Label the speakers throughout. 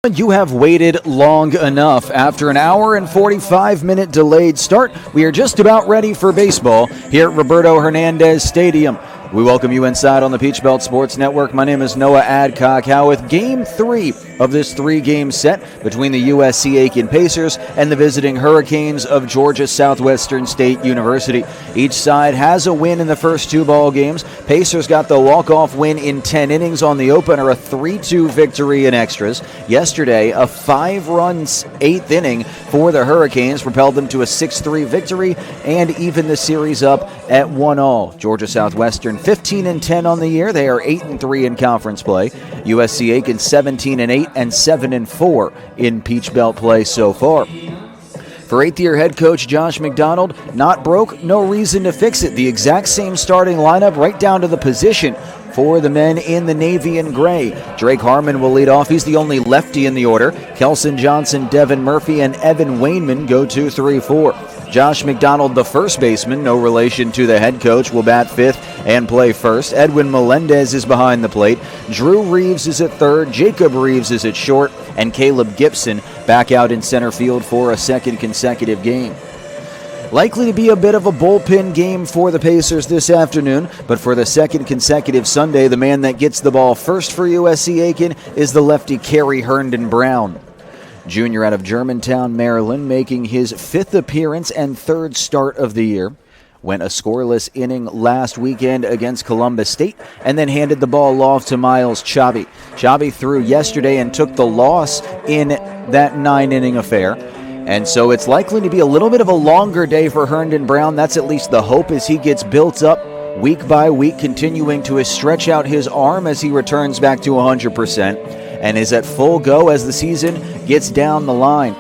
Speaker 1: You have waited long enough. After an hour and 45-minute delayed start, we are just about ready for baseball here at Roberto Hernandez Stadium. We welcome you inside on the Peach Belt Sports Network. My name is Noah Adcock. How with Game 3 of this three-game set between the USCA Aiken Pacers and the visiting Hurricanes of Georgia Southwestern State University. Each side has a win in the first two ball games. Pacers got the walk-off win in 10 innings on the opener, a 3-2 victory in extras. Yesterday, a 5-run eighth inning for the Hurricanes propelled them to a 6-3 victory and even the series up at 1-all. Georgia Southwestern 15-10 on the year. They are 8-3 in conference play. USCA Aiken 17-8 and 7-4 in Peach Belt play so far. For eighth-year head coach Josh McDonald, not broke, no reason to fix it. The exact same starting lineup right down to the position for the men in the navy and gray. Drake Harmon will lead off. He's the only lefty in the order. Kelson Johnson, Devin Murphy, and Evan Wainman go 2, 3, 4. Josh McDonald, the first baseman, no relation to the head coach, will bat fifth and play first. Edwin Melendez is behind the plate. Drew Reeves is at third. Jacob Reeves is at short. And Caleb Gibson back out in center field for a second consecutive game. Likely to be a bit of a bullpen game for the Pacers this afternoon, but for the second consecutive Sunday, the man that gets the ball first for USC Aiken is the lefty Kerry Herndon Brown. Junior out of Germantown, Maryland, making his fifth appearance and third start of the year. Went a scoreless inning last weekend against Columbus State and then handed the ball off to Miles Chavi. Chavi threw yesterday and took the loss in that 9-inning affair. And so it's likely to be a little bit of a longer day for Herndon Brown. That's at least the hope as he gets built up week by week, continuing to stretch out his arm as he returns back to 100% and is at full go as the season gets down the line.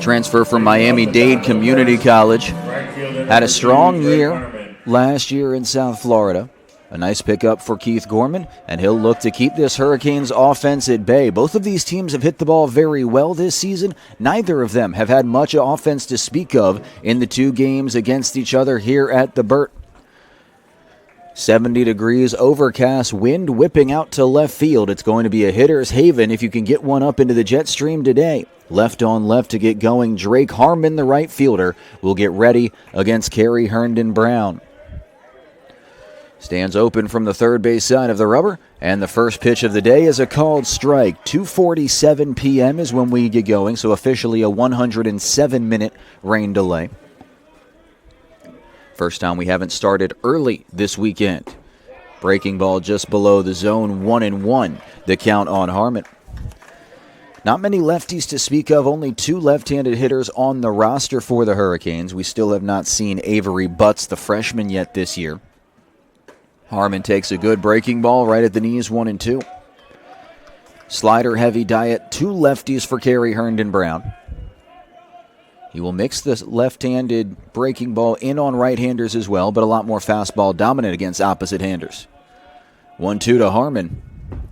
Speaker 1: Transfer from Miami-Dade Community College. Had a strong year last year in South Florida. A nice pickup for Keith Gorman, and he'll look to keep this Hurricanes offense at bay. Both of these teams have hit the ball very well this season. Neither of them have had much offense to speak of in the two games against each other here at the Burt. 70 degrees, overcast, wind whipping out to left field. It's going to be a hitter's haven if you can get one up into the jet stream today. Left on left to get going. Drake Harmon, the right fielder, will get ready against Kerry Herndon Brown. Stands open from the third base side of the rubber, and the first pitch of the day is a called strike. 2:47 p.m. is when we get going, so officially a 107-minute rain delay. First time we haven't started early this weekend. Breaking ball just below the zone, 1-1, the count on Harmon. Not many lefties to speak of, only two left-handed hitters on the roster for the Hurricanes. We still have not seen Avery Butts, the freshman, yet this year. Harmon takes a good breaking ball right at the knees, 1-2. Slider-heavy diet, two lefties for Kerry Herndon Brown. He will mix the left-handed breaking ball in on right-handers as well, but a lot more fastball dominant against opposite-handers. 1-2 to Harmon.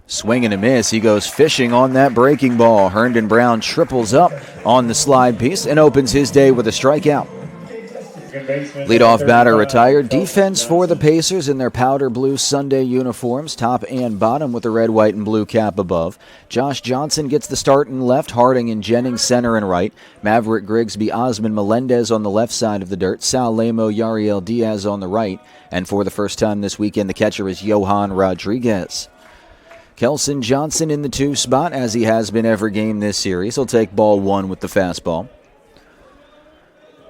Speaker 1: Swing and a miss. He goes fishing on that breaking ball. Herndon Brown triples up on the slide piece and opens his day with a strikeout. Leadoff batter retired. Defense for the Pacers in their powder blue Sunday uniforms, top and bottom with the red, white, and blue cap above. Josh Johnson gets the start in left, Harding and Jennings center and right. Maverick Grigsby, Osmond Melendez on the left side of the dirt. Sal Lamo, Yariel Diaz on the right. And for the first time this weekend, the catcher is Johan Rodriguez. Kelson Johnson in the 2 spot, as he has been every game this series. He'll take ball 1 with the fastball.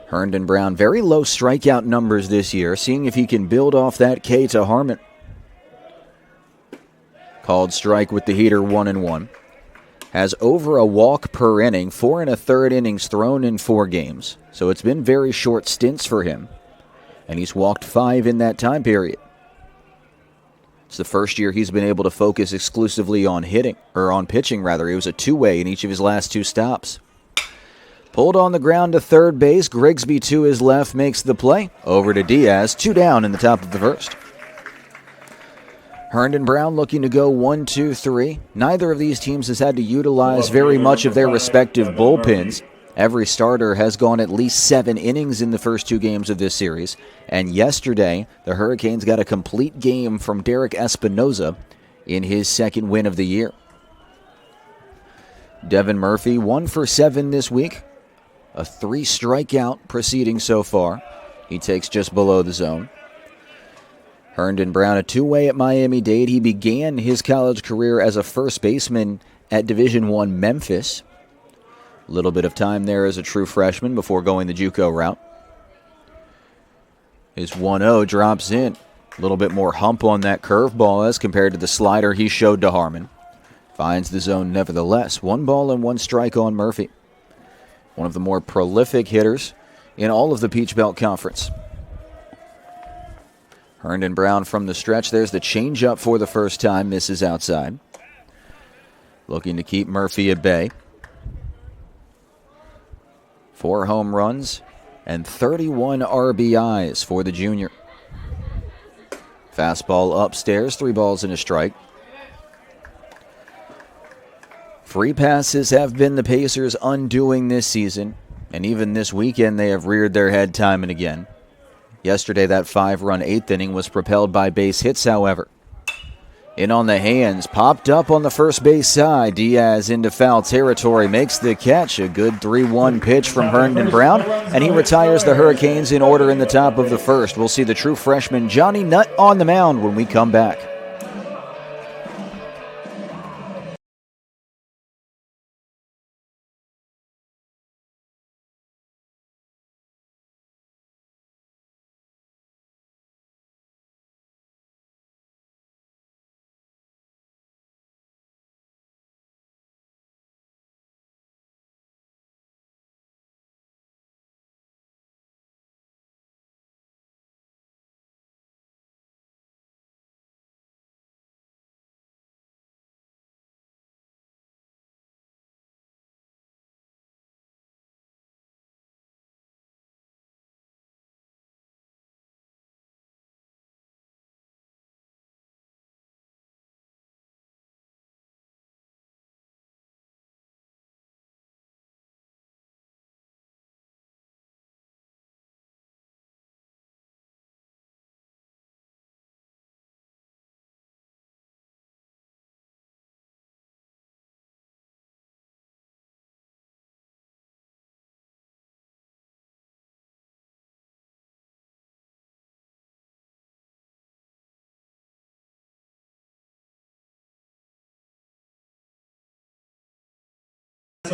Speaker 1: Herndon Brown, very low strikeout numbers this year, seeing if he can build off that K to Harmon. Called strike with the heater, 1-1. Has over a walk per inning, 4 1/3 innings thrown in 4 games. So it's been very short stints for him. And he's walked 5 in that time period. It's the first year he's been able to focus exclusively on pitching. It was a two-way in each of his last 2 stops. Pulled on the ground to third base. Grigsby to his left makes the play. Over to Diaz, 2 down in the top of the first. Herndon Brown looking to go 1-2-3. Neither of these teams has had to utilize very much of their respective bullpens. Every starter has gone at least 7 innings in the first 2 games of this series. And yesterday, the Hurricanes got a complete game from Derek Espinoza in his second win of the year. Devin Murphy, 1 for 7 this week. A 3 strikeout proceeding so far. He takes just below the zone. Herndon Brown, a two-way at Miami-Dade. He began his college career as a first baseman at Division I Memphis. A little bit of time there as a true freshman before going the JUCO route. His 1-0 drops in. A little bit more hump on that curveball as compared to the slider he showed to Harmon. Finds the zone nevertheless. 1 ball and 1 strike on Murphy. One of the more prolific hitters in all of the Peach Belt Conference. Herndon Brown from the stretch. There's the changeup for the first time. Misses outside. Looking to keep Murphy at bay. 4 home runs and 31 RBIs for the junior. Fastball upstairs, 3 balls and a strike. Free passes have been the Pacers' undoing this season, and even this weekend they have reared their head time and again. Yesterday, that 5-run 8th inning was propelled by base hits, however. In on the hands, popped up on the first base side. Diaz into foul territory, makes the catch. A good 3-1 pitch from Herndon Brown, and he retires the Hurricanes in order in the top of the first. We'll see the true freshman Johnny Nutt on the mound when we come back.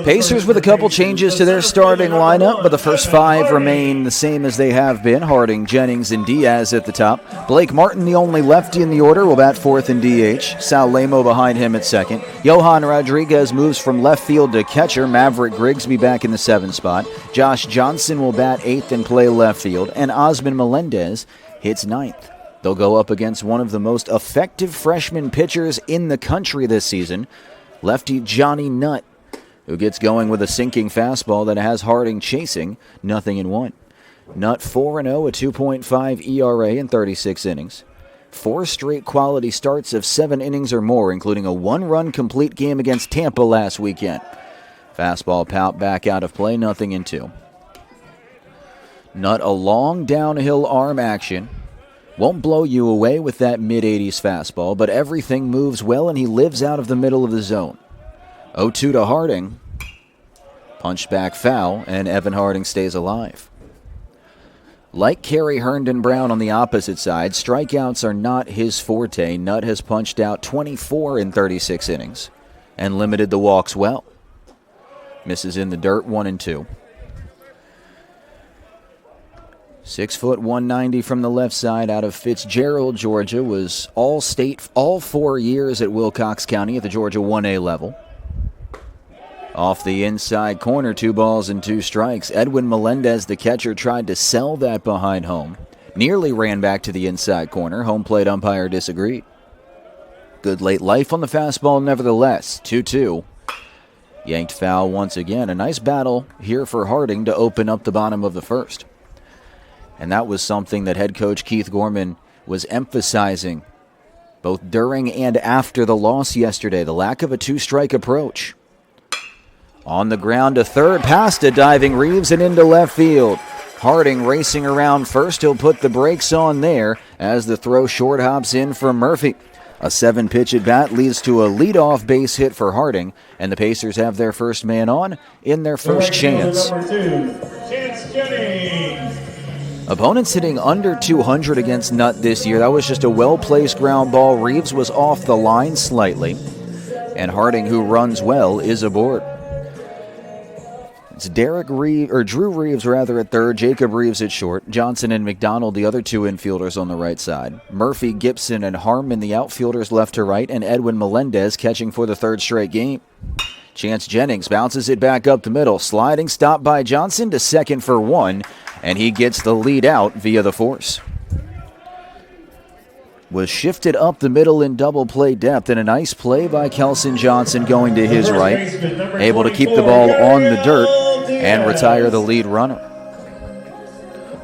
Speaker 1: Pacers with a couple changes to their starting lineup, but the first 5 remain the same as they have been. Harding, Jennings, and Diaz at the top. Blake Martin, the only lefty in the order, will bat 4th in DH. Sal Lamo behind him at 2nd. Johan Rodriguez moves from left field to catcher. Maverick Grigsby back in the 7th spot. Josh Johnson will bat 8th and play left field. And Osman Melendez hits 9th. They'll go up against one of the most effective freshman pitchers in the country this season, lefty Johnny Nutt, who gets going with a sinking fastball that has Harding chasing, 0-1. Nutt 4-0, a 2.5 ERA in 36 innings. 4 straight quality starts of 7 innings or more, including a 1-run complete game against Tampa last weekend. Fastball pout back out of play, 0-2. Nutt, a long downhill arm action. Won't blow you away with that mid-80s fastball, but everything moves well and he lives out of the middle of the zone. 0-2 to Harding. Punched back foul, and Evan Harding stays alive. Like Kerry Herndon Brown on the opposite side, strikeouts are not his forte. Nutt has punched out 24 in 36 innings and limited the walks well. Misses in the dirt, 1-2. 6 foot 190 from the left side out of Fitzgerald, Georgia. Was all-state all 4 years at Wilcox County at the Georgia 1A level. Off the inside corner, 2 balls and 2 strikes. Edwin Melendez, the catcher, tried to sell that behind home. Nearly ran back to the inside corner. Home plate umpire disagreed. Good late life on the fastball nevertheless. 2-2. Yanked foul once again. A nice battle here for Harding to open up the bottom of the first. And that was something that head coach Keith Gorman was emphasizing both during and after the loss yesterday, the lack of a 2-strike approach. On the ground to third, past a diving Reeves and into left field. Harding racing around first. He'll put the brakes on there as the throw short hops in for Murphy. A 7-pitch at bat leads to a leadoff base hit for Harding, and the Pacers have their first man on in their first chance.
Speaker 2: Chance Jennings.
Speaker 1: Opponents hitting under 200 against Nutt this year. That was just a well-placed ground ball. Reeves was off the line slightly, and Harding, who runs well, is aboard. It's Drew Reeves at third, Jacob Reeves at short, Johnson and McDonald, the other two infielders on the right side, Murphy, Gibson, and Harmon, the outfielders left to right, and Edwin Melendez catching for the third straight game. Chance Jennings bounces it back up the middle, sliding stop by Johnson to second for one, and he gets the lead out via the force. Was shifted up the middle in double play depth, and a nice play by Kelson Johnson going to his right, able to keep the ball on the dirt and retire the lead runner.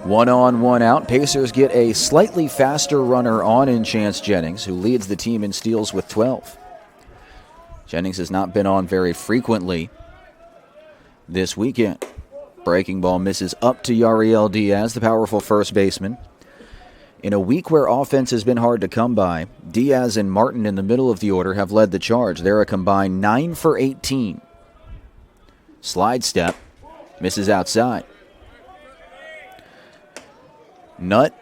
Speaker 1: 1 on, 1 out. Pacers get a slightly faster runner on in Chance Jennings, who leads the team in steals with 12. Jennings has not been on very frequently this weekend. Breaking ball misses up to Yariel Diaz, the powerful first baseman. In a week where offense has been hard to come by, Diaz and Martin in the middle of the order have led the charge. They're a combined 9 for 18. Slide step, misses outside. Nutt,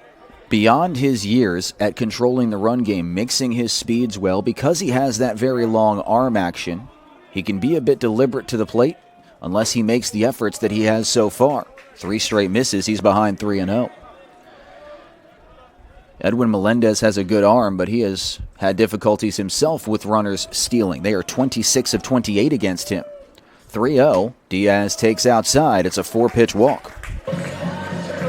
Speaker 1: beyond his years at controlling the run game, mixing his speeds well, because he has that very long arm action, he can be a bit deliberate to the plate unless he makes the efforts that he has so far. 3 straight misses, he's behind 3-0. Edwin Melendez has a good arm, but he has had difficulties himself with runners stealing. They are 26 of 28 against him. 3-0, Diaz takes outside. It's a 4-pitch walk.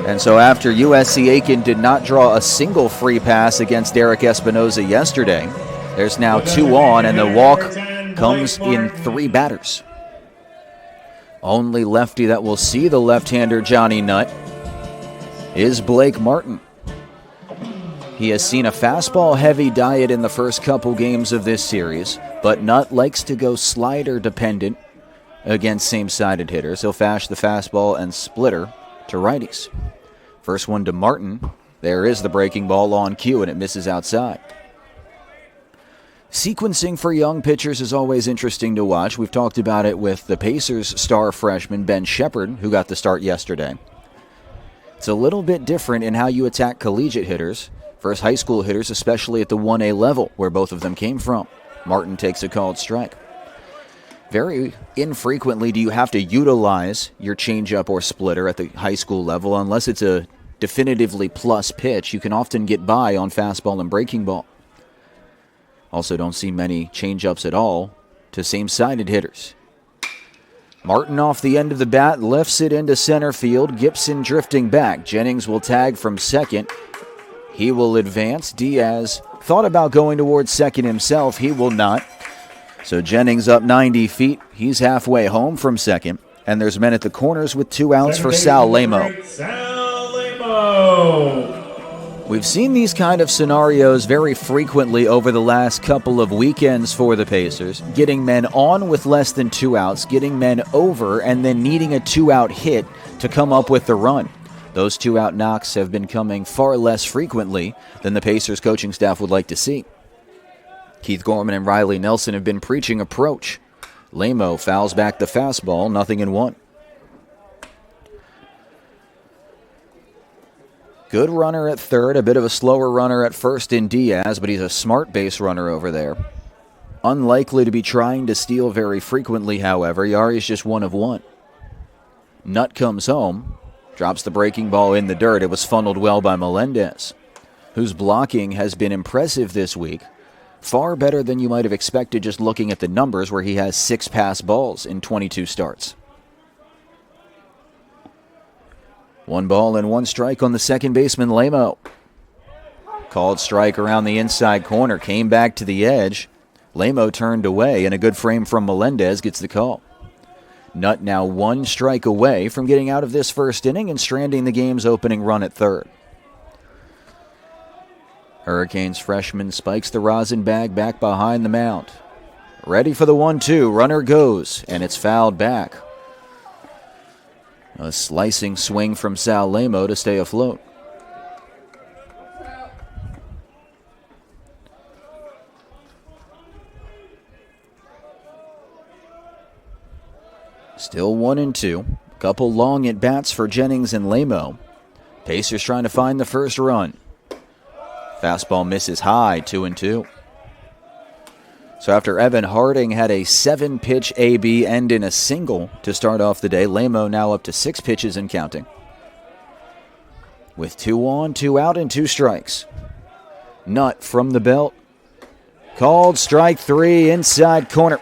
Speaker 1: And so after USC Aiken did not draw a single free pass against Derek Espinoza yesterday, there's now 2 on, and the walk comes in 3 batters. Only lefty that will see the left-hander Johnny Nutt is Blake Martin. He has seen a fastball-heavy diet in the first couple games of this series, but Nutt likes to go slider-dependent against same-sided hitters. He'll fash the fastball and splitter to righties. First one to Martin. There is the breaking ball on cue, and it misses outside. Sequencing for young pitchers is always interesting to watch. We've talked about it with the Pacers' star freshman Ben Shepard, who got the start yesterday. It's a little bit different in how you attack collegiate hitters versus high school hitters, especially at the 1A level, where both of them came from. Martin takes a called strike. Very infrequently do you have to utilize your changeup or splitter at the high school level. Unless it's a definitively plus pitch, you can often get by on fastball and breaking ball. Also don't see many changeups at all to same-sided hitters. Martin off the end of the bat, lifts it into center field. Gibson drifting back. Jennings will tag from second. He will advance. Diaz thought about going towards second himself. He will not. So Jennings up 90 feet. He's halfway home from second. And there's men at the corners with 2 outs for Sal Lamo.
Speaker 2: Sal Lamo.
Speaker 1: We've seen these kind of scenarios very frequently over the last couple of weekends for the Pacers. Getting men on with less than 2 outs, getting men over, and then needing a 2-out hit to come up with the run. Those 2-out knocks have been coming far less frequently than the Pacers coaching staff would like to see. Keith Gorman and Riley Nelson have been preaching approach. Lamo fouls back the fastball, 0-1. Good runner at third, a bit of a slower runner at first in Diaz, but he's a smart base runner over there. Unlikely to be trying to steal very frequently, however. Yari's just 1 of 1. Nutt comes home, drops the breaking ball in the dirt. It was funneled well by Melendez, whose blocking has been impressive this week. Far better than you might have expected just looking at the numbers, where he has 6 pass balls in 22 starts. 1 ball and 1 strike on the second baseman, Lamo. Called strike around the inside corner, came back to the edge. Lamo turned away, and a good frame from Melendez gets the call. Nutt now 1 strike away from getting out of this first inning and stranding the game's opening run at third. Hurricanes freshman spikes the rosin bag back behind the mound. Ready for the 1-2. Runner goes, and it's fouled back. A slicing swing from Sal Lamo to stay afloat. Still 1-2. Couple long at bats for Jennings and Lamo. Pacers trying to find the first run. Fastball misses high, 2-2. So after Evan Harding had a 7-pitch AB end in a single to start off the day, Lamo now up to 6 pitches and counting. With 2 on, 2 out, and 2 strikes. Nutt from the belt. Called strike 3, inside corner.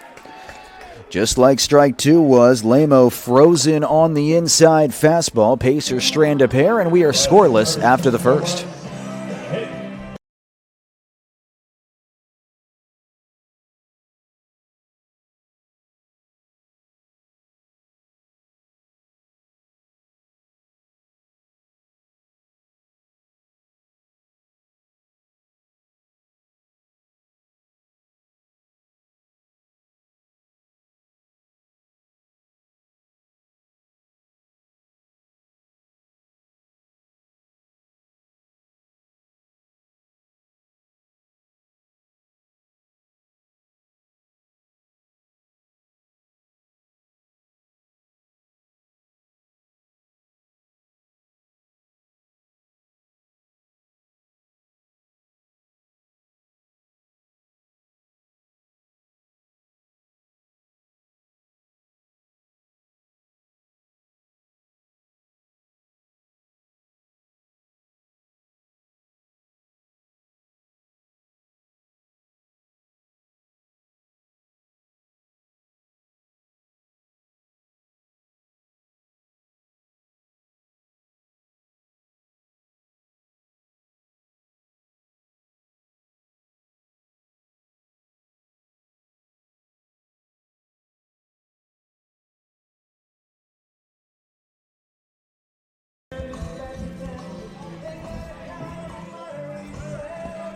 Speaker 1: Just like strike 2 was, Lamo frozen on the inside fastball. Pacers strand a pair, and we are scoreless after the first.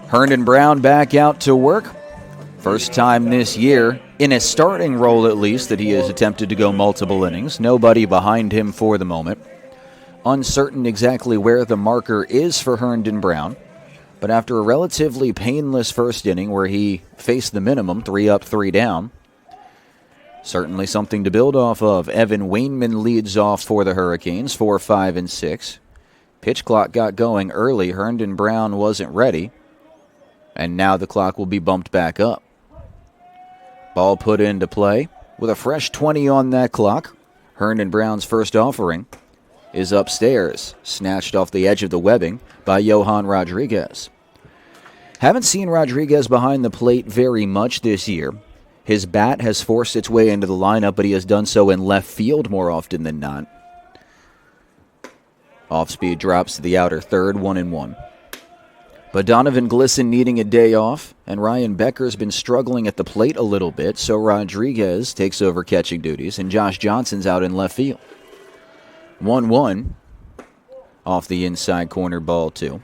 Speaker 1: Herndon Brown back out to work. First time this year, in a starting role at least, that he has attempted to go multiple innings. Nobody behind him for the moment. Uncertain exactly where the marker is for Herndon Brown. But after a relatively painless first inning where he faced the minimum, 3 up, 3 down, certainly something to build off of. Evan Wainman leads off for the Hurricanes, 4, 5, and 6. Pitch clock got going early. Herndon Brown wasn't ready. And now the clock will be bumped back up. Ball put into play with a fresh 20 on that clock. Herndon Brown's first offering is upstairs, snatched off the edge of the webbing by Johan Rodriguez. Haven't seen Rodriguez behind the plate very much this year. His bat has forced its way into the lineup, but he has done so in left field more often than not. Off-speed drops to the outer third, 1-1. But Donovan Glisson needing a day off, and Ryan Becker's been struggling at the plate a little bit, so Rodriguez takes over catching duties, and Josh Johnson's out in left field. 1-1 off the inside corner, ball 2.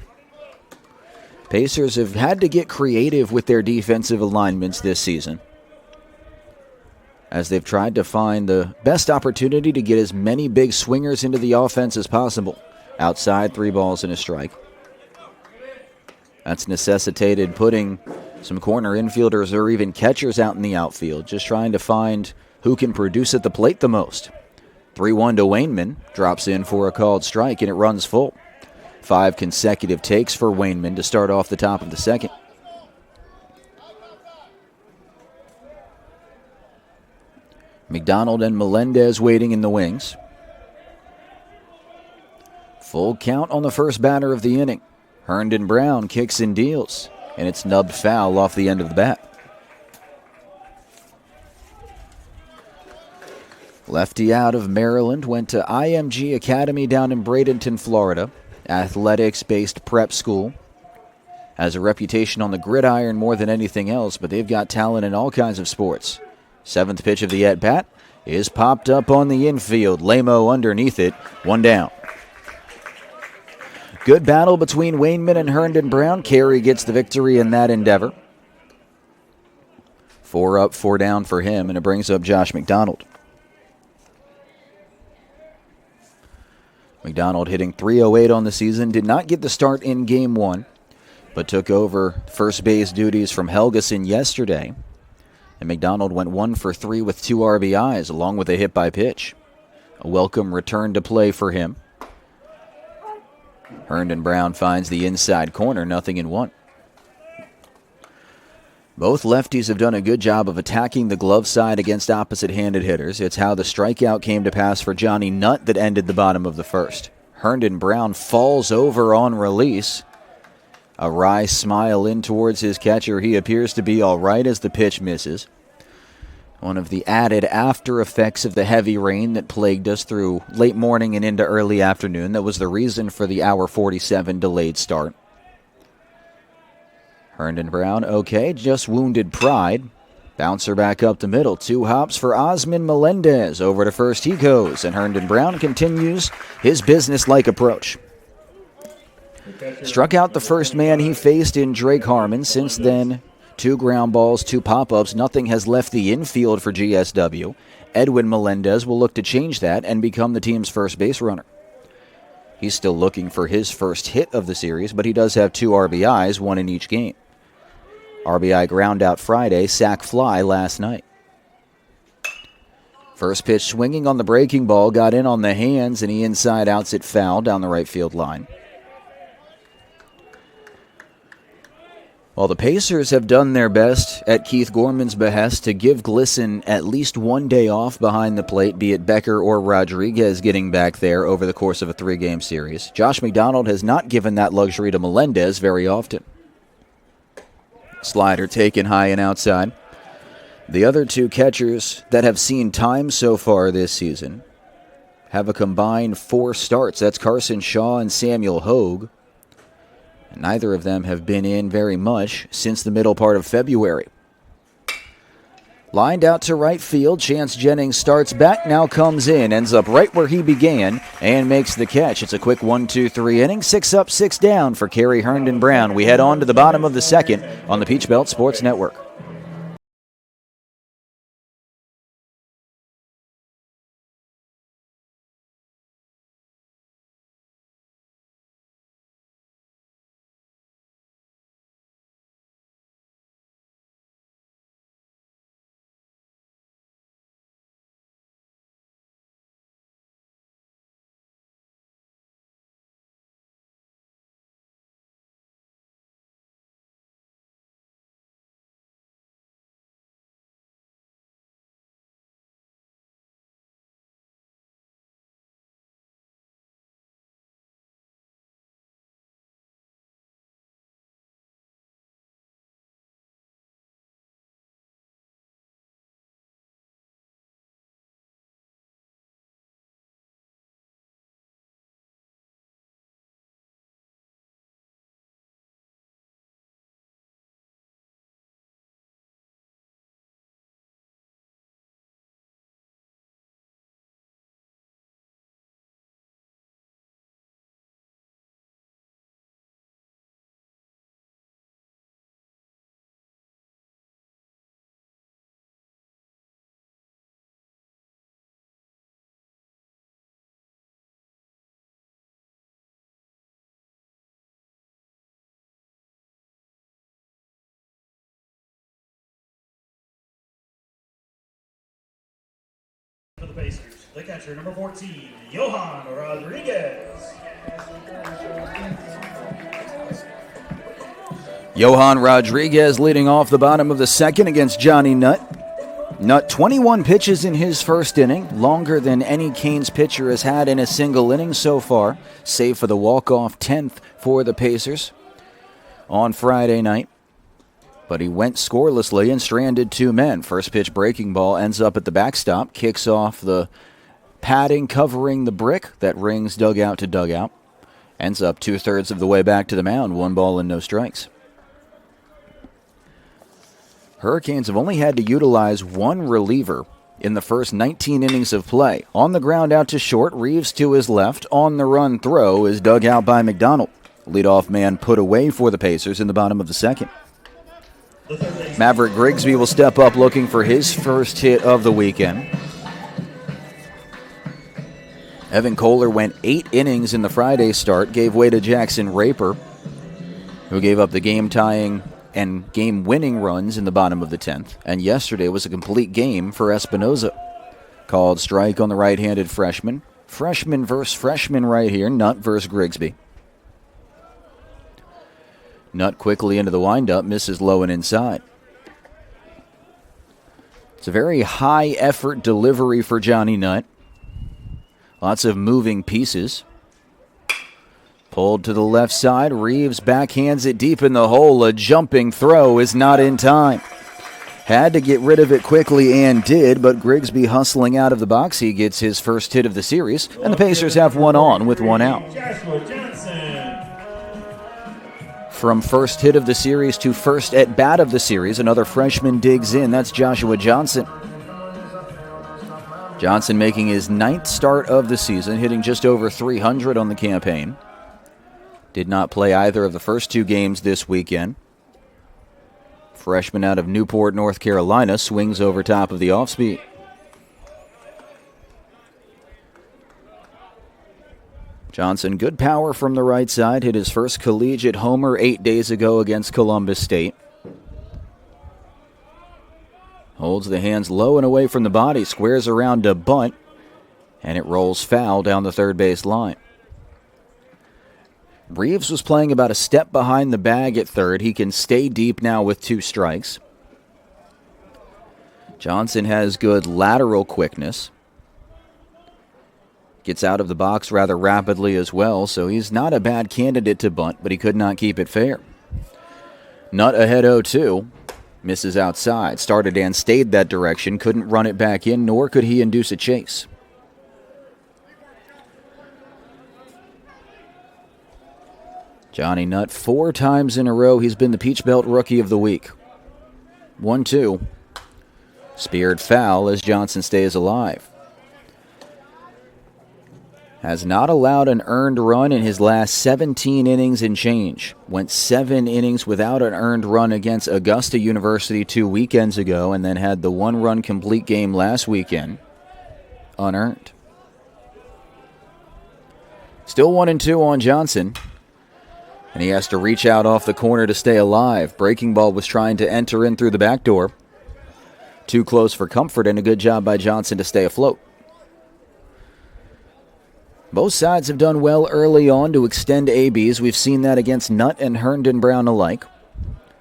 Speaker 1: Pacers have had to get creative with their defensive alignments this season, as they've tried to find the best opportunity to get as many big swingers into the offense as possible. Outside, 3 balls and a strike. That's necessitated putting some corner infielders or even catchers out in the outfield, just trying to find who can produce at the plate the most. 3-1 to Wainman, drops in for a called strike, and it runs full. 5 consecutive takes for Wainman to start off the top of the second. McDonald and Melendez waiting in the wings. Full count on the first batter of the inning. Herndon Brown kicks and deals, and it's nubbed foul off the end of the bat. Lefty out of Maryland, went to IMG Academy down in Bradenton, Florida. Athletics-based prep school. Has a reputation on the gridiron more than anything else, but they've got talent in all kinds of sports. 7th pitch of the at-bat is popped up on the infield. Lamo underneath it, 1 down. Good battle between Wainman and Herndon Brown. Carey gets the victory in that endeavor. 4 up, 4 down for him, and it brings up Josh McDonald. McDonald hitting .308 on the season. Did not get the start in Game 1, but took over first base duties from Helgeson yesterday. And McDonald went 1 for 3 with 2 RBIs, along with a hit by pitch. A welcome return to play for him. Herndon Brown finds the inside corner, 0-1. Both lefties have done a good job of attacking the glove side against opposite-handed hitters. It's how the strikeout came to pass for Johnny Nutt that ended the bottom of the first. Herndon Brown falls over on release. A wry smile in towards his catcher. He appears to be all right as the pitch misses. One of the added after effects of the heavy rain that plagued us through late morning and into early afternoon. That was the reason for the hour 47 delayed start. Herndon Brown, okay, just wounded pride. Bouncer back up the middle. 2 hops for Osman Melendez. Over to first he goes, and Herndon Brown continues his business-like approach. Struck out the first man he faced in Drake Harmon. Since then, 2 ground balls, 2 pop-ups. Nothing has left the infield for GSW. Edwin Melendez will look to change that and become the team's first base runner. He's still looking for his first hit of the series, but he does have 2 RBIs, 1 in each game. RBI ground out Friday, sac fly last night. First pitch swinging on the breaking ball, got in on the hands, and he inside outs it foul down the right field line. While the Pacers have done their best at Keith Gorman's behest to give Glisson at least 1 day off behind the plate, be it Becker or Rodriguez getting back there over the course of a 3-game series, Josh McDonald has not given that luxury to Melendez very often. Slider taken high and outside. The other 2 catchers that have seen time so far this season have a combined 4 starts. That's Carson Shaw and Samuel Hogue. And neither of them have been in very much since the middle part of February. Lined out to right field. Chance Jennings starts back, now comes in, ends up right where he began, and makes the catch. It's a quick 1-2-3 inning, 6 up, 6 down for Kerry Herndon Brown. We head on to the bottom of the second on the Peach Belt Sports Network.
Speaker 3: For the Pacers, the catcher, number 14, Johan Rodriguez.
Speaker 1: Johan Rodriguez leading off the bottom of the second against Johnny Nutt. Nutt, 21 pitches in his first inning, longer than any Canes pitcher has had in a single inning so far, save for the walk-off 10th for the Pacers on Friday night. But he went scorelessly and stranded 2 men. First pitch breaking ball ends up at the backstop, kicks off the padding covering the brick that rings dugout to dugout. Ends up 2/3 of the way back to the mound, 1 ball and no strikes. Hurricanes have only had to utilize 1 reliever in the first 19 innings of play. On the ground out to short, Reeves to his left. On the run throw is dug out by McDonald. Leadoff man put away for the Pacers in the bottom of the second. Maverick Grigsby will step up looking for his first hit of the weekend. Evan Kohler went 8 innings in the Friday start, gave way to Jackson Raper, who gave up the game-tying and game-winning runs in the bottom of the 10th. And yesterday was a complete game for Espinoza. Called strike on the right-handed freshman. Freshman versus freshman right here. Nutt versus Grigsby. Nutt quickly into the windup, misses low and inside. It's a very high-effort delivery for Johnny Nutt. Lots of moving pieces. Pulled to the left side. Reeves backhands it deep in the hole. A jumping throw is not in time. Had to get rid of it quickly and did, but Grigsby hustling out of the box. He gets his first hit of the series, and the Pacers have one on with one out. From first hit of the series to first at bat of the series, another freshman digs in. That's Joshua Johnson. Johnson making his 9th start of the season, hitting just over 300 on the campaign. Did not play either of the first 2 games this weekend. Freshman out of Newport, North Carolina, swings over top of the off-speed. Johnson, good power from the right side, hit his first collegiate homer 8 days ago against Columbus State. Holds the hands low and away from the body, squares around a bunt, and it rolls foul down the third base line. Reeves was playing about a step behind the bag at third. He can stay deep now with 2 strikes. Johnson has good lateral quickness. Gets out of the box rather rapidly as well, so he's not a bad candidate to bunt, but he could not keep it fair. Nutt ahead 0-2. Misses outside. Started and stayed that direction. Couldn't run it back in, nor could he induce a chase. Johnny Nutt, 4 times in a row, he's been the Peach Belt Rookie of the Week. 1-2. Speared foul as Johnson stays alive. Has not allowed an earned run in his last 17 innings and change. Went 7 innings without an earned run against Augusta University 2 weekends ago, and then had the 1-run complete game last weekend. Unearned. Still 1-2 on Johnson. And he has to reach out off the corner to stay alive. Breaking ball was trying to enter in through the back door. Too close for comfort, and a good job by Johnson to stay afloat. Both sides have done well early on to extend ABs. We've seen that against Nutt and Herndon Brown alike.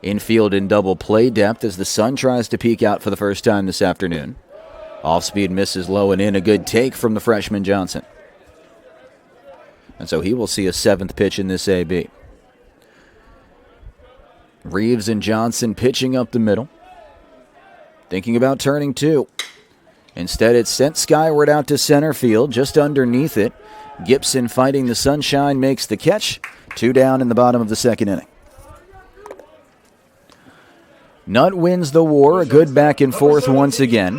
Speaker 1: Infield in double play depth as the sun tries to peek out for the first time this afternoon. Off-speed misses low and in. A good take from the freshman Johnson. And so he will see a 7th pitch in this AB. Reeves and Johnson pitching up the middle. Thinking about turning 2. Instead, it's sent skyward out to center field, just underneath it. Gibson fighting the sunshine makes the catch. 2 down in the bottom of the 2nd inning. Nutt wins the war, a good back and forth once again.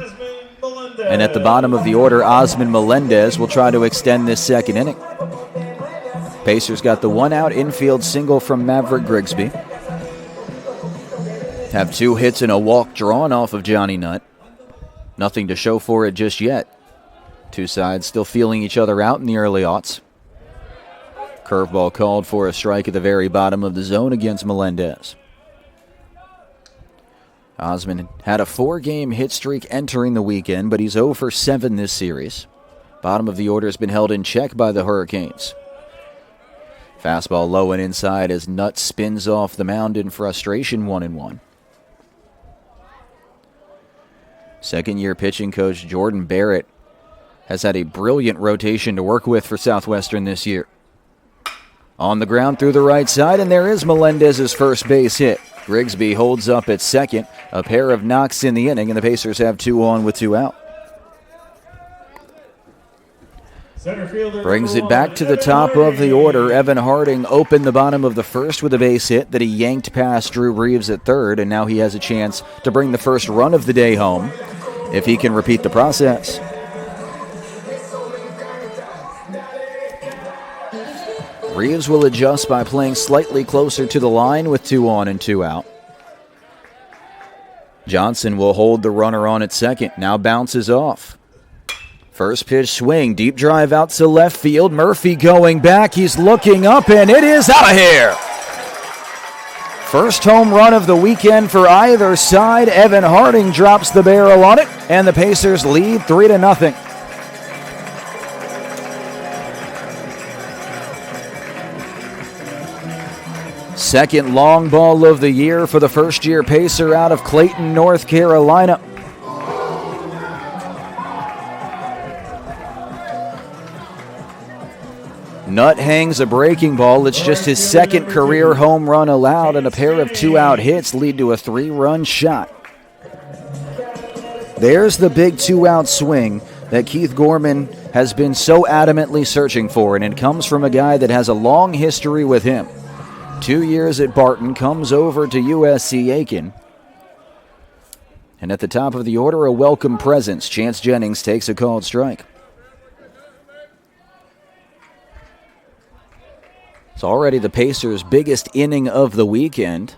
Speaker 1: And at the bottom of the order, Osman Melendez will try to extend this 2nd inning. Pacers got the 1-out infield single from Maverick Grigsby. Have 2 hits and a walk drawn off of Johnny Nutt. Nothing to show for it just yet. 2 sides still feeling each other out in the early aughts. Curveball called for a strike at the very bottom of the zone against Melendez. Osman had a 4-game hit streak entering the weekend, but he's 0 for 7 this series. Bottom of the order has been held in check by the Hurricanes. Fastball low and inside as Nutt spins off the mound in frustration, 1-1. Second-year pitching coach Jordan Barrett has had a brilliant rotation to work with for Southwestern this year. On the ground through the right side, and there is Melendez's first base hit. Grigsby holds up at second. A pair of knocks in the inning, and the Pacers have 2 on with 2 out. Brings it back to the top of the order. Evan Harding opened the bottom of the 1st with a base hit that he yanked past Drew Reeves at 3rd, and now he has a chance to bring the first run of the day home if he can repeat the process. Reeves will adjust by playing slightly closer to the line with 2 on and 2 out. Johnson will hold the runner on at second. Now bounces off. First pitch swing, deep drive out to left field. Murphy going back, he's looking up, and it is out of here. First home run of the weekend for either side. Evan Harding drops the barrel on it, and the Pacers lead 3-0. Second long ball of the year for the first-year Pacer out of Clayton, North Carolina. Nutt hangs a breaking ball. It's just his second career home run allowed, and a pair of two-out hits lead to a 3-run shot. There's the big two-out swing that Keith Gorman has been so adamantly searching for, and it comes from a guy that has a long history with him. 2 years at Barton, comes over to USC Aiken. And at the top of the order, a welcome presence. Chance Jennings takes a called strike. It's already the Pacers' biggest inning of the weekend.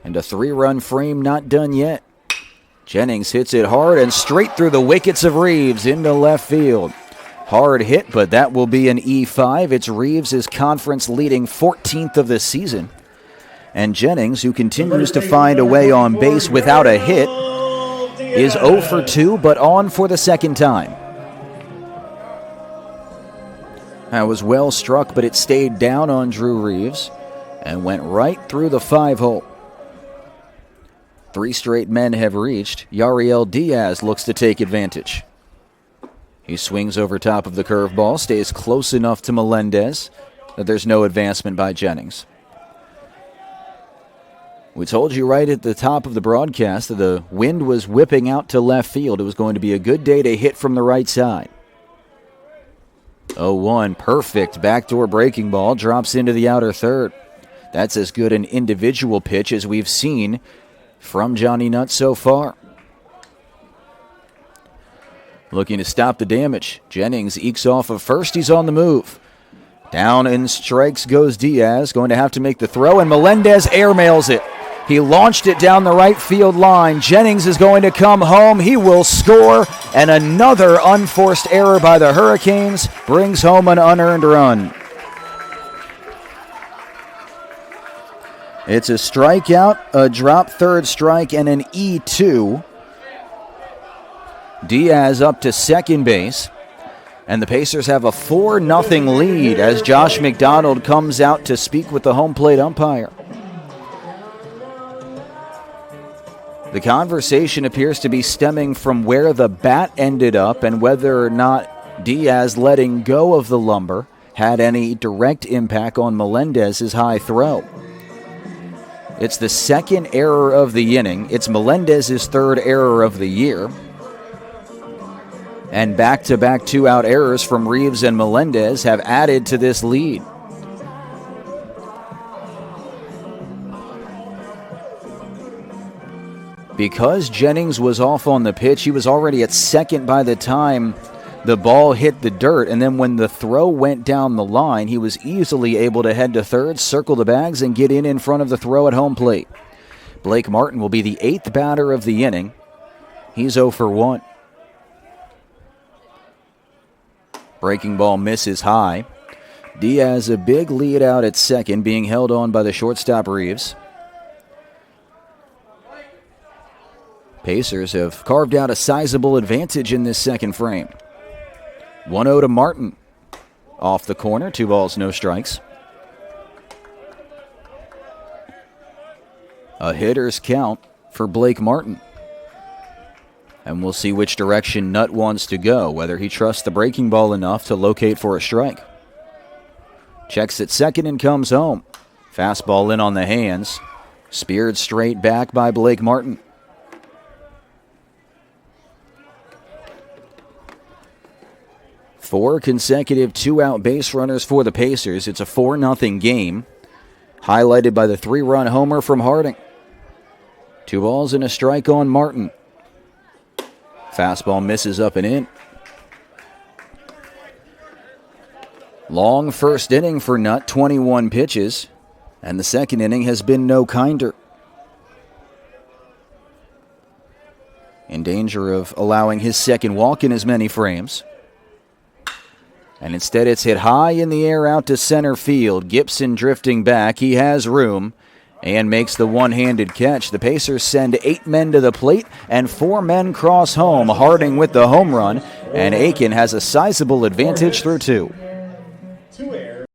Speaker 1: And a 3-run frame not done yet. Jennings hits it hard and straight through the wickets of Reeves into left field. Hard hit, but that will be an E5. It's Reeves' conference-leading 14th of the season. And Jennings, who continues to find a way on base without a hit, is 0 for 2, but on for the second time. That was well struck, but it stayed down on Drew Reeves and went right through the 5-hole. 3 straight men have reached. Yariel Diaz looks to take advantage. He swings over top of the curveball, stays close enough to Melendez that there's no advancement by Jennings. We told you right at the top of the broadcast that the wind was whipping out to left field. It was going to be a good day to hit from the right side. 0-1, perfect backdoor breaking ball, drops into the outer third. That's as good an individual pitch as we've seen from Johnny Nutt so far. Looking to stop the damage. Jennings ekes off of first. He's on the move. Down in strikes goes Diaz. Going to have to make the throw, and Melendez airmails it. He launched it down the right field line. Jennings is going to come home. He will score, and another unforced error by the Hurricanes brings home an unearned run. It's a strikeout, a drop third strike, and an E2. Diaz up to second base, and the Pacers have a 4-0 lead as Josh McDonald comes out to speak with the home plate umpire. The conversation appears to be stemming from where the bat ended up and whether or not Diaz letting go of the lumber had any direct impact on Melendez's high throw. It's the second error of the inning. It's Melendez's third error of the year. And back-to-back two-out errors from Reeves and Melendez have added to this lead. Because Jennings was off on the pitch, he was already at second by the time the ball hit the dirt, and then when the throw went down the line, he was easily able to head to third, circle the bags, and get in front of the throw at home plate. Blake Martin will be the 8th batter of the inning. He's 0 for 1. Breaking ball misses high. Diaz a big lead out at second, being held on by the shortstop Reeves. Pacers have carved out a sizable advantage in this second frame. 1-0 to Martin. Off the corner, 2 balls, no strikes. A hitter's count for Blake Martin. And we'll see which direction Nutt wants to go, whether he trusts the breaking ball enough to locate for a strike. Checks at second and comes home. Fastball in on the hands. Speared straight back by Blake Martin. Four consecutive two-out base runners for the Pacers. It's a 4-0 game, highlighted by the 3-run homer from Harding. 2 balls and a strike on Martin. Fastball misses up and in. Long first inning for Nutt, 21 pitches, and the second inning has been no kinder. In danger of allowing his second walk in as many frames. And instead it's hit high in the air out to center field. Gibson drifting back. He has room and makes the one-handed catch. The Pacers send 8 men to the plate and 4 men cross home. Harding with the home run, and Aiken has a sizable advantage through 2.
Speaker 2: 2 errors.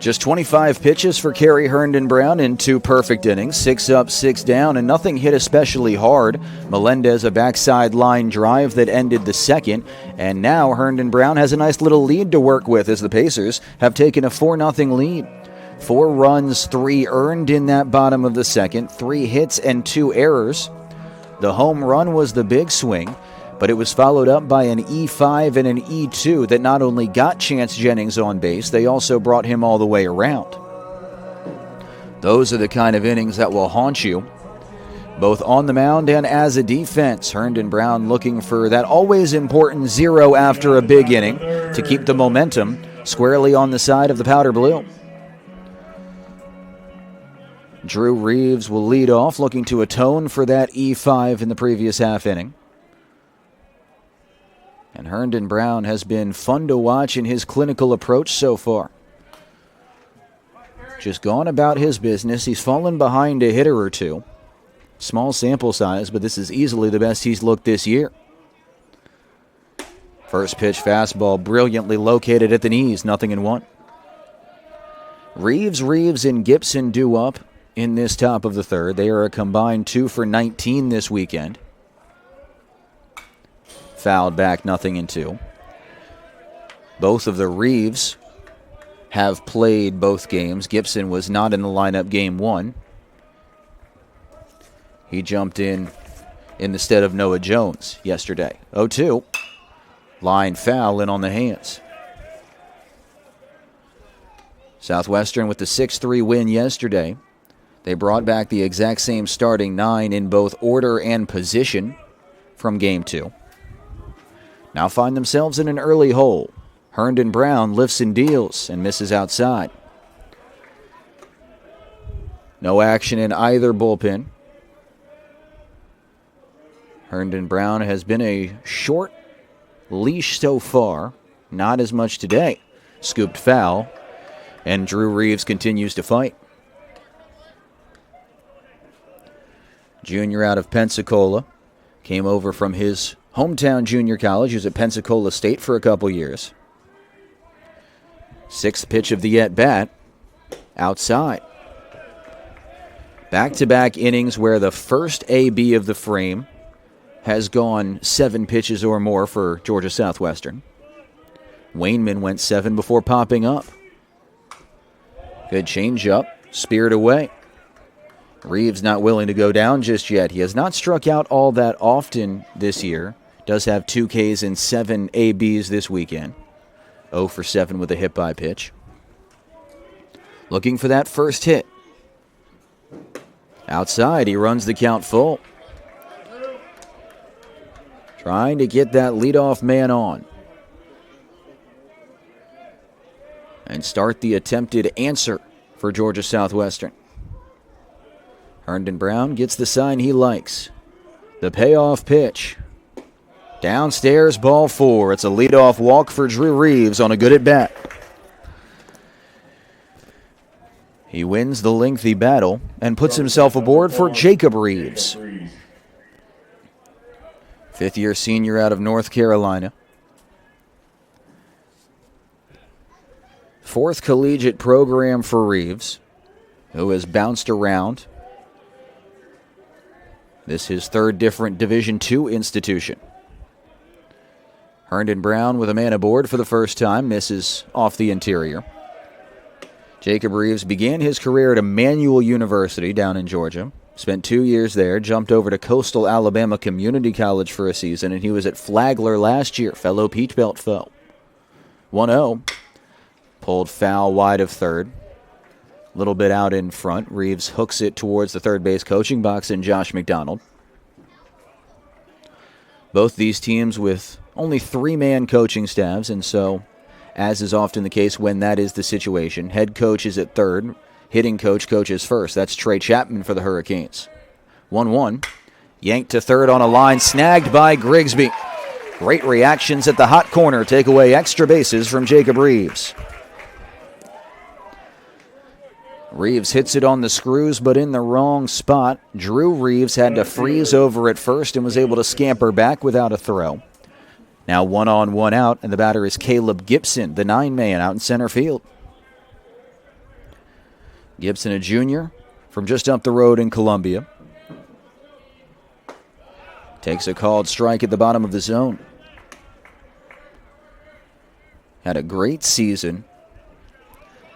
Speaker 1: Just 25 pitches for Kerry Herndon Brown in 2 perfect innings, 6 up, 6 down, and nothing hit especially hard. Melendez a backside line drive that ended the second, and now Herndon Brown has a nice little lead to work with as the Pacers have taken a 4-0 lead. 4 runs, 3 earned in that bottom of the second, 3 hits and 2 errors. The home run was the big swing, but it was followed up by an E5 and an E2 that not only got Chance Jennings on base, they also brought him all the way around. Those are the kind of innings that will haunt you, both on the mound and as a defense. Herndon Brown looking for that always important 0 after a big inning to keep the momentum squarely on the side of the powder blue. Drew Reeves will lead off, looking to atone for that E5 in the previous half inning. And Herndon Brown has been fun to watch in his clinical approach so far. Just gone about his business. He's fallen behind a hitter or 2. Small sample size, but this is easily the best he's looked this year. First pitch fastball brilliantly located at the knees, 0-1. Reeves, and Gibson due up in this top of the third. They are a combined 2 for 19 this weekend. Fouled back, 0-2. Both of the Reeves have played both games. Gibson was not in the lineup game 1. He jumped in the stead of Noah Jones yesterday. 0-2. Line foul in on the hands. Southwestern with the 6-3 win yesterday. They brought back the exact same starting 9 in both order and position from game 2. Now find themselves in an early hole. Herndon Brown lifts and deals and misses outside. No action in either bullpen. Herndon Brown has been a short leash so far. Not as much today. Scooped foul. And Drew Reeves continues to fight. Junior out of Pensacola. Came over from his hometown junior college. He was at Pensacola State for a couple years. 6th pitch of the at-bat. Outside. Back-to-back innings where the first AB of the frame has gone 7 pitches or more for Georgia Southwestern. Wainman went 7 before popping up. Good changeup. Speared away. Reeves not willing to go down just yet. He has not struck out all that often this year. Does have 2 Ks and 7 ABs this weekend. 0 for 7 with a hit by pitch. Looking for that first hit. Outside, he runs the count full. Trying to get that leadoff man on. And start the attempted answer for Georgia Southwestern. Herndon Brown gets the sign he likes. The payoff pitch. Downstairs, ball 4. It's a leadoff walk for Drew Reeves on a good at-bat. He wins the lengthy battle and puts himself aboard for Jacob Reeves. Fifth-year senior out of North Carolina. Fourth collegiate program for Reeves, who has bounced around. This is his third different Division II institution. Herndon Brown with a man aboard for the first time, misses off the interior. Jacob Reeves began his career at Emmanuel University down in Georgia. Spent 2 years there, jumped over to Coastal Alabama Community College for a season, and he was at Flagler last year, fellow Peach Belt foe. 1-0. Pulled foul wide of third. A little bit out in front. Reeves hooks it towards the third base coaching box in Josh McDonald. Both these teams with only 3-man coaching staffs, and so, as is often the case when that is the situation, head coach is at third, hitting coach coaches first. That's Trey Chapman for the Hurricanes. 1-1. Yanked to third on a line, snagged by Grigsby. Great reactions at the hot corner take away extra bases from Jacob Reeves. Reeves hits it on the screws, but in the wrong spot. Drew Reeves had to freeze over at first and was able to scamper back without a throw. Now 1 on, 1 out, and the batter is Caleb Gibson, the 9-man out in center field. Gibson, a junior from just up the road in Columbia. Takes a called strike at the bottom of the zone. Had a great season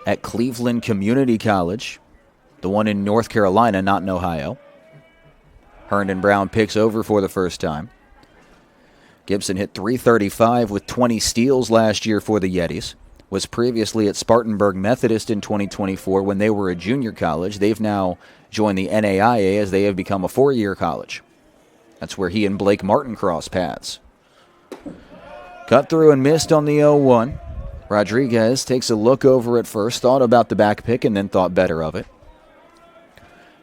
Speaker 1: at Cleveland Community College, the one in North Carolina, not in Ohio. Herndon Brown picks over for the first time. Gibson hit .335 with 20 steals last year for the Yetis. Was previously at Spartanburg Methodist in 2024 when they were a junior college. They've now joined the NAIA as they have become a 4-year college. That's where he and Blake Martin cross paths. Cut through and missed on the 0-1. Rodriguez takes a look over at first, thought about the back pick, and then thought better of it.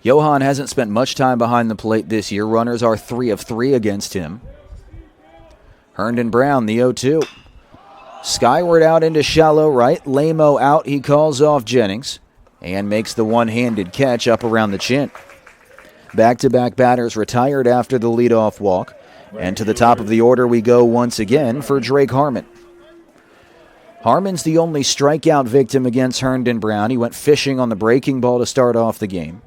Speaker 1: Johan hasn't spent much time behind the plate this year. Runners are 3 of 3 against him. Herndon Brown, the 0-2. Skyward out into shallow right. Lamo out. He calls off Jennings and makes the one-handed catch up around the chin. Back-to-back batters retired after the leadoff walk. And to the top of the order we go once again for Drake Harmon. Harmon's the only strikeout victim against Herndon Brown. He went fishing on the breaking ball to start off the game.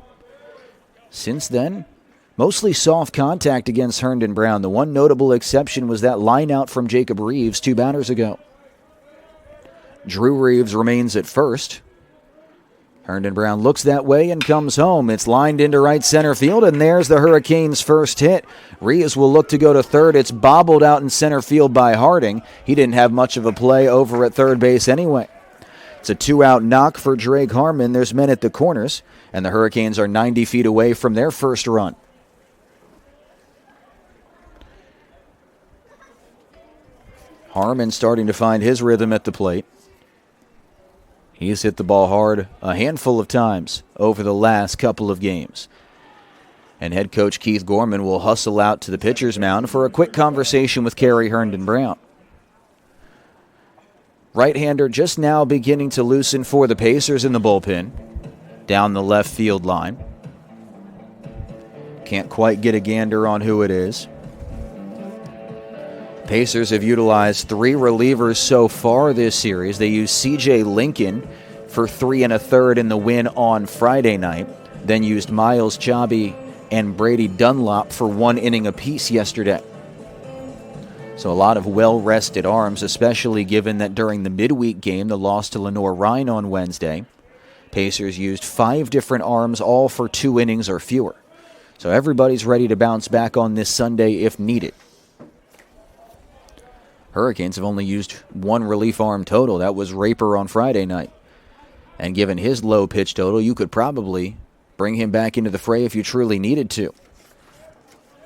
Speaker 1: Since then, mostly soft contact against Herndon Brown. The one notable exception was that line out from Jacob Reeves 2 batters ago. Drew Reeves remains at first. Herndon Brown looks that way and comes home. It's lined into right center field, and there's the Hurricanes' first hit. Reeves will look to go to third. It's bobbled out in center field by Harding. He didn't have much of a play over at third base anyway. It's a 2-out knock for Drake Harmon. There's men at the corners, and the Hurricanes are 90 feet away from their first run. Harmon starting to find his rhythm at the plate. He's hit the ball hard a handful of times over the last couple of games. And head coach Keith Gorman will hustle out to the pitcher's mound for a quick conversation with Kerry Herndon Brown. Right-hander just now beginning to loosen for the Pacers in the bullpen. Down the left field line. Can't quite get a gander on who it is. Pacers have utilized 3 relievers so far this series. They used C.J. Lincoln for 3 1/3 in the win on Friday night. Then used Miles Chabi and Brady Dunlop for 1 inning apiece yesterday. So a lot of well-rested arms, especially given that during the midweek game, the loss to Lenore-Rhine on Wednesday, Pacers used 5 different arms, all for 2 innings or fewer. So everybody's ready to bounce back on this Sunday if needed. Hurricanes have only used 1 relief arm total. That was Raper on Friday night. And given his low pitch total, you could probably bring him back into the fray if you truly needed to.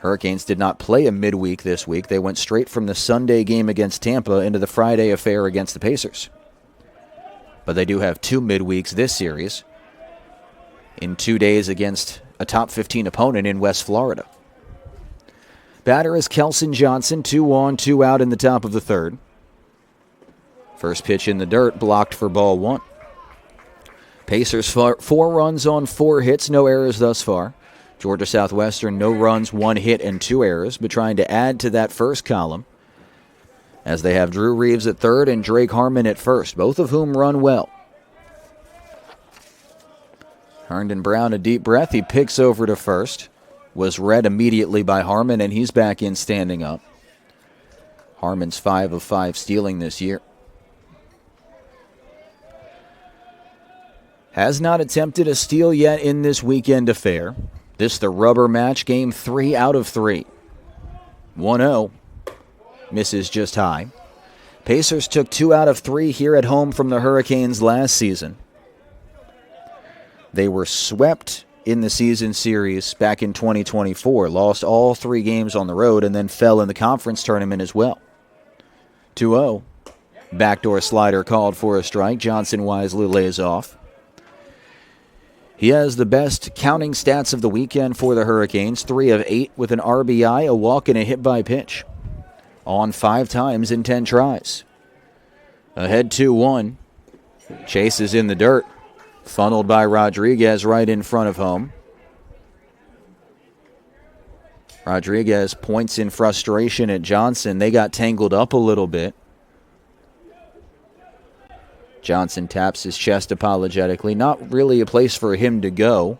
Speaker 1: Hurricanes did not play a midweek this week. They went straight from the Sunday game against Tampa into the Friday affair against the Pacers. But they do have 2 midweeks this series in 2 days against a top 15 opponent in West Florida. Batter is Kelson Johnson, 2 on, 2 out in the top of the third. First pitch in the dirt, blocked for ball 1. Pacers 4 runs on 4 hits, no errors thus far. Georgia Southwestern, no runs, 1 hit, and 2 errors, but trying to add to that first column as they have Drew Reeves at third and Drake Harmon at first, both of whom run well. Herndon Brown, a deep breath. He picks over to first. Was read immediately by Harmon, and he's back in standing up. Harmon's 5 of 5 stealing this year. Has not attempted a steal yet in this weekend affair. This the rubber match, game 3 out of 3. 1-0. Misses just high. Pacers took 2 out of 3 here at home from the Hurricanes last season. They were swept in the season series back in 2024, lost all 3 games on the road, and then fell in the conference tournament as well. 2-0. Backdoor slider called for a strike. Johnson wisely lays off. He has the best counting stats of the weekend for the Hurricanes, 3 of 8 with an RBI, a walk, and a hit by pitch. On 5 times in 10 tries. Ahead 2-1. Chase is in the dirt. Funneled by Rodriguez right in front of home. Rodriguez points in frustration at Johnson. They got tangled up a little bit. Johnson taps his chest apologetically. Not really a place for him to go.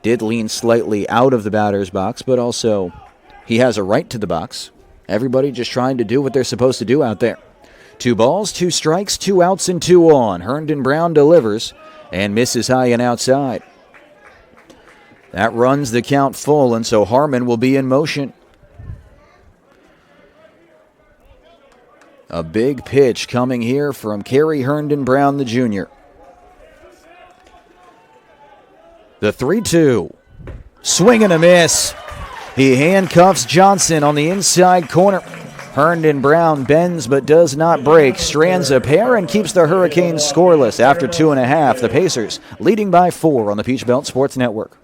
Speaker 1: Did lean slightly out of the batter's box, but also he has a right to the box. Everybody just trying to do what they're supposed to do out there. 2 balls, 2 strikes, 2 outs, and 2 on. Herndon Brown delivers and misses high and outside. That runs the count full, and so Harmon will be in motion. A big pitch coming here from Kerry Herndon Brown, the junior. The 3-2. Swing and a miss. He handcuffs Johnson on the inside corner. Herndon Brown bends but does not break. Strands a pair and keeps the Hurricanes scoreless after 2.5. The Pacers leading by 4 on the Peach Belt Sports Network.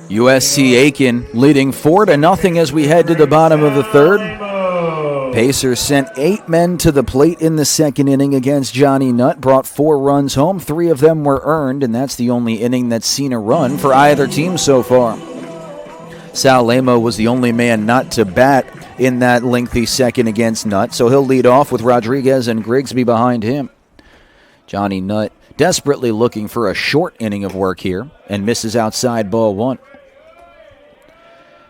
Speaker 1: USC Aiken leading 4-0 as we head to the bottom of the third. Pacers sent 8 men to the plate in the second inning against Johnny Nutt, brought 4 runs home. 3 of them were earned, and that's the only inning that's seen a run for either team so far. Sal Lamo was the only man not to bat in that lengthy second against Nutt, so he'll lead off with Rodriguez and Grigsby behind him. Johnny Nutt desperately looking for a short inning of work here and misses outside ball 1.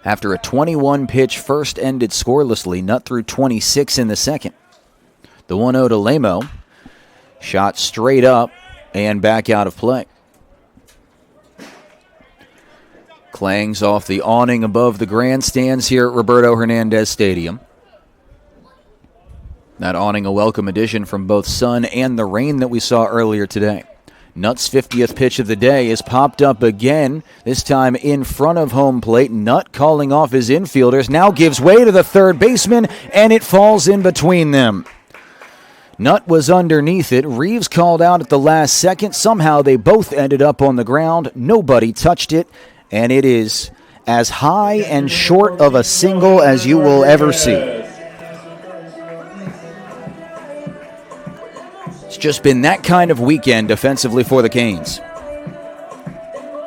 Speaker 1: After a 21-pitch first ended scorelessly, Nutt threw 26 in the second. The 1-0 to Lamo. Shot straight up and back out of play. Clangs off the awning above the grandstands here at Roberto Hernandez Stadium. That awning a welcome addition from both sun and the rain that we saw earlier today. Nutt's 50th pitch of the day is popped up again, this time in front of home plate. Nutt calling off his infielders, now gives way to the third baseman, and it falls in between them. Nutt was underneath it. Reeves called out at the last second. Somehow they both ended up on the ground. Nobody touched it, and it is as high and short of a single as you will ever see. It's just been that kind of weekend defensively for the Canes.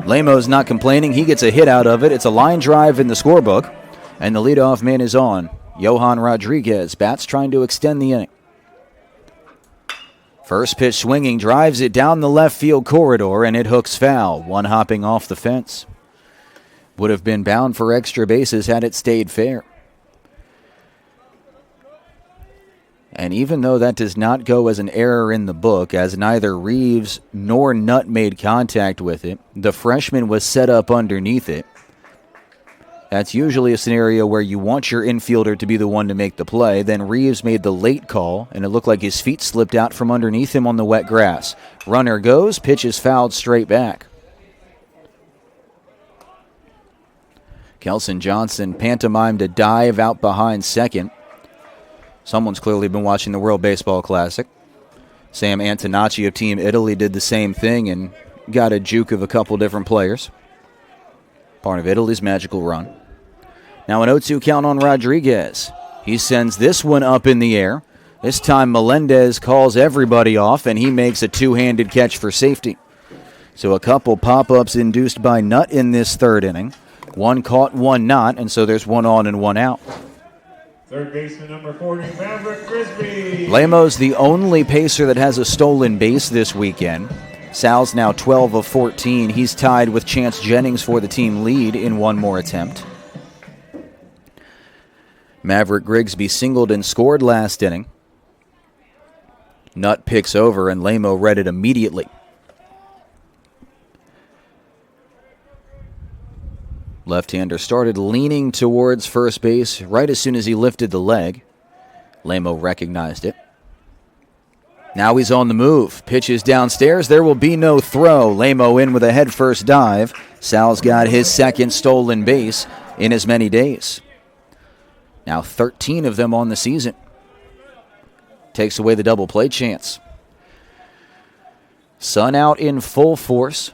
Speaker 1: Lamo's not complaining. He gets a hit out of it. It's a line drive in the scorebook, and the leadoff man is on. Johan Rodriguez bats, trying to extend the inning. First pitch swinging, drives it down the left field corridor, and it hooks foul. One hopping off the fence. Would have been bound for extra bases had it stayed fair. And even though that does not go as an error in the book, as neither Reeves nor Nutt made contact with it, the freshman was set up underneath it. That's usually a scenario where you want your infielder to be the one to make the play. Then Reeves made the late call, and it looked like his feet slipped out from underneath him on the wet grass. Runner goes, pitch is fouled straight back. Kelson Johnson pantomimed a dive out behind second. Someone's clearly been watching the World Baseball Classic. Sam Antonacci of Team Italy did the same thing and got a juke of a couple different players. Part of Italy's magical run. Now an 0-2 count on Rodriguez. He sends this one up in the air. This time Melendez calls everybody off, and he makes a two-handed catch for safety. So a couple pop-ups induced by Nutt in this third inning. One caught, one not, and so there's one on and one out.
Speaker 2: Third baseman number 40, Maverick Frisbee.
Speaker 1: Lamo's the only Pacer that has a stolen base this weekend. Sal's now 12 of 14. He's tied with Chance Jennings for the team lead in one more attempt. Maverick Grigsby singled and scored last inning. Nutt picks over, and Lamo read it immediately. Left-hander started leaning towards first base right as soon as he lifted the leg. Lamo recognized it. Now he's on the move. Pitches downstairs. There will be no throw. Lamo in with a head-first dive. Sal's got his second stolen base in as many days. Now 13 of them on the season. Takes away the double play chance. Sun out in full force,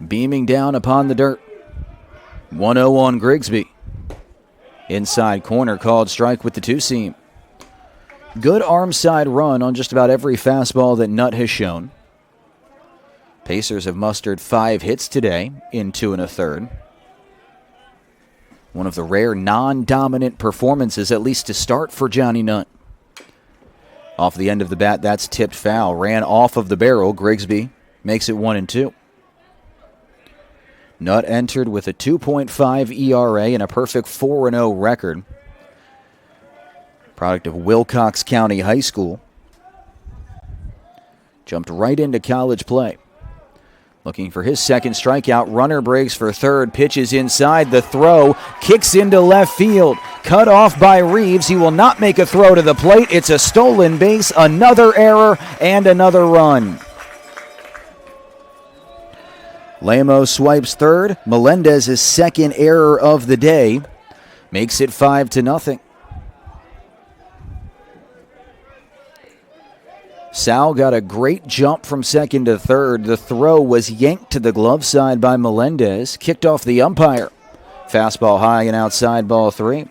Speaker 1: beaming down upon the dirt. 1-0 on Grigsby. Inside corner called strike with the two-seam. Good arm side run on just about every fastball that Nutt has shown. Pacers have mustered 5 hits today in 2 1/3. One of the rare non-dominant performances, at least to start, for Johnny Nutt. Off the end of the bat, that's tipped foul. Ran off of the barrel. Grigsby makes it 1-2. Nutt entered with a 2.5 ERA and a perfect 4-0 record. Product of Wilcox County High School. Jumped right into college play. Looking for his second strikeout. Runner breaks for third. Pitches inside. The throw kicks into left field. Cut off by Reeves. He will not make a throw to the plate. It's a stolen base, another error, and another run. Lamo swipes third. Melendez's second error of the day makes it 5-0. Sal got a great jump from second to third. The throw was yanked to the glove side by Melendez, kicked off the umpire. Fastball high and outside, ball 3.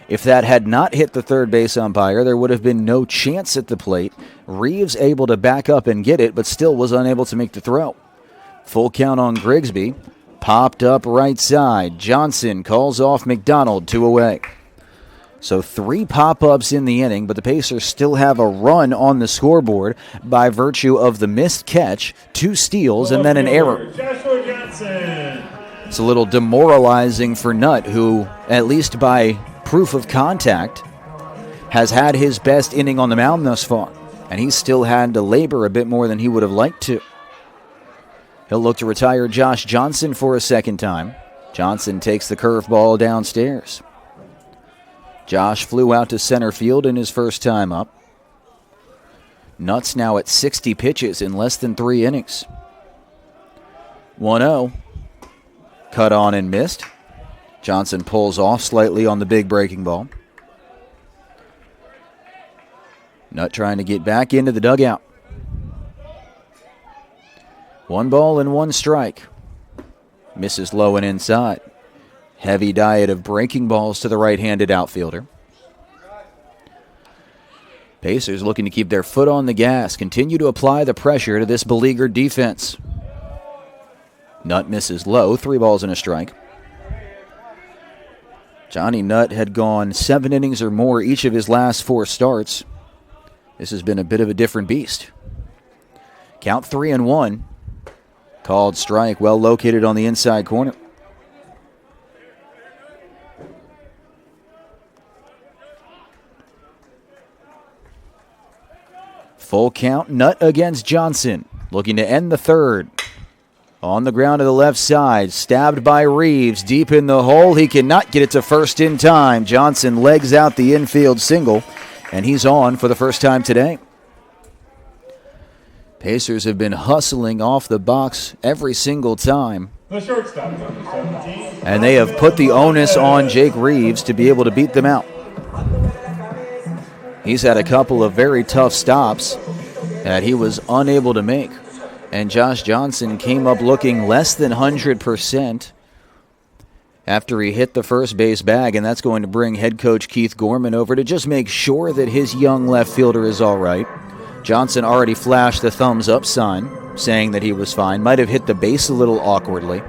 Speaker 1: If that had not hit the third base umpire, there would have been no chance at the plate. Reeves able to back up and get it, but still was unable to make the throw. Full count on Grigsby. Popped up right side. Johnson calls off McDonald, 2 away. So 3 pop-ups in the inning, but the Pacers still have a run on the scoreboard by virtue of the missed catch, 2 steals, and then an error.
Speaker 2: Joshua Johnson.
Speaker 1: It's a little demoralizing for Nutt, who, at least by proof of contact, has had his best inning on the mound thus far, and he's still had to labor a bit more than he would have liked to. He'll look to retire Josh Johnson for a second time. Johnson takes the curveball downstairs. Josh flew out to center field in his first time up. Nutt's now at 60 pitches in less than 3 innings. 1-0. Cut on and missed. Johnson pulls off slightly on the big breaking ball. Nutt trying to get back into the dugout. 1 ball and 1 strike. Misses low and inside. Heavy diet of breaking balls to the right-handed outfielder. Pacers looking to keep their foot on the gas, continue to apply the pressure to this beleaguered defense. Nutt misses low, 3 balls and a strike. Johnny Nutt had gone 7 innings or more each of his last 4 starts. This has been a bit of a different beast. Count 3-1. Called strike, well located on the inside corner. Full count, Nutt against Johnson. Looking to end the third. On the ground to the left side, stabbed by Reeves, deep in the hole. He cannot get it to first in time. Johnson legs out the infield single, and he's on for the first time today. Pacers have been hustling off the box every single time.
Speaker 2: The shortstop, number 17.
Speaker 1: And they have put the onus on Jake Reeves to be able to beat them out. He's had a couple of very tough stops that he was unable to make. And Josh Johnson came up looking less than 100% after he hit the first base bag, and that's going to bring head coach Keith Gorman over to just make sure that his young left fielder is all right. Johnson already flashed the thumbs up sign, saying that he was fine. Might have hit the base a little awkwardly.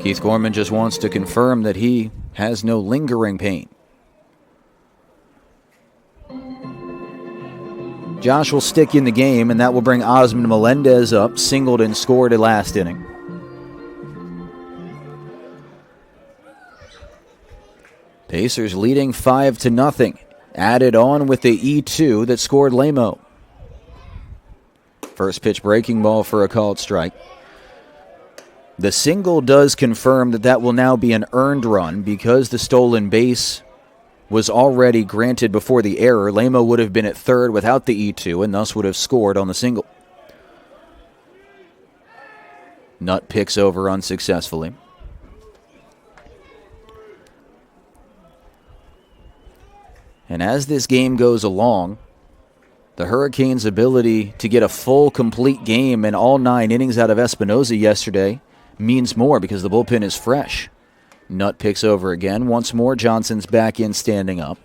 Speaker 1: Keith Gorman just wants to confirm that he has no lingering pain. Josh will stick in the game, and that will bring Osmond Melendez up, singled and scored at last inning. Pacers leading 5-0. Added on with the E2 that scored Lamo. First pitch breaking ball for a called strike. The single does confirm that that will now be an earned run because the stolen base was already granted before the error. Lamo would have been at third without the E2 and thus would have scored on the single. Nutt picks over unsuccessfully. And as this game goes along, the Hurricanes' ability to get a full, complete game and all 9 innings out of Espinoza yesterday means more because the bullpen is fresh. Nutt picks over again. Once more, Johnson's back in standing up.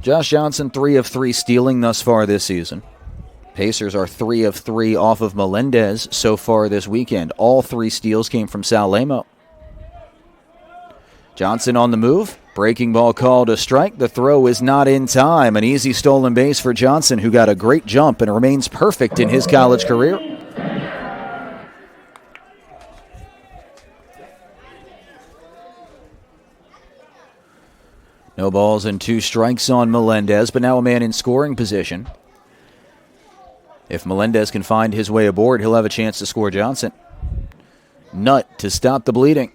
Speaker 1: Josh Johnson, 3 of 3 stealing thus far this season. Pacers are 3 of 3 off of Melendez so far this weekend. All 3 steals came from Sal Lamo. Johnson on the move. Breaking ball called a strike. The throw is not in time. An easy stolen base for Johnson, who got a great jump and remains perfect in his college career. No balls and 2 strikes on Melendez, but now a man in scoring position. If Melendez can find his way aboard, he'll have a chance to score Johnson. Nutt to stop the bleeding.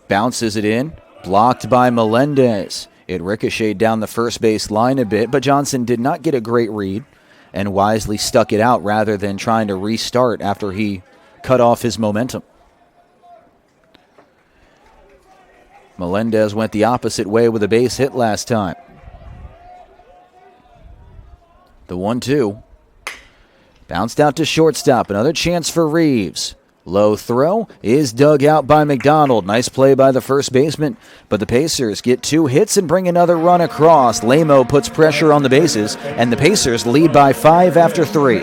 Speaker 1: Bounces it in. Blocked by Melendez. It ricocheted down the first base line a bit, but Johnson did not get a great read and wisely stuck it out rather than trying to restart after he cut off his momentum. Melendez went the opposite way with a base hit last time. The 1-2. Bounced out to shortstop. Another chance for Reeves. Low throw is dug out by McDonald. Nice play by the first baseman. But the Pacers get 2 hits and bring another run across. Lamo puts pressure on the bases, and the Pacers lead by 5 after 3.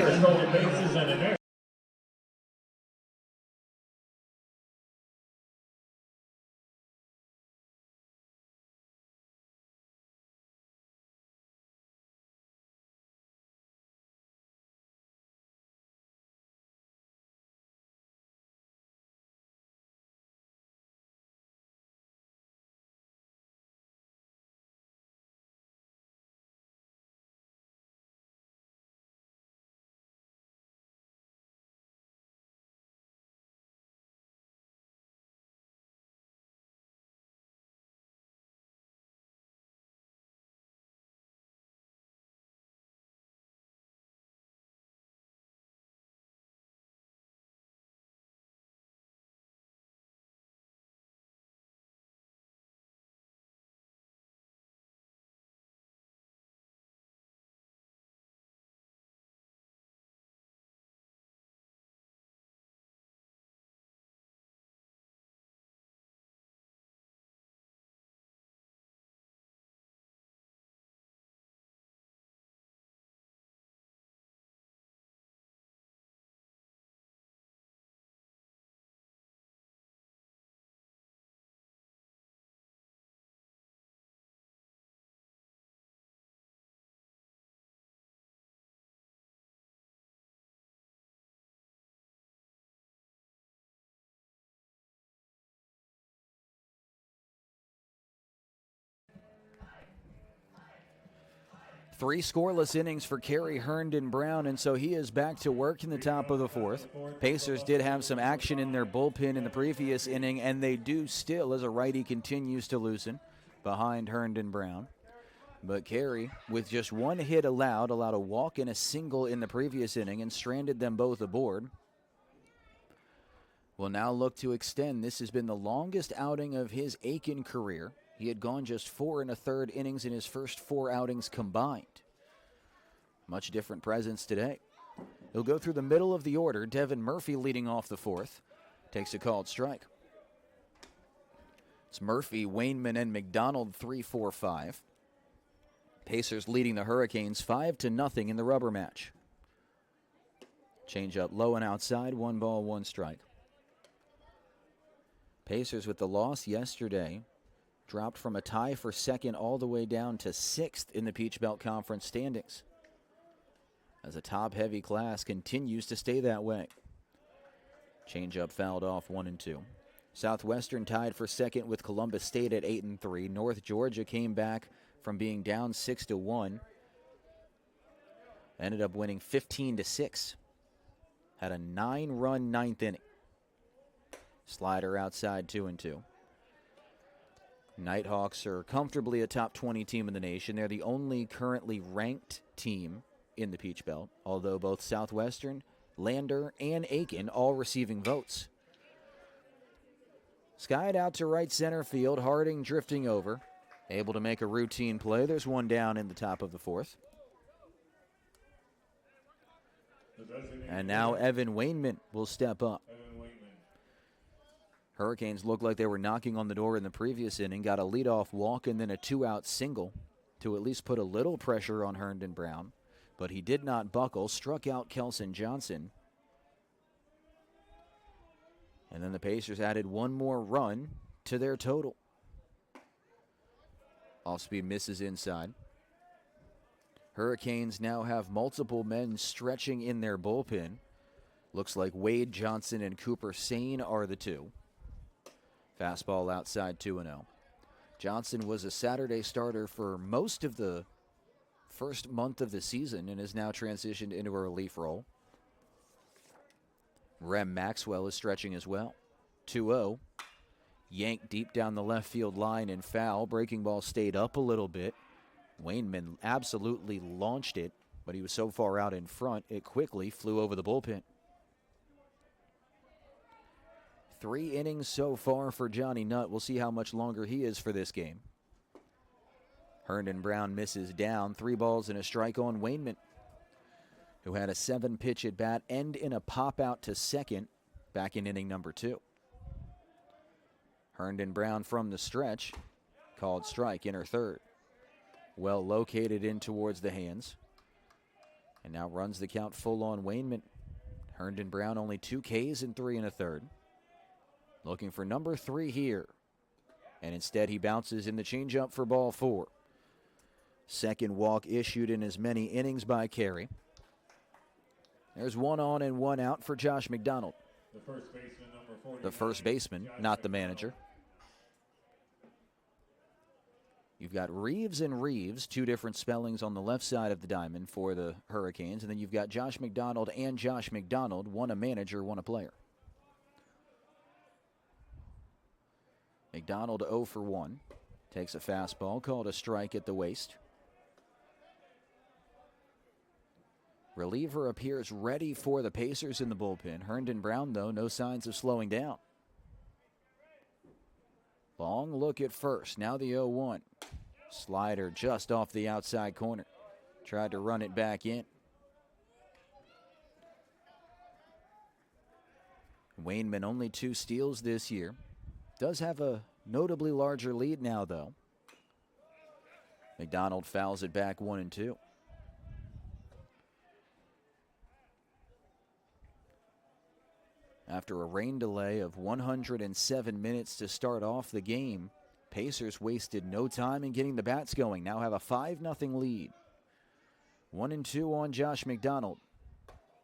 Speaker 1: 3 scoreless innings for Kerry Herndon Brown, and so he is back to work in the top of the 4th. Pacers did have some action in their bullpen in the previous inning, and they do still as a righty continues to loosen behind Herndon Brown. But Kerry, with just 1 hit allowed a walk and a single in the previous inning and stranded them both aboard, will now look to extend. This has been the longest outing of his Aiken career. He had gone just 4 1/3 innings in his first 4 outings combined. Much different presence today. He'll go through the middle of the order. Devin Murphy leading off the 4th. Takes a called strike. It's Murphy, Wainman, and McDonald 3-4-5. Pacers leading the Hurricanes 5-0 in the rubber match. Change up low and outside, 1 ball, 1 strike. Pacers with the loss yesterday dropped from a tie for second all the way down to 6th in the Peach Belt Conference standings, as a top-heavy class continues to stay that way. Changeup fouled off 1-2. Southwestern tied for second with Columbus State at 8-3. North Georgia came back from being down 6-1. Ended up winning 15-6. Had a 9-run 9th inning. Slider outside 2-2. Nighthawks are comfortably a top 20 team in the nation. They're the only currently ranked team in the Peach Belt, although both Southwestern, Lander, and Aiken all receiving votes. Skied out to right center field, Harding drifting over, able to make a routine play. There's 1 down in the top of the 4th. And now Evan Wainman will step up. Hurricanes looked like they were knocking on the door in the previous inning, got a leadoff walk and then a 2-out single to at least put a little pressure on Herndon Brown, but he did not buckle, struck out Kelson Johnson. And then the Pacers added 1 more run to their total. Off-speed misses inside. Hurricanes now have multiple men stretching in their bullpen. Looks like Wade Johnson and Cooper Sane are the 2. Fastball outside 2-0. Johnson was a Saturday starter for most of the first month of the season and has now transitioned into a relief role. Rem Maxwell is stretching as well. 2-0. Yanked deep down the left field line and foul. Breaking ball stayed up a little bit. Wainman absolutely launched it, but he was so far out in front, it quickly flew over the bullpen. 3 innings so far for Johnny Nutt. We'll see how much longer he is for this game. Herndon Brown misses down. 3 balls and a strike on Wainman, who had a 7-pitch at bat and in a pop out to second back in inning number 2. Herndon Brown from the stretch, called strike, inner third. Well located in towards the hands. And now runs the count full on Wainman. Herndon Brown only 2 Ks in 3 1/3. Looking for number 3 here. And instead he bounces in the changeup for ball 4. Second walk issued in as many innings by Kerry. There's 1 on and 1 out for Josh McDonald.
Speaker 2: The first baseman, number 49.
Speaker 1: The first baseman, not the manager. You've got Reeves and Reeves, 2 different spellings on the left side of the diamond for the Hurricanes. And then you've got Josh McDonald and Josh McDonald, one a manager, one a player. McDonald 0 for 1. Takes a fastball, called a strike at the waist. Reliever appears ready for the Pacers in the bullpen. Herndon Brown, though, no signs of slowing down. Long look at first. Now the 0-1. Slider just off the outside corner. Tried to run it back in. Wainman only 2 steals this year. Does have a notably larger lead now, though. McDonald fouls it back 1-2. After a rain delay of 107 minutes to start off the game, Pacers wasted no time in getting the bats going. Now have a 5-0 lead. 1-2 on Josh McDonald.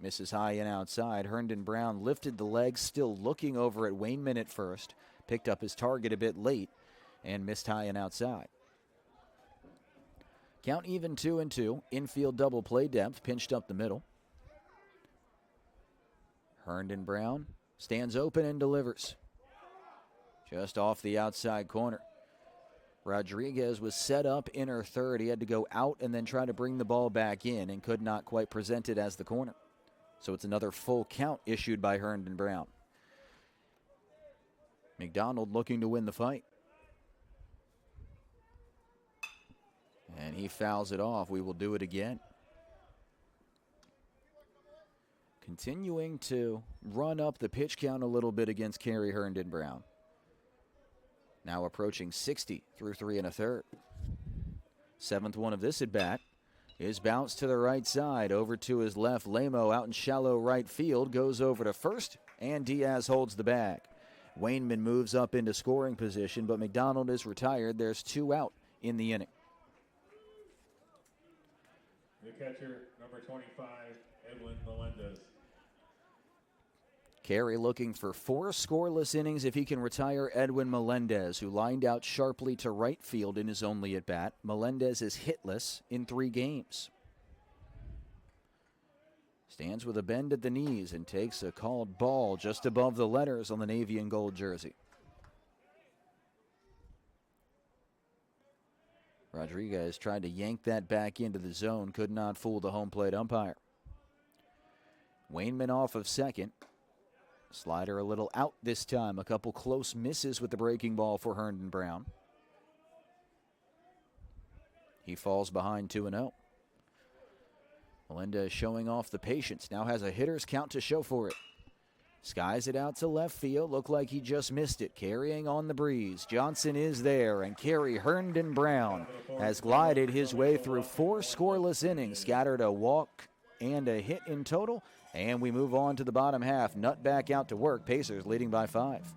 Speaker 1: Misses high and outside. Herndon Brown lifted the legs, still looking over at Wainman at first. Picked up his target a bit late and missed high and outside. Count even 2-2. Infield double play depth, pinched up the middle. Herndon Brown stands open and delivers. Just off the outside corner. Rodriguez was set up inner third. He had to go out and then try to bring the ball back in and could not quite present it as the corner. So it's another full count issued by Herndon Brown. McDonald looking to win the fight. And he fouls it off. We will do it again. Continuing to run up the pitch count a little bit against Kerry Herndon Brown. Now approaching 60 through 3 1/3. Seventh one of this at bat is bounced to the right side. Over to his left. Lamo out in shallow right field. Goes over to first, and Diaz holds the bag. Wainman moves up into scoring position, but McDonald is retired. There's 2 out in the inning.
Speaker 2: The catcher, number 25, Edwin Melendez.
Speaker 1: Carey looking for 4 scoreless innings if he can retire Edwin Melendez, who lined out sharply to right field in his only at-bat. Melendez is hitless in 3 games. Stands with a bend at the knees and takes a called ball just above the letters on the navy and gold jersey. Rodriguez tried to yank that back into the zone, could not fool the home plate umpire. Wainman off of second. Slider a little out this time. A couple close misses with the breaking ball for Herndon Brown. He falls behind 2-0. Melendez showing off the patience. Now has a hitter's count to show for it. Skies it out to left field. Looked like he just missed it. Carrying on the breeze. Johnson is there, and Kerry Herndon Brown has glided his way through 4 scoreless innings. Scattered a walk and a hit in total. And we move on to the bottom half. Nutt back out to work. Pacers leading by 5.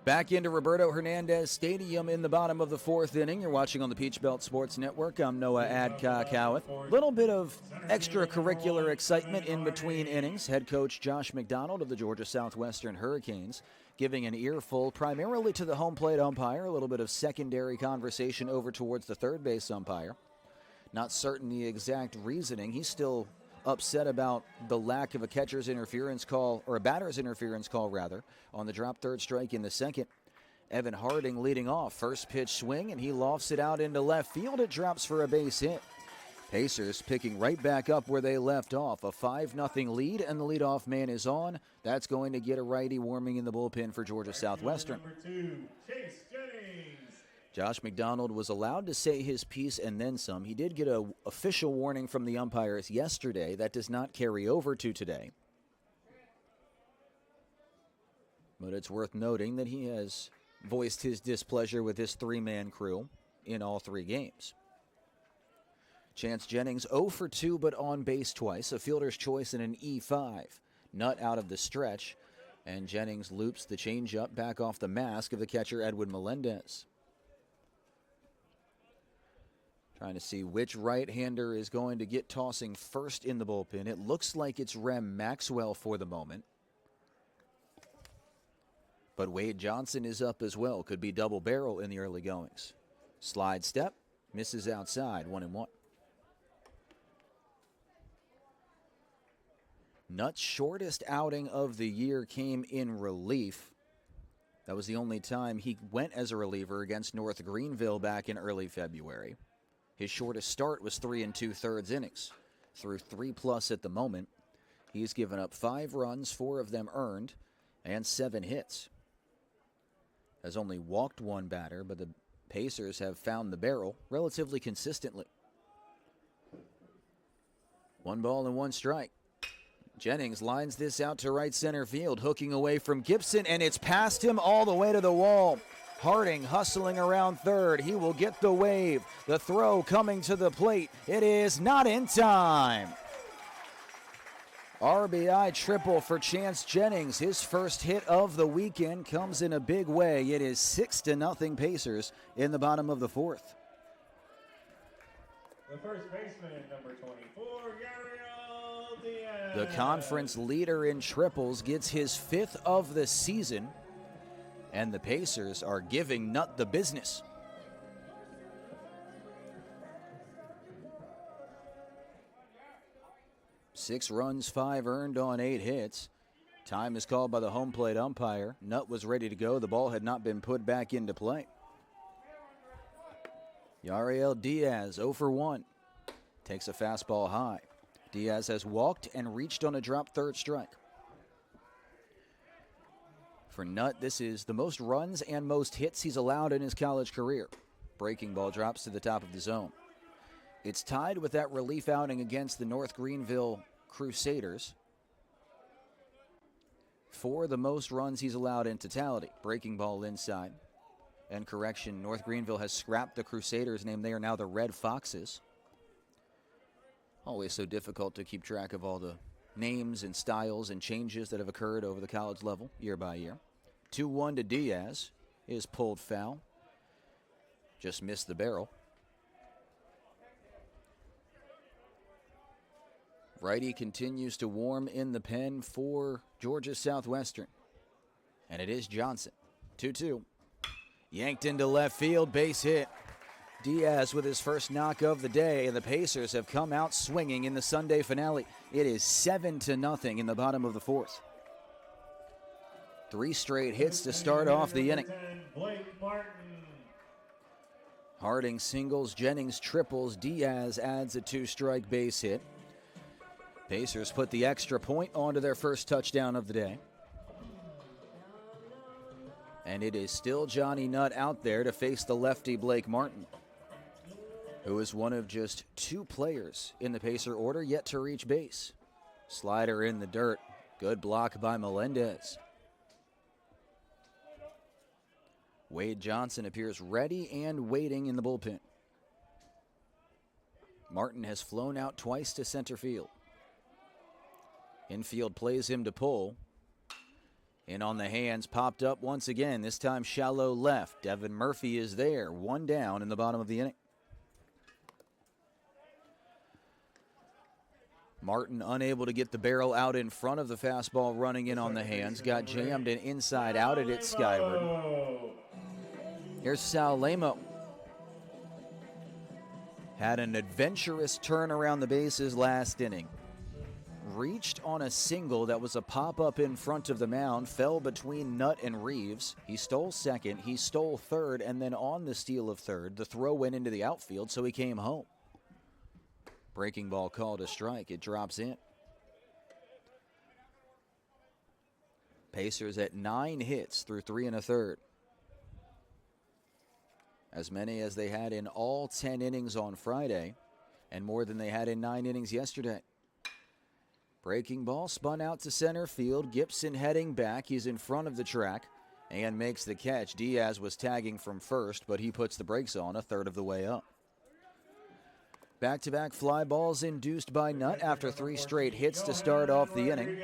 Speaker 1: Back into Roberto Hernandez Stadium in the bottom of the 4th inning. You're watching on the Peach Belt Sports Network. I'm Noah Adcock-Howitt. Little bit of extracurricular excitement in between innings. Head coach Josh McDonald of the Georgia Southwestern Hurricanes giving an earful primarily to the home plate umpire. A little bit of secondary conversation over towards the third base umpire. Not certain the exact reasoning. He's still upset about the lack of a catcher's interference call, or a batter's interference call rather, on the drop third strike in the second. Evan Harding leading off. First pitch swing, and he lofts it out into left field. It drops for a base hit. Pacers picking right back up where they left off. A 5-0 lead, and the leadoff man is on. That's going to get a righty warming in the bullpen for Georgia Southwestern.
Speaker 2: Number 2, Chase Jennings.
Speaker 1: Josh McDonald was allowed to say his piece and then some. He did get an official warning from the umpires yesterday. That does not carry over to today. But it's worth noting that he has voiced his displeasure with his 3-man crew in all 3 games. Chance Jennings 0 for 2, but on base twice. A fielder's choice and an E5. Nutt out of the stretch, and Jennings loops the changeup back off the mask of the catcher Edwin Melendez. Trying to see which right-hander is going to get tossing first in the bullpen. It looks like it's Rem Maxwell for the moment. But Wade Johnson is up as well. Could be double barrel in the early goings. Slide step. Misses outside. 1-1. Nutt's shortest outing of the year came in relief. That was the only time he went as a reliever against North Greenville back in early February. His shortest start was 3 2/3 innings. Through 3+ at the moment. He's given up 5 runs, 4 of them earned, and 7 hits. Has only walked 1 batter, but the Pacers have found the barrel relatively consistently. 1 ball and 1 strike. Jennings lines this out to right center field, hooking away from Gibson, and it's past him all the way to the wall. Harding hustling around third. He will get the wave. The throw coming to the plate. It is not in time. RBI triple for Chance Jennings. His first hit of the weekend comes in a big way. It is 6-0 Pacers in the bottom of the 4th.
Speaker 2: The first baseman, number 24, Yariel Diaz.
Speaker 1: The conference leader in triples gets his 5th of the season, and the Pacers are giving Nutt the business. Six runs, 5 earned on 8 hits. Time is called by the home plate umpire. Nutt was ready to go. The ball had not been put back into play. Yariel Diaz, 0 for 1. Takes a fastball high. Diaz has walked and reached on a drop third strike. For Nutt, this is the most runs and most hits he's allowed in his college career. Breaking ball drops to the top of the zone. It's tied with that relief outing against the North Greenville Crusaders for the most runs he's allowed in totality. Breaking ball inside. And correction, North Greenville has scrapped the Crusaders' name. They are now the Red Foxes. Always so difficult to keep track of all the names and styles and changes that have occurred over the college level year by year. 2-1 to Diaz is pulled foul. Just missed the barrel. Righty continues to warm in the pen for Georgia Southwestern. And it is Johnson. 2-2. Yanked into left field, base hit. Diaz with his first knock of the day, and the Pacers have come out swinging in the Sunday finale. It is 7-0 in the bottom of the 4th. 3 straight hits to start off the inning.
Speaker 2: Blake Martin.
Speaker 1: Harding singles, Jennings triples, Diaz adds a 2-strike base hit. Pacers put the extra point onto their first touchdown of the day. And it is still Johnny Nutt out there to face the lefty Blake Martin, who is one of just 2 players in the Pacer order yet to reach base. Slider in the dirt. Good block by Melendez. Wade Johnson appears ready and waiting in the bullpen. Martin has flown out twice to center field. Infield plays him to pull. In on the hands, popped up once again, this time shallow left. Devin Murphy is there, 1 down in the bottom of the inning. Martin unable to get the barrel out in front of the fastball running in on the hands. Got jammed and inside out at it skyward. Here's Sal Lamo. Had an adventurous turn around the bases last inning. Reached on a single that was a pop-up in front of the mound, fell between Nutt and Reeves. He stole second, he stole third, and then on the steal of third, the throw went into the outfield, so he came home. Breaking ball called a strike. It drops in. Pacers at 9 hits through 3 1/3. As many as they had in all 10 innings on Friday, and more than they had in 9 innings yesterday. Breaking ball spun out to center field. Gibson heading back. He's in front of the track and makes the catch. Diaz was tagging from first, but he puts the brakes on a third of the way up. Back-to-back fly balls induced by Nutt after 3 straight hits to start off the inning.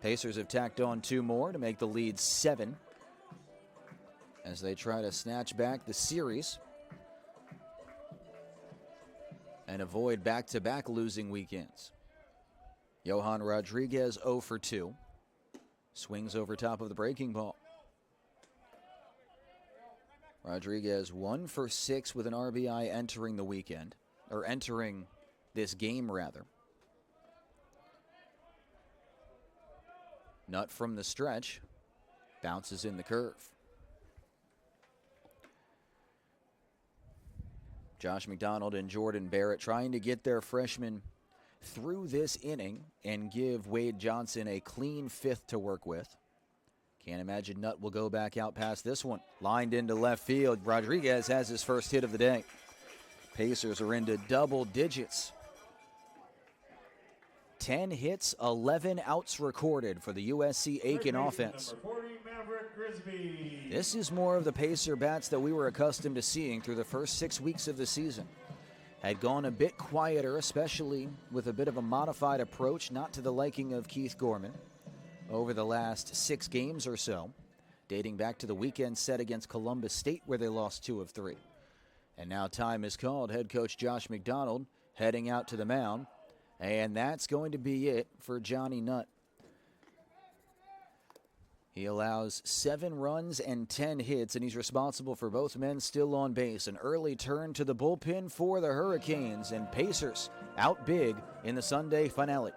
Speaker 1: Pacers have tacked on 2 more to make the lead 7 as they try to snatch back the series and avoid back-to-back losing weekends. Johan Rodriguez 0 for 2. Swings over top of the breaking ball. Rodriguez 1 for 6 with an RBI entering the weekend, or entering this game rather. Nutt from the stretch, bounces in the curve. Josh McDonald and Jordan Barrett trying to get their freshman through this inning and give Wade Johnson a clean 5th to work with. Can't imagine Nutt will go back out past this one. Lined into left field. Rodriguez has his first hit of the day. Pacers are into double digits. 10 hits, 11 outs recorded for the USC Aiken offense.
Speaker 2: Number 40, Maverick Grigsby.
Speaker 1: This is more of the Pacer bats that we were accustomed to seeing through the first 6 weeks of the season. Had gone a bit quieter, especially with a bit of a modified approach, not to the liking of Keith Gorman, over the last 6 games or so, dating back to the weekend set against Columbus State where they lost 2 of 3. And now time is called. Head coach Josh McDonald heading out to the mound, and that's going to be it for Johnny Nutt. He allows 7 runs and 10 hits, and he's responsible for both men still on base. An early turn to the bullpen for the Hurricanes, and Pacers out big in the Sunday finale.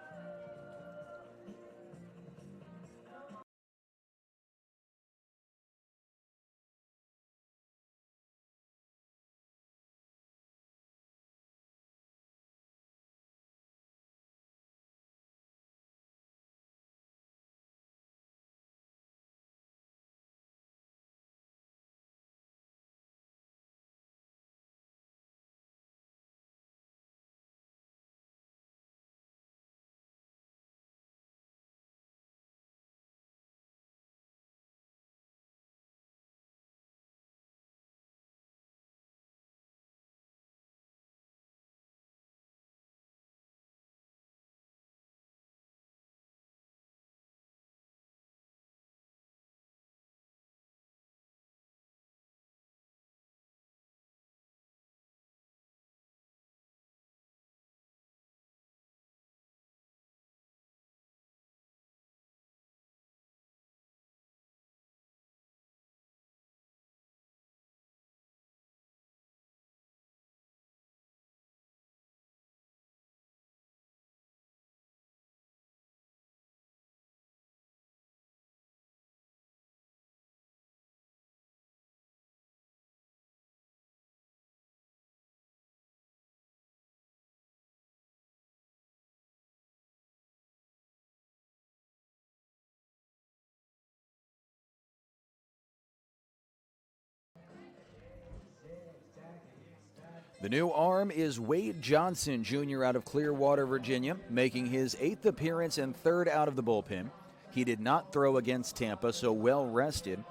Speaker 1: The new arm is Wade Johnson, Jr. out of Clearwater, Virginia, making his 8th appearance and 3rd out of the bullpen. He did not throw against Tampa, so well rested,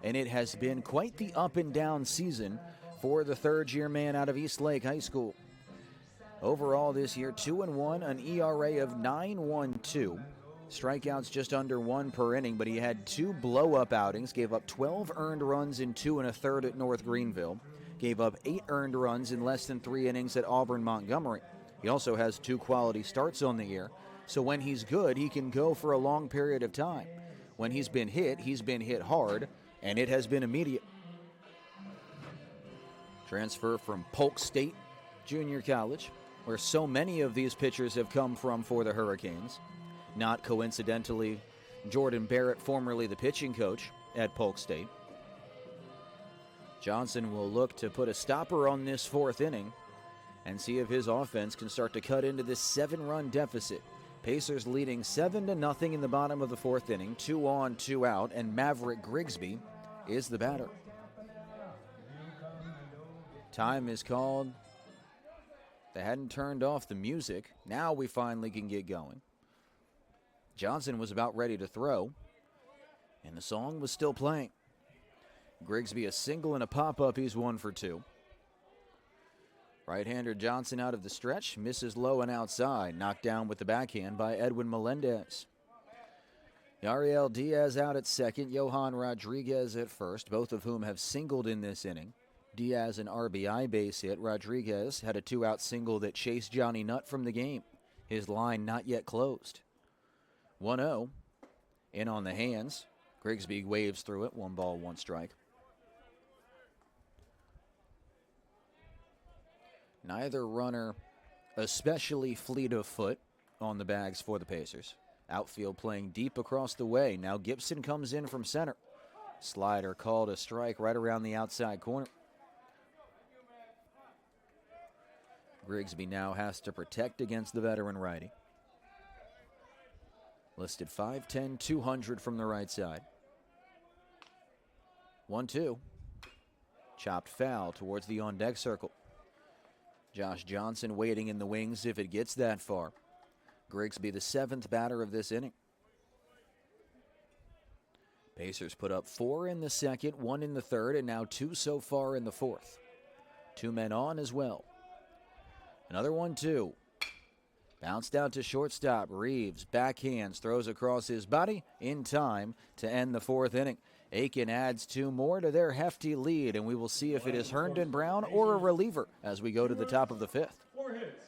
Speaker 1: and it has been quite the up and down season for the third-year man out of Eastlake High School. Overall this year, 2-1, an ERA of 9.12. Strikeouts just under 1 per inning, but he had 2 blow-up outings, gave up 12 earned runs in 2 1/3 at North Greenville, gave up 8 earned runs in less than 3 innings at Auburn Montgomery. He also has 2 quality starts on the year, so when he's good, he can go for a long period of time. When he's been hit hard, and it has been immediate. Transfer from Polk State Junior College, where so many of these pitchers have come from for the Hurricanes. Not coincidentally, Jordan Barrett, formerly the pitching coach at Polk State. Johnson will look to put a stopper on this 4th inning and see if his offense can start to cut into this 7-run deficit. Pacers leading 7-0 in the bottom of the 4th inning, 2 on, 2 out, and Maverick Grigsby is the batter. Time is called. They hadn't turned off the music. Now we finally can get going. Johnson was about ready to throw, and the song was still playing. Grigsby a single and a pop-up. He's 1 for 2. Right-hander Johnson out of the stretch, misses low and outside, knocked down with the backhand by Edwin Melendez. Yariel Diaz out at second, Johan Rodriguez at first, both of whom have singled in this inning. Diaz an RBI base hit. Rodriguez had a 2-out single that chased Johnny Nutt from the game. His line not yet closed. 1-0, In on the hands. Grigsby waves through it. 1 ball, 1 strike. Neither runner especially fleet of foot on the bags for the Pacers. Outfield playing deep across the way. Now Gibson comes in from center. Slider called a strike right around the outside corner. Grigsby now has to protect against the veteran righty. Listed 5'10", 200 from the right side. 1-2. Chopped foul towards the on-deck circle. Josh Johnson waiting in the wings if it gets that far. Grigsby, the 7th batter of this inning. Pacers put up 4 in the second, 1 in the third, and now 2 so far in the fourth. 2 men on as well. Another 1-2. Bounced out to shortstop. Reeves backhands, throws across his body in time to end the fourth inning. Aiken adds 2 more to their hefty lead, and we will see if it is Herndon Brown or a reliever as we go to the top of the 5th.
Speaker 2: 4 hits.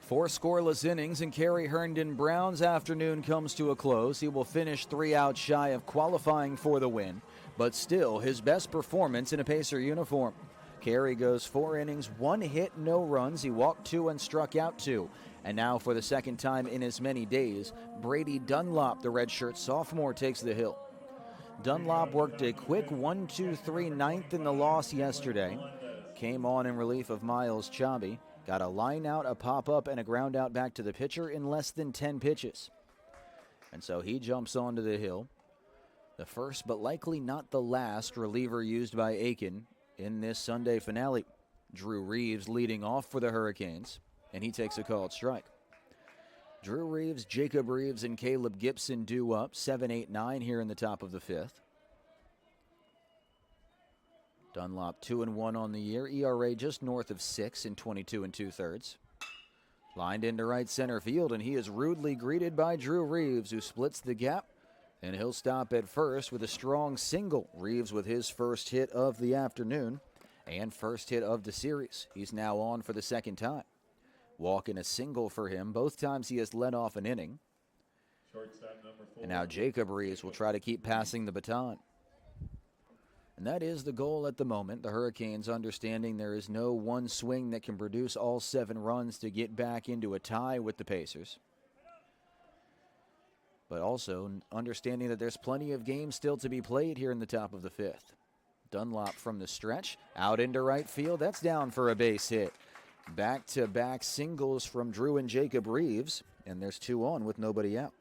Speaker 1: Four scoreless innings, and Kerry Herndon Brown's afternoon comes to a close. He will finish 3 outs shy of qualifying for the win, but still his best performance in a Pacer uniform. Kerry goes 4 innings, 1 hit, no runs. He walked 2 and struck out 2. And now for the second time in as many days, Brady Dunlop, the redshirt sophomore, takes the hill. Dunlop worked a quick 1-2-3 ninth in the loss yesterday. Came on in relief of Miles Chaubby. Got a line out, a pop-up, and a ground out back to the pitcher in less than 10 pitches. And so he jumps onto the hill. The first, but likely not the last, reliever used by Aiken in this Sunday finale. Drew Reeves leading off for the Hurricanes, and he takes a called strike. Drew Reeves, Jacob Reeves, and Caleb Gibson due up 7, 8, 9 here in the top of the 5th. Dunlop 2-1 on the year, ERA just north of 6 in 22 2/3. Lined into right center field, and he is rudely greeted by Drew Reeves, who splits the gap, and he'll stop at first with a strong single. Reeves with his first hit of the afternoon and first hit of the series. He's now on for the second time. Walk and a single for him. Both times he has led off an inning.
Speaker 2: Shortstop number 4.
Speaker 1: And now Jacob Reeves will try to keep passing the baton. And that is the goal at the moment. The Hurricanes understanding there is no one swing that can produce all 7 runs to get back into a tie with the Pacers. But also understanding that there's plenty of games still to be played here in the top of the 5th. Dunlop from the stretch, out into right field. That's down for a base hit. Back-to-back singles from Drew and Jacob Reeves, and there's 2 on with nobody out.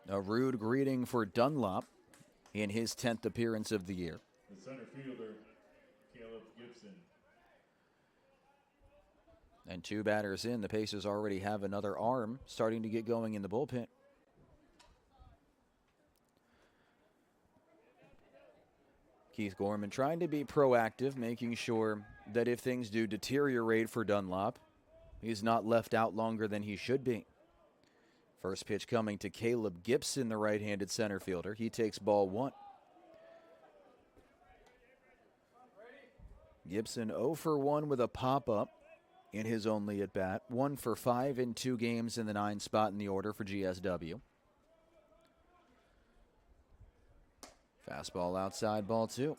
Speaker 1: A rude greeting for Dunlop in his 10th appearance of the year.
Speaker 2: The center fielder, Caleb Gibson.
Speaker 1: And 2 batters in, the Pacers already have another arm starting to get going in the bullpen. Keith Gorman trying to be proactive, making sure that if things do deteriorate for Dunlop, he's not left out longer than he should be. First pitch coming to Caleb Gibson, the right-handed center fielder. He takes ball 1. Gibson 0 for 1 with a pop-up in his only at-bat. 1 for 5 in 2 games in the 9 spot in the order for GSW. Fastball outside, ball 2.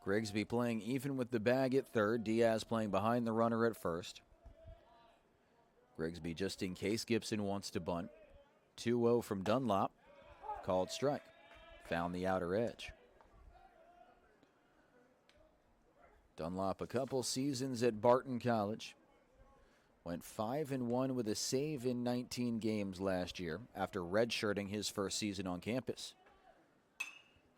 Speaker 1: Grigsby playing even with the bag at third. Diaz playing behind the runner at first. Grigsby just in case Gibson wants to bunt. 2-0 from Dunlop. Called strike. Found the outer edge. Dunlop a couple seasons at Barton College. Went 5-1 with a save in 19 games last year after redshirting his first season on campus.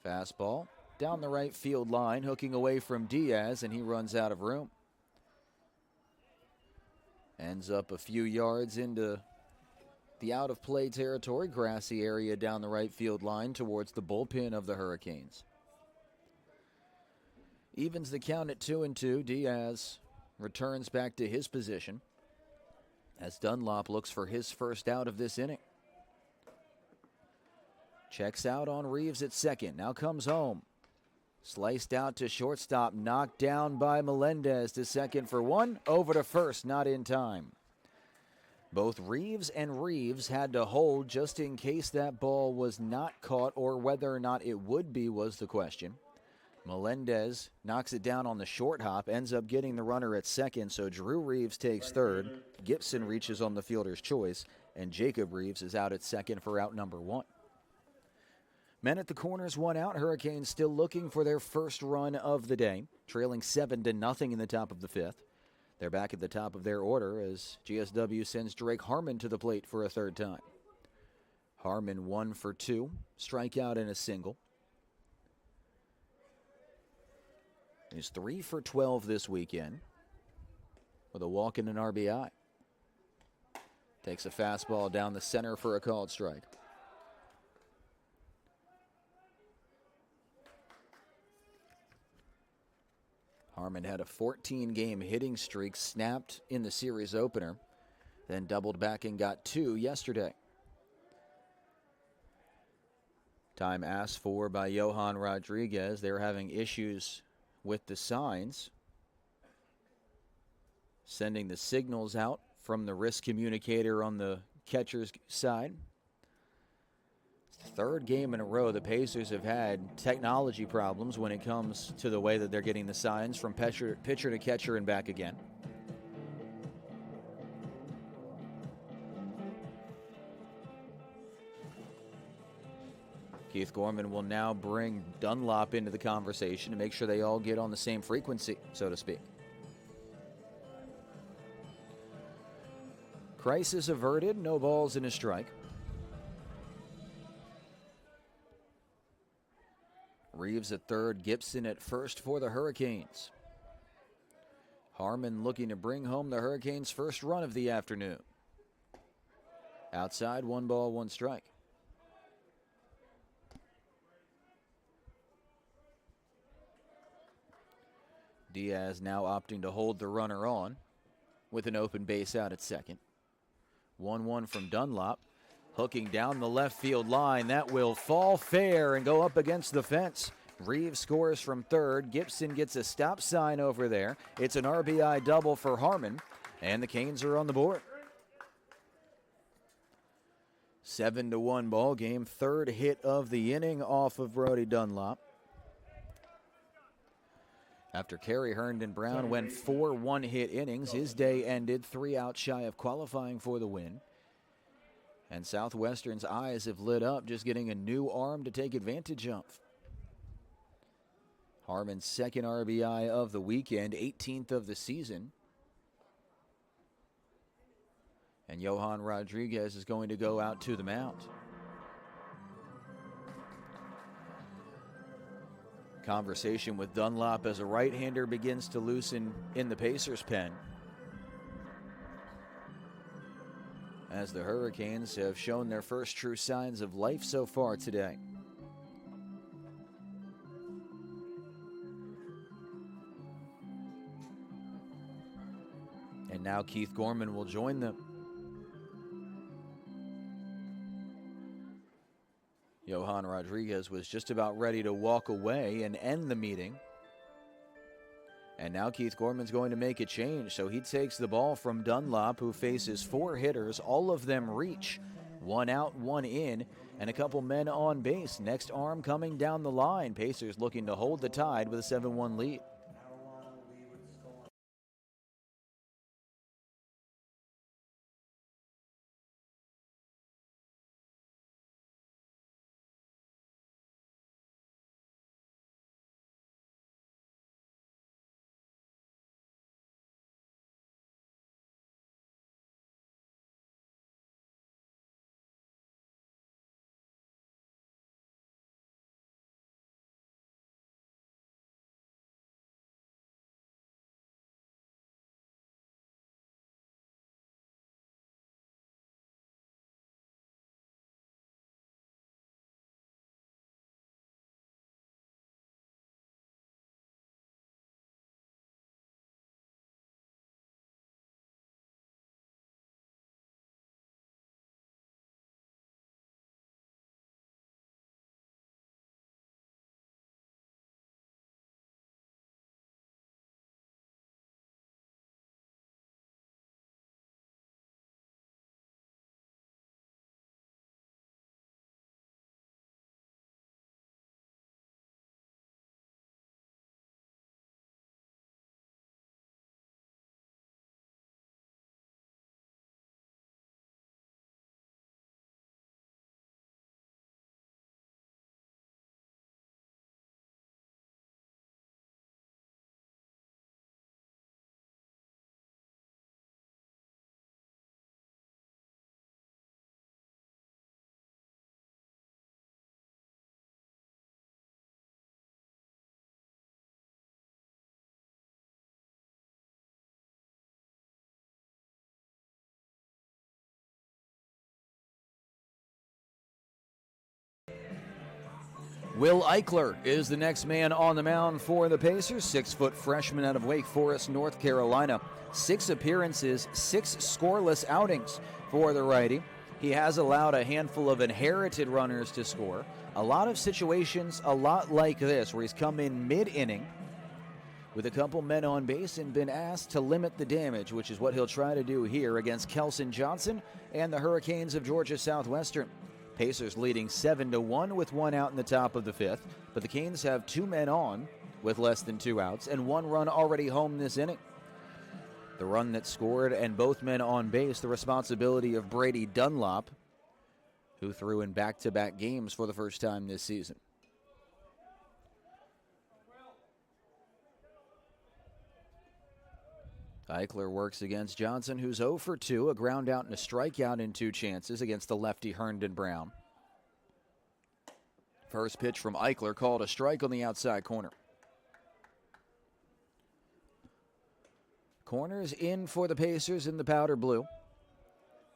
Speaker 1: Fastball down the right field line, hooking away from Diaz, and he runs out of room. Ends up a few yards into the out-of-play territory, grassy area down the right field line towards the bullpen of the Hurricanes. Evens the count at 2-2. Diaz returns back to his position as Dunlop looks for his first out of this inning. Checks out on Reeves at second. Now comes home. Sliced out to shortstop. Knocked down by Melendez to second for 1. Over to first, not in time. Both Reeves and Reeves had to hold just in case that ball was not caught, or whether or not it would be was the question. Melendez knocks it down on the short hop, ends up getting the runner at second, so Drew Reeves takes third. Gibson reaches on the fielder's choice, and Jacob Reeves is out at second for out number 1. Men at the corners, 1 out. Hurricanes still looking for their first run of the day, trailing 7-0 in the top of the 5th. They're back at the top of their order as GSW sends Drake Harmon to the plate for a third time. Harmon 1 for 2, strikeout and a single. He's 3 for 12 this weekend with a walk and an RBI. Takes a fastball down the center for a called strike. Harmon had a 14-game hitting streak snapped in the series opener, then doubled back and got 2 yesterday. Time asked for by Johan Rodriguez. They're having issues with the signs, sending the signals out from the wrist communicator on the catcher's side. Third game in a row, the Pacers have had technology problems when it comes to the way that they're getting the signs from pitcher to catcher and back again. Keith Gorman will now bring Dunlop into the conversation to make sure they all get on the same frequency, so to speak. Crisis averted, no balls and a strike. Reeves at third, Gibson at first for the Hurricanes. Harmon looking to bring home the Hurricanes' first run of the afternoon. Outside, 1 ball, 1 strike. Diaz now opting to hold the runner on with an open base out at second. 1-1 from Dunlop. Hooking down the left field line. That will fall fair and go up against the fence. Reeves scores from third. Gibson gets a stop sign over there. It's an RBI double for Harmon, and the Canes are on the board. 7-1 ball game. Third hit of the inning off of Brody Dunlop. After Kerry Herndon Brown went 4 one-hit innings, his day ended 3 out shy of qualifying for the win. And Southwestern's eyes have lit up, just getting a new arm to take advantage of. Harmon's second RBI of the weekend, 18th of the season. And Johan Rodriguez is going to go out to the mound. Conversation with Dunlop as a right-hander begins to loosen in the Pacers' pen. as the Hurricanes have shown their first true signs of life so far today. And now Keith Gorman will join them. Johan Rodriguez was just about ready to walk away and end the meeting. And now Keith Gorman's going to make a change. So he takes the ball from Dunlop, who faces 4 hitters. All of them reach. 1 out, 1 in, and a couple men on base. Next arm coming down the line. Pacers looking to hold the Tide with a 7-1 lead. Will Eichler is the next man on the mound for the Pacers. 6-foot freshman out of Wake Forest, North Carolina. 6 appearances, 6 scoreless outings for the righty. He has allowed a handful of inherited runners to score. A lot of situations a lot like this, where he's come in mid-inning with a couple men on base and been asked to limit the damage, which is what he'll try to do here against Kelson Johnson and the Hurricanes of Georgia Southwestern. Pacers leading 7-1 with 1 out in the top of the 5th, but the Canes have 2 men on with less than 2 outs and 1 run already home this inning. The run that scored and both men on base, the responsibility of Brady Dunlop, who threw in back-to-back games for the first time this season. Eichler works against Johnson, who's 0 for 2, a ground out and a strikeout in 2 chances against the lefty Herndon Brown. First pitch from Eichler called a strike on the outside corner. Corners in for the Pacers in the powder blue.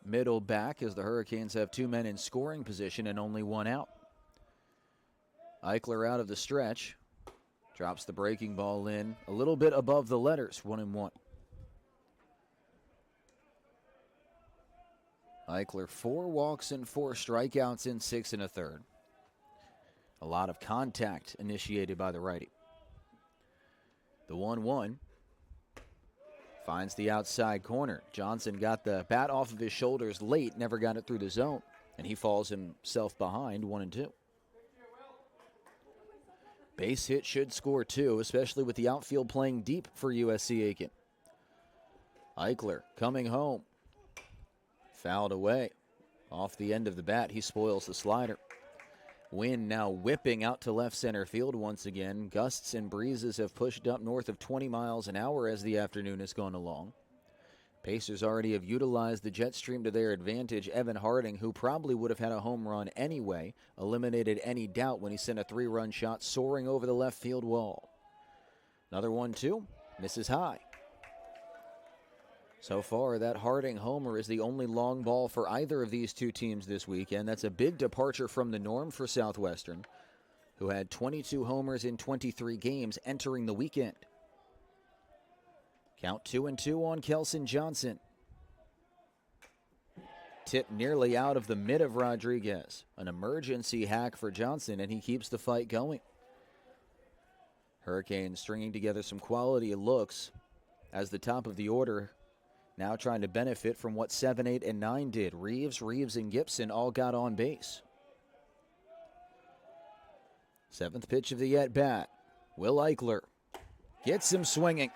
Speaker 1: Middle back as the Hurricanes have 2 men in scoring position and only 1 out. Eichler out of the stretch. Drops the breaking ball in a little bit above the letters, 1-1. Eichler 4 walks and 4 strikeouts in 6 1/3. A lot of contact initiated by the righty. The 1-1 finds the outside corner. Johnson got the bat off of his shoulders late, never got it through the zone, and he falls himself behind 1-2. Base hit should score 2, especially with the outfield playing deep for USC Aiken. Eichler coming home. Fouled away. Off the end of the bat, he spoils the slider. Wind now whipping out to left center field once again. Gusts and breezes have pushed up north of 20 miles an hour as the afternoon has gone along. Pacers already have utilized the jet stream to their advantage. Evan Harding, who probably would have had a home run anyway, eliminated any doubt when he sent a 3-run shot soaring over the left field wall. Another 1-2, misses high. So far, that Harding homer is the only long ball for either of these two teams this weekend. That's a big departure from the norm for Southwestern, who had 22 homers in 23 games entering the weekend. Count 2-2 on Kelson Johnson. Tip nearly out of the mid of Rodriguez. An emergency hack for Johnson, and he keeps the fight going. Hurricanes stringing together some quality looks as the top of the order now trying to benefit from what 7, 8, and 9 did. Reeves, and Gibson all got on base. Seventh pitch of the at-bat. Will Eichler gets him swinging.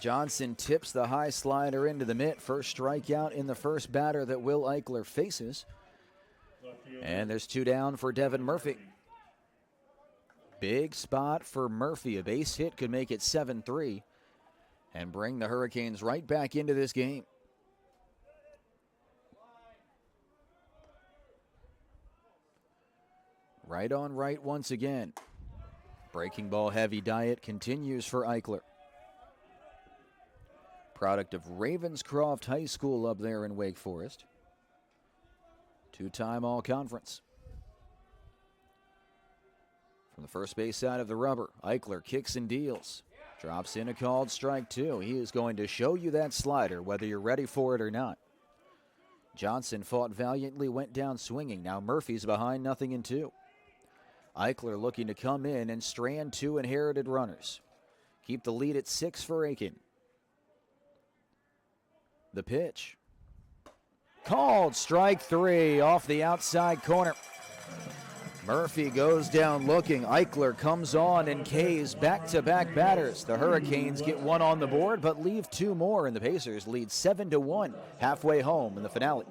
Speaker 1: Johnson tips the high slider into the mitt. First strikeout in the first batter that Will Eichler faces. And there's 2 down for Devin Murphy. Big spot for Murphy. A base hit could make it 7-3 and bring the Hurricanes right back into this game. Right on right once again. Breaking ball heavy diet continues for Eichler. Product of Ravenscroft High School up there in Wake Forest. 2-time All-Conference. From the first base side of the rubber, Eichler kicks and deals. Drops in a called strike 2. He is going to show you that slider, whether you're ready for it or not. Johnson fought valiantly, went down swinging. Now Murphy's behind 0-2. Eichler looking to come in and strand 2 inherited runners. Keep the lead at 6 for Aiken. The pitch. Called strike 3 off the outside corner. Murphy goes down looking. Eichler comes on and K's back-to-back batters. The Hurricanes get 1 on the board but leave 2 more, and the Pacers lead 7-1 halfway home in the finale.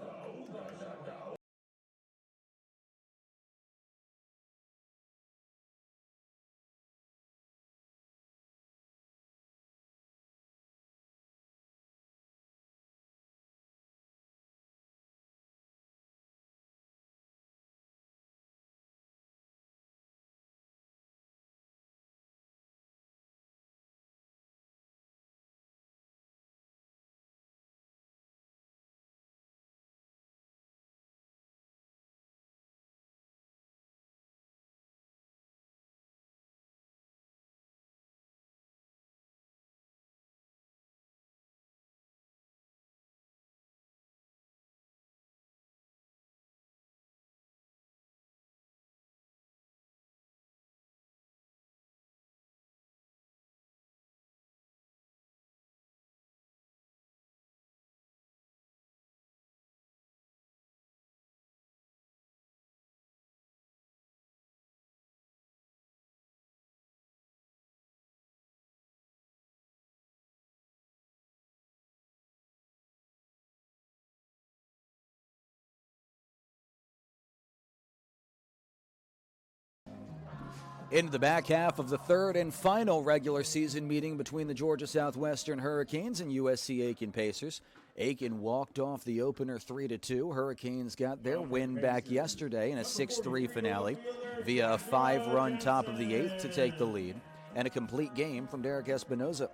Speaker 1: Into the back half of the third and final regular season meeting between the Georgia Southwestern Hurricanes and USC Aiken Pacers. Aiken walked off the opener 3-2. Hurricanes got their win back yesterday in a 6-3 finale via a 5-run top of the 8th to take the lead and a complete game from Derek Espinoza.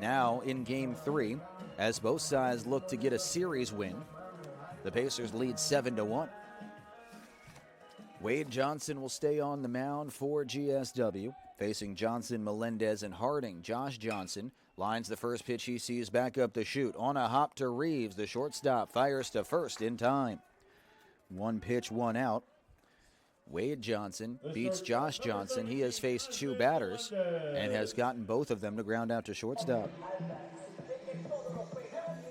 Speaker 1: Now in Game 3, as both sides look to get a series win, the Pacers lead 7-1. Wade Johnson will stay on the mound for GSW. Facing Johnson, Melendez, and Harding, Josh Johnson lines the first pitch he sees back up the chute. On a hop to Reeves, the shortstop fires to first in time. 1 pitch, 1 out. Wade Johnson beats Josh Johnson. He has faced 2 batters and has gotten both of them to ground out to shortstop.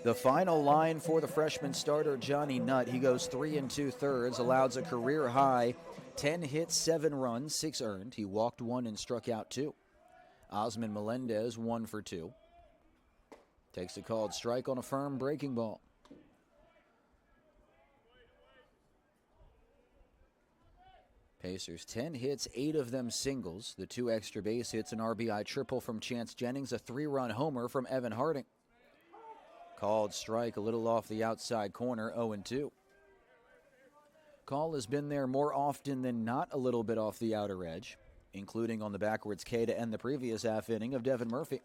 Speaker 1: The final line for the freshman starter, Johnny Nutt. He goes 3 2/3, allows a career high 10 hits, 7 runs, 6 earned. He walked 1 and struck out 2. Osman Melendez 1 for 2. Takes a called strike on a firm breaking ball. Pacers 10 hits, 8 of them singles. The 2 extra base hits, an RBI triple from Chance Jennings, a 3-run homer from Evan Harding. Called strike a little off the outside corner, 0-2. Call has been there more often than not, a little bit off the outer edge, including on the backwards K to end the previous half inning of Devin Murphy.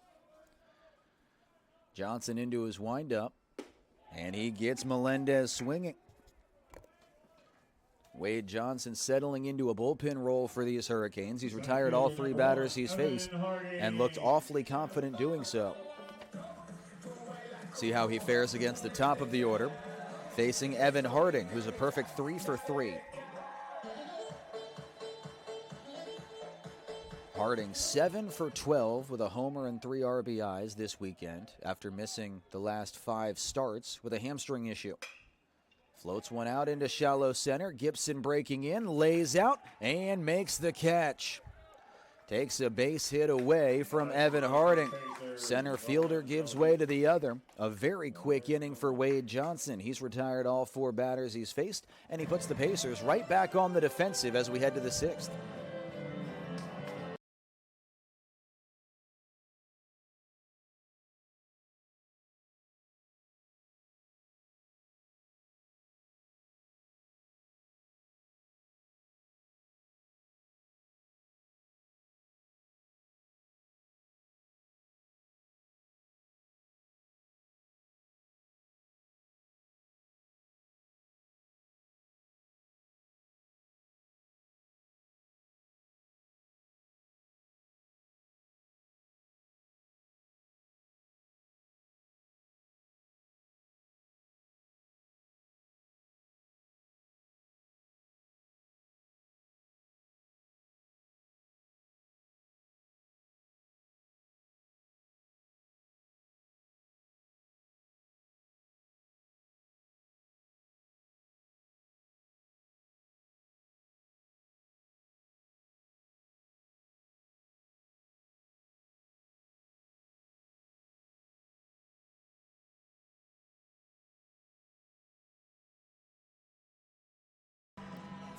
Speaker 1: Johnson into his windup, and he gets Melendez swinging. Wade Johnson settling into a bullpen role for these Hurricanes. He's retired all 3 batters he's faced and looked awfully confident doing so. See how he fares against the top of the order, facing Evan Harding, who's a perfect 3 for 3. Harding 7 for 12 with a homer and 3 RBIs this weekend after missing the last 5 starts with a hamstring issue. Floats one out into shallow center. Gibson breaking in, lays out, and makes the catch. Takes a base hit away from Evan Harding. Center fielder gives way to the other. A very quick inning for Wade Johnson. He's retired all 4 batters he's faced, and he puts the Pacers right back on the defensive as we head to the 6th.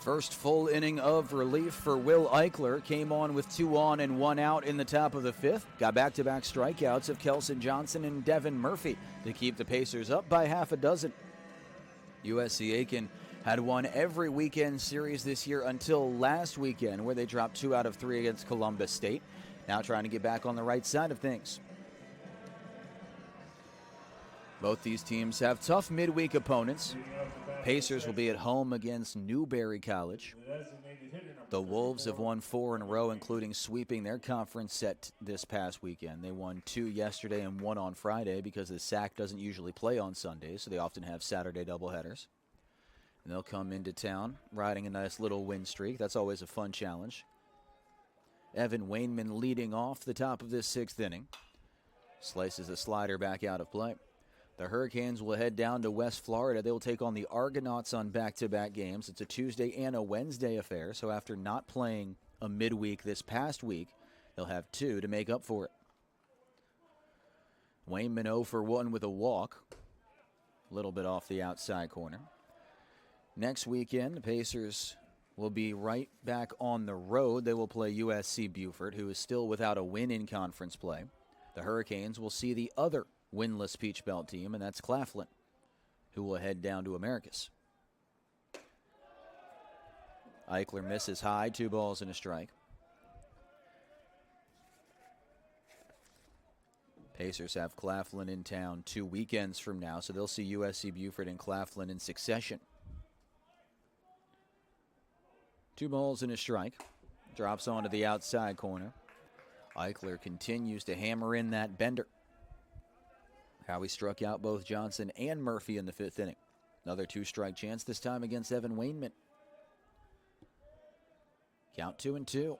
Speaker 1: First full inning of relief for Will Eichler. Came on with 2 on and 1 out in the top of the 5th. Got back-to-back strikeouts of Kelson Johnson and Devin Murphy to keep the Pacers up by half a dozen. USCA had won every weekend series this year until last weekend, where they dropped 2 out of 3 against Columbus State. Now trying to get back on the right side of things. Both these teams have tough midweek opponents. Pacers will be at home against Newberry College. The Wolves have won 4 in a row, including sweeping their conference set this past weekend. They won 2 yesterday and 1 on Friday because the SAC doesn't usually play on Sundays, so they often have Saturday doubleheaders. And they'll come into town riding a nice little win streak. That's always a fun challenge. Evan Wainman leading off the top of this 6th inning. Slices a slider back out of play. The Hurricanes will head down to West Florida. They will take on the Argonauts on back-to-back games. It's a Tuesday and a Wednesday affair, so after not playing a midweek this past week, they'll have 2 to make up for it. Wainman 0 for 1 with a walk. A little bit off the outside corner. Next weekend, the Pacers will be right back on the road. They will play USC Beaufort, who is still without a win in conference play. The Hurricanes will see the other winless Peach Belt team, and that's Claflin, who will head down to Americus. Eichler misses high, 2 balls and a strike. Pacers have Claflin in town 2 weekends from now, so they'll see USC Beaufort and Claflin in succession. 2 balls and a strike. Drops onto the outside corner. Eichler continues to hammer in that bender. Howie struck out both Johnson and Murphy in the 5th inning. Another 2-strike chance, this time against Evan Wainman. Count 2-2.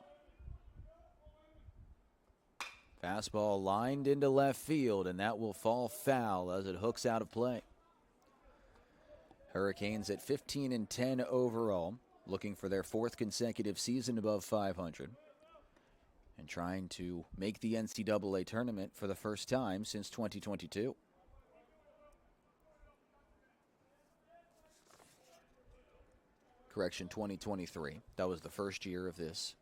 Speaker 1: Fastball lined into left field, and that will fall foul as it hooks out of play. Hurricanes at 15-10 overall, looking for their 4th consecutive season above 500. And trying to make the NCAA tournament for the first time since 2022. Correction, 2023. That was the first year of this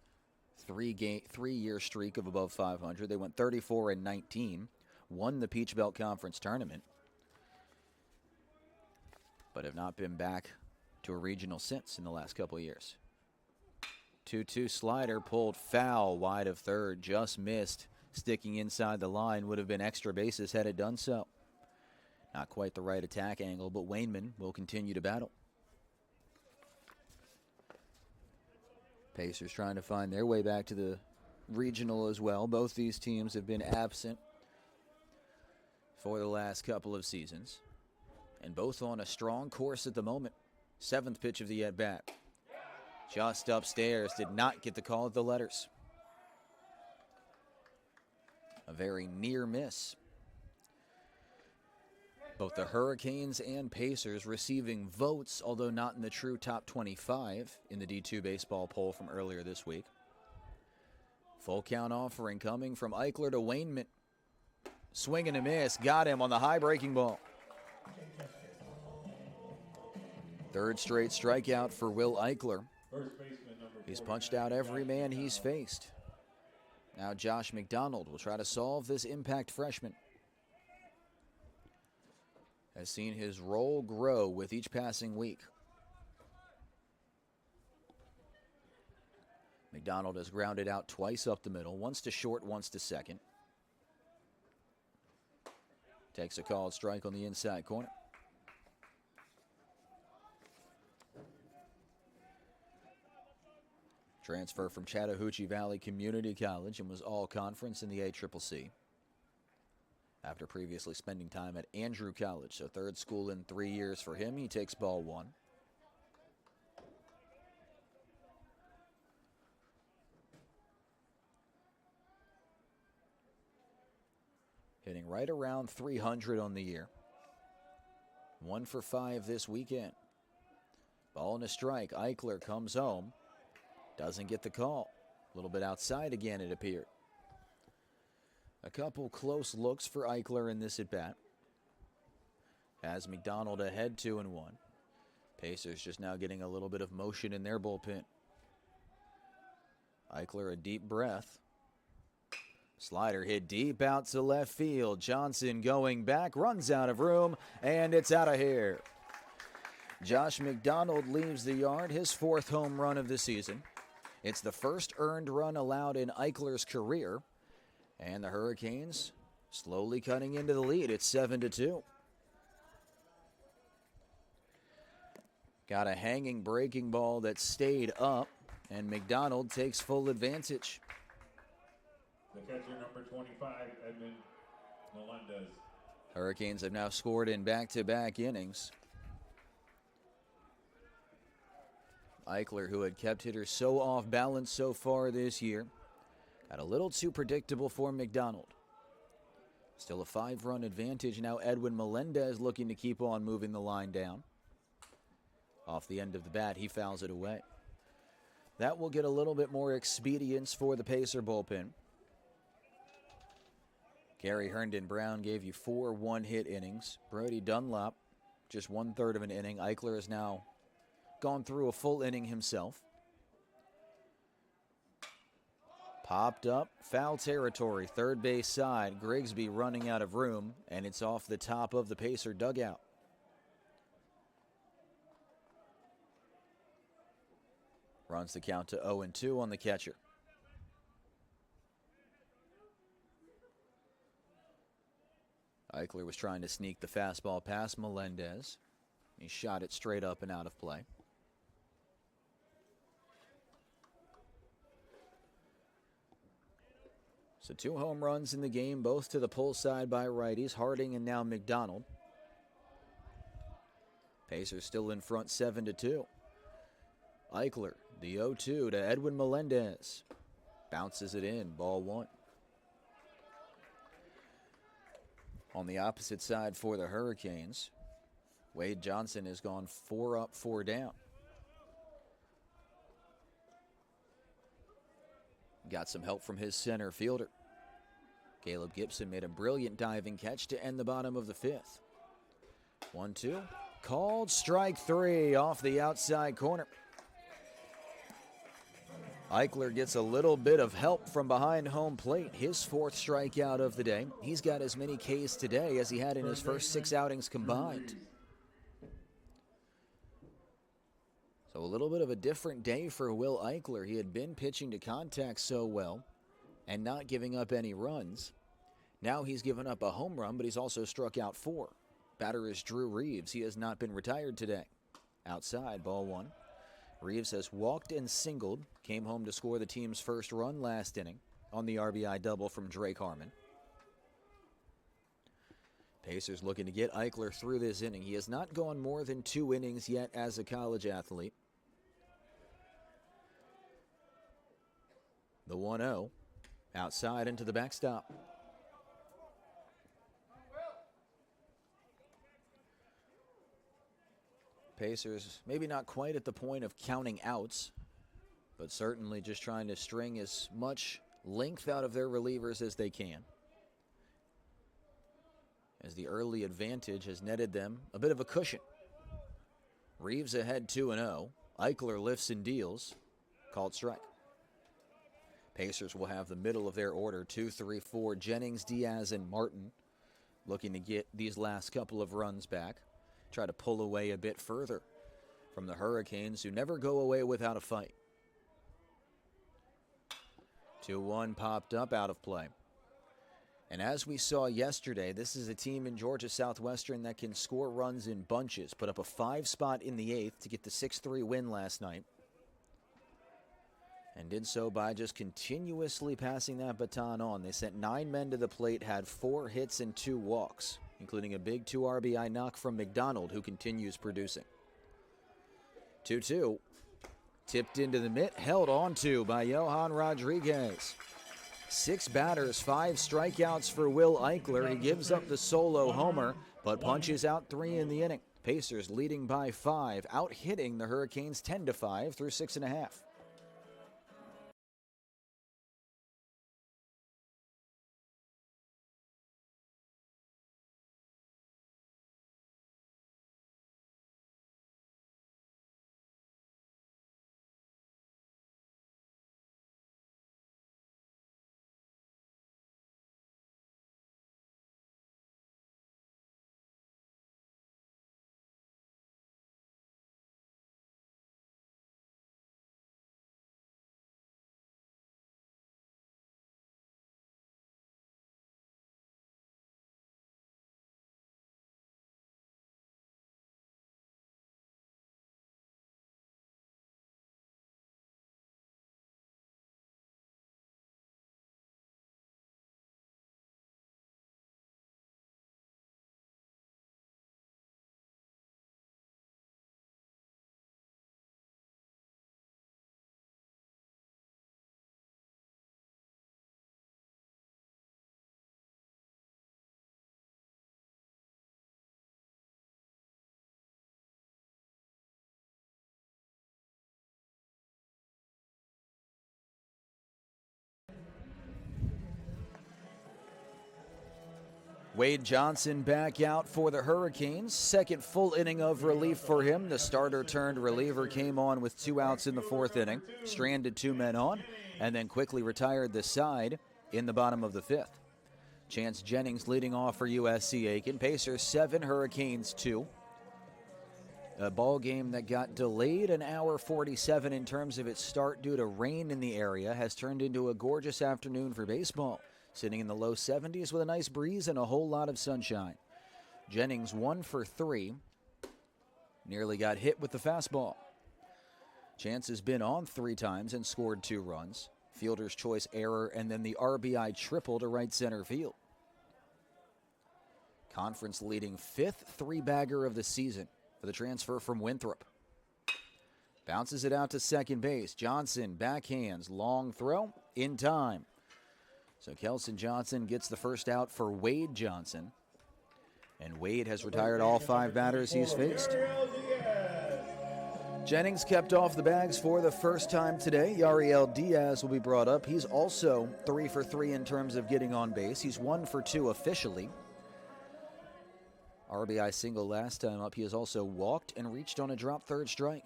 Speaker 1: 3-year streak of above 500. They went 34-19, won the Peach Belt Conference tournament, but have not been back to a regional since in the last couple of years. 2-2 slider pulled foul wide of third, just missed sticking inside the line would have been extra bases had it done so. Not quite the right attack angle, but Wainman will continue to battle. Pacers trying to find their way back to the regional as well. Both these teams have been absent for the last couple of seasons, and both on a strong course at the moment. 7th pitch of the at-bat. Just upstairs, did not get the call at the letters. A very near miss. Both the Hurricanes and Pacers receiving votes, although not in the true top 25 in the D2 baseball poll from earlier this week. Full count offering coming from Eichler to Wainman. Swing and a miss. Got him on the high breaking ball. 3rd straight strikeout for Will Eichler. He's punched out every man he's faced. Now Josh McDonald will try to solve this impact freshman. Has seen his role grow with each passing week. McDonald has grounded out twice up the middle, once to short, once to second. Takes a called strike on the inside corner. Transfer from Chattahoochee Valley Community College and was all-conference in the ACCC. After previously spending time at Andrew College, so 3rd school in 3 years for him. He takes ball 1. Hitting right around 300 on the year. 1 for 5 this weekend. Ball and a strike. Eichler comes home. Doesn't get the call. A little bit outside again, it appeared. A couple close looks for Eichler in this at-bat. Has McDonald ahead 2-1. Pacers just now getting a little bit of motion in their bullpen. Eichler a deep breath. Slider hit deep out to left field. Johnson going back, runs out of room, and it's out of here. Josh McDonald leaves the yard, his 4th home run of the season. It's the first earned run allowed in Eichler's career. And the Hurricanes slowly cutting into the lead. It's 7-2. Got a hanging breaking ball that stayed up, and McDonald takes full advantage.
Speaker 2: The catcher, number 25, Edwin Melendez.
Speaker 1: Hurricanes have now scored in back-to-back innings. Eichler, who had kept hitters so off balance so far this year, got a little too predictable for McDonald. Still a 5-run advantage. Now Edwin Melendez looking to keep on moving the line down. Off the end of the bat, he fouls it away. That will get a little bit more expedience for the Pacer bullpen. Gary Herndon Brown gave you 4 one-hit innings. Brody Dunlop, just 1/3 of an inning. Eichler has now gone through a full inning himself. Popped up, foul territory, 3rd base side. Grigsby running out of room, and it's off the top of the Pacer dugout. Runs the count to 0-2 on the catcher. Eichler was trying to sneak the fastball past Melendez. He shot it straight up and out of play. So 2 home runs in the game, both to the pull side by righties, Harding and now McDonald. Pacers still in front 7-2. Eichler, the 0-2 to Edwin Melendez. Bounces it in, ball 1. On the opposite side for the Hurricanes, Wade Johnson has gone 4 up, 4 down. Got some help from his center fielder. Caleb Gibson made a brilliant diving catch to end the bottom of the 5th. 1-2. Called strike 3 off the outside corner. Eichler gets a little bit of help from behind home plate. His 4th strikeout of the day. He's got as many Ks today as he had in his first 6 outings combined. So a little bit of a different day for Will Eichler. He had been pitching to contact so well. and not giving up any runs. Now he's given up a home run, but he's also struck out 4. Batter is Drew Reeves. He has not been retired today. Outside, ball 1. Reeves has walked and singled, came home to score the team's first run last inning on the RBI double from Drake Harmon. Pacers looking to get Eichler through this inning. He has not gone more than 2 innings yet as a college athlete. The 1-0, outside into the backstop. Pacers maybe not quite at the point of counting outs, but certainly just trying to string as much length out of their relievers as they can, as the early advantage has netted them a bit of a cushion. Reeves ahead 2-0. Eichler lifts and deals. Called strike. Pacers will have the middle of their order, 2, 3, 4, Jennings, Diaz, and Martin, looking to get these last couple of runs back. Try to pull away a bit further from the Hurricanes, who never go away without a fight. 2-1 popped up, out of play. And as we saw yesterday, this is a team in Georgia Southwestern that can score runs in bunches. Put up a 5 spot in the 8th to get the 6-3 win last night. And did so by just continuously passing that baton on. They sent 9 men to the plate, had 4 hits and 2 walks, including a big 2 RBI knock from McDonald, who continues producing. 2-2. Tipped into the mitt, held onto by Johan Rodriguez. 6 batters, 5 strikeouts for Will Eichler. He gives up the solo homer, but punches out 3 in the inning. Pacers leading by 5, out-hitting the Hurricanes 10-5 through 6.5. Wade Johnson back out for the Hurricanes. Second full inning of relief for him. The starter turned reliever came on with 2 outs in the 4th inning, stranded 2 men on, and then quickly retired the side in the bottom of the 5th. Chance Jennings leading off for USCA. Pacers 7, Hurricanes 2. A ball game that got delayed an hour 47 in terms of its start due to rain in the area has turned into a gorgeous afternoon for baseball, sitting in the low 70s with a nice breeze and a whole lot of sunshine. Jennings 1 for 3, nearly got hit with the fastball. Chance has been on 3 times and scored 2 runs. Fielder's choice error and then the RBI triple to right center field. Conference leading 5th 3-bagger of the season for the transfer from Winthrop. Bounces it out to second base. Johnson backhands, long throw, in time. So Kelson Johnson gets the first out for Wade Johnson. And Wade has retired all 5 batters he's faced. Jennings kept off the bags for the first time today. Yariel Diaz will be brought up. He's also 3 for 3 in terms of getting on base. He's 1 for 2 officially. RBI single last time up. He has also walked and reached on a drop third strike.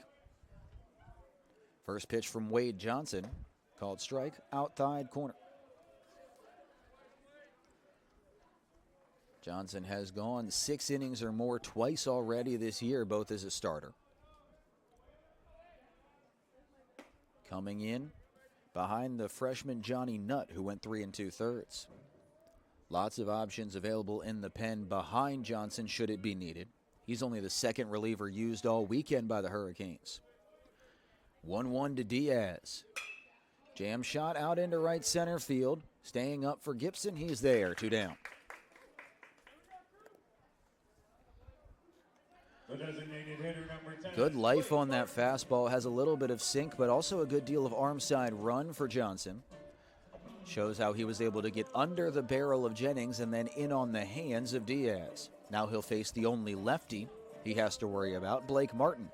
Speaker 1: First pitch from Wade Johnson, called strike, outside corner. Johnson has gone 6 innings or more twice already this year, both as a starter. Coming in, behind the freshman Johnny Nutt, who went 3 2/3. Lots of options available in the pen behind Johnson should it be needed. He's only the second reliever used all weekend by the Hurricanes. 1-1 to Diaz. Jam shot out into right center field. Staying up for Gibson. He's there. 2 down.
Speaker 2: The designated hitter, number 10.
Speaker 1: Good life on that fastball. Has a little bit of sink, but also a good deal of arm side run for Johnson. Shows how he was able to get under the barrel of Jennings and then in on the hands of Diaz. Now he'll face the only lefty he has to worry about, Blake Martin,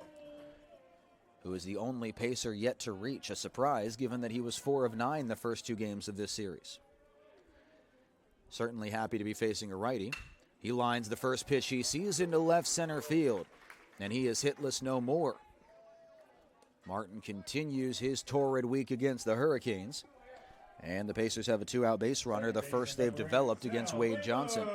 Speaker 1: who is the only Pacer yet to reach. A surprise, given that he was 4 of 9 the first 2 games of this series. Certainly happy to be facing a righty. He lines the first pitch he sees into left center field, and he is hitless no more. Martin continues his torrid week against the Hurricanes, and the Pacers have a 2-out base runner, the first they've developed against Wade Johnson.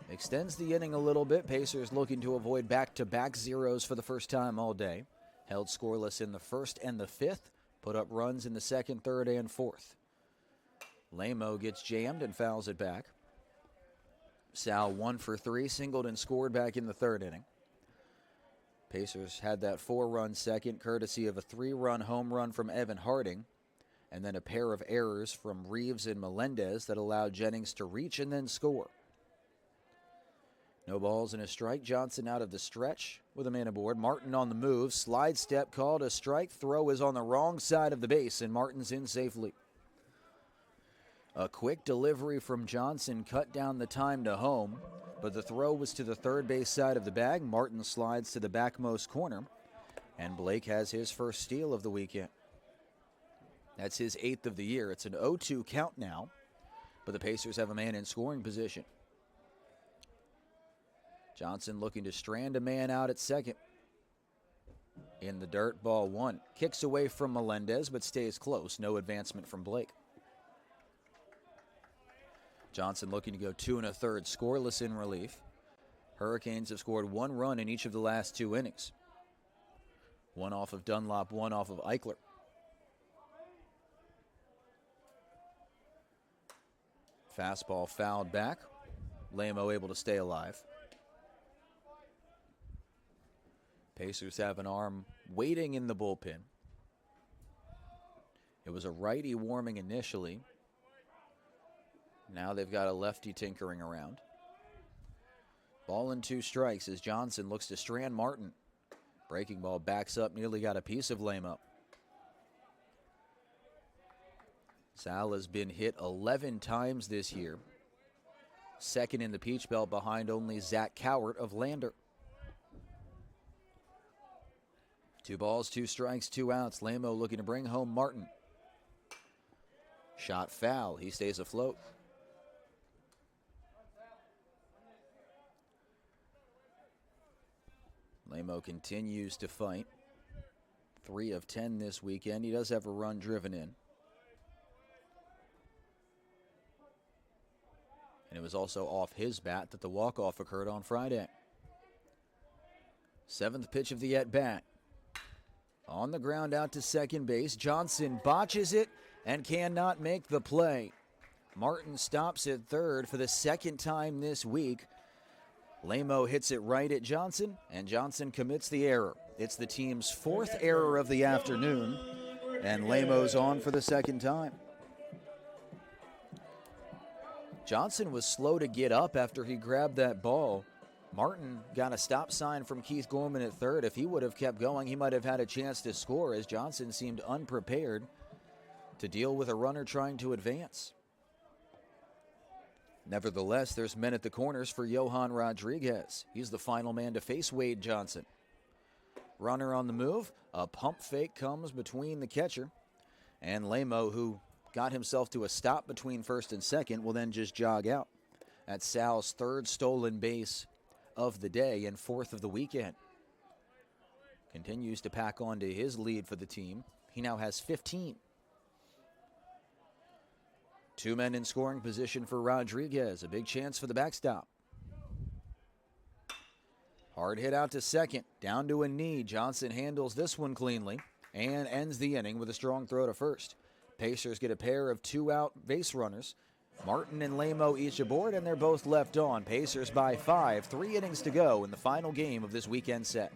Speaker 1: Extends the inning a little bit. Pacers looking to avoid back-to-back zeros for the first time all day. Held scoreless in the first and the fifth. Put up runs in the second, third, and fourth. Lamo gets jammed and fouls it back. Sal 1 for 3, singled and scored back in the third inning. Pacers had that 4-run second, courtesy of a 3-run home run from Evan Harding, and then a pair of errors from Reeves and Melendez that allowed Jennings to reach and then score. No balls and a strike. Johnson out of the stretch with a man aboard. Martin on the move. Slide step called a strike. Throw is on the wrong side of the base, and Martin's in safely. A quick delivery from Johnson cut down the time to home, but the throw was to the third base side of the bag. Martin slides to the backmost corner, and Blake has his first steal of the weekend. That's his 8th of the year. It's an 0-2 count now, but the Pacers have a man in scoring position. Johnson looking to strand a man out at second. In the dirt, ball 1. Kicks away from Melendez, but stays close. No advancement from Blake. Johnson looking to go 2 1/3 scoreless in relief. Hurricanes have scored 1 run in each of the last 2 innings. 1 off of Dunlop, 1 off of Eichler. Fastball fouled back. Lamo able to stay alive. Pacers have an arm waiting in the bullpen. It was a righty warming initially. Now they've got a lefty tinkering around. Ball and 2 strikes as Johnson looks to strand Martin. Breaking ball backs up, nearly got a piece of Lamo. Sal has been hit 11 times this year. Second in the Peach Belt behind only Zach Cowart of Lander. 2 balls, 2 strikes, 2 outs. Lamo looking to bring home Martin. Shot foul. He stays afloat. Lamo continues to fight. 3 of 10 this weekend. He does have a run driven in. And it was also off his bat that the walk-off occurred on Friday. 7th pitch of the at-bat. On the ground out to second base. Johnson botches it and cannot make the play. Martin stops at third for the second time this week. Lamo hits it right at Johnson, and Johnson commits the error. It's the team's 4th error of the afternoon, and Lamo's on for the second time. Johnson was slow to get up after he grabbed that ball. Martin got a stop sign from Keith Gorman at third. If he would have kept going, he might have had a chance to score, as Johnson seemed unprepared to deal with a runner trying to advance. Nevertheless, there's men at the corners for Johan Rodriguez. He's the final man to face Wade Johnson. Runner on the move. A pump fake comes between the catcher and Lamo, who got himself to a stop between first and second, will then just jog out. That's Sal's 3rd stolen base of the day and 4th of the weekend. Continues to pack on to his lead for the team. He now has 15. 2 men in scoring position for Rodriguez. A big chance for the backstop. Hard hit out to second. Down to a knee. Johnson handles this one cleanly and ends the inning with a strong throw to first. Pacers get a pair of 2-out base runners. Martin and Lamo each aboard, and they're both left on. Pacers by 5. 3 innings to go in the final game of this weekend set.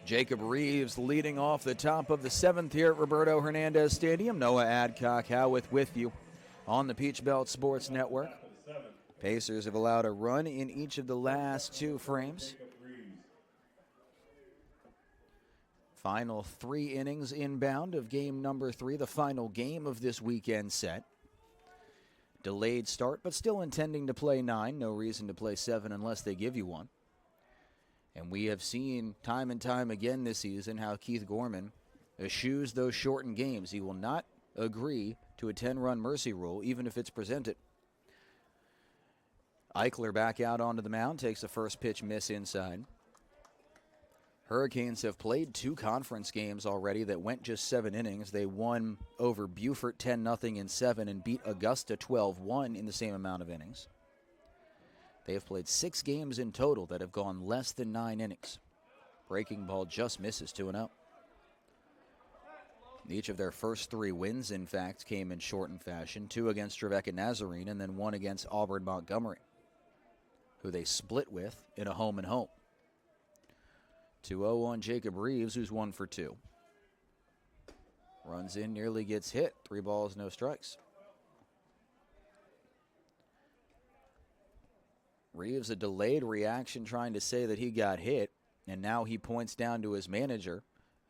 Speaker 1: Jacob Reeves leading off the top of the 7th here at Roberto Hernandez Stadium. Noah Adcock Howitt with you on the Peach Belt Sports Network. Pacers have allowed a run in each of the last 2 frames. Final 3 innings inbound of game number 3, the final game of this weekend set. Delayed start, but still intending to play 9. No reason to play 7 unless they give you one. And we have seen time and time again this season how Keith Gorman eschews those shortened games. He will not agree to a 10-run mercy rule, even if it's presented. Eichler back out onto the mound, takes a first pitch miss inside. Hurricanes have played 2 conference games already that went just 7 innings. They won over Beaufort 10-0 in 7 and beat Augusta 12-1 in the same amount of innings. They have played 6 games in total that have gone less than 9 innings. Breaking ball just misses 2-0. Each of their first 3 wins, in fact, came in shortened fashion. 2 against Trevecca Nazarene and then 1 against Auburn Montgomery, who they split with in a home-and-home. 2-0 on Jacob Reeves, who's 1 for 2. Runs in, nearly gets hit. 3 balls, no strikes. Reeves, a delayed reaction trying to say that he got hit, and now he points down to his manager,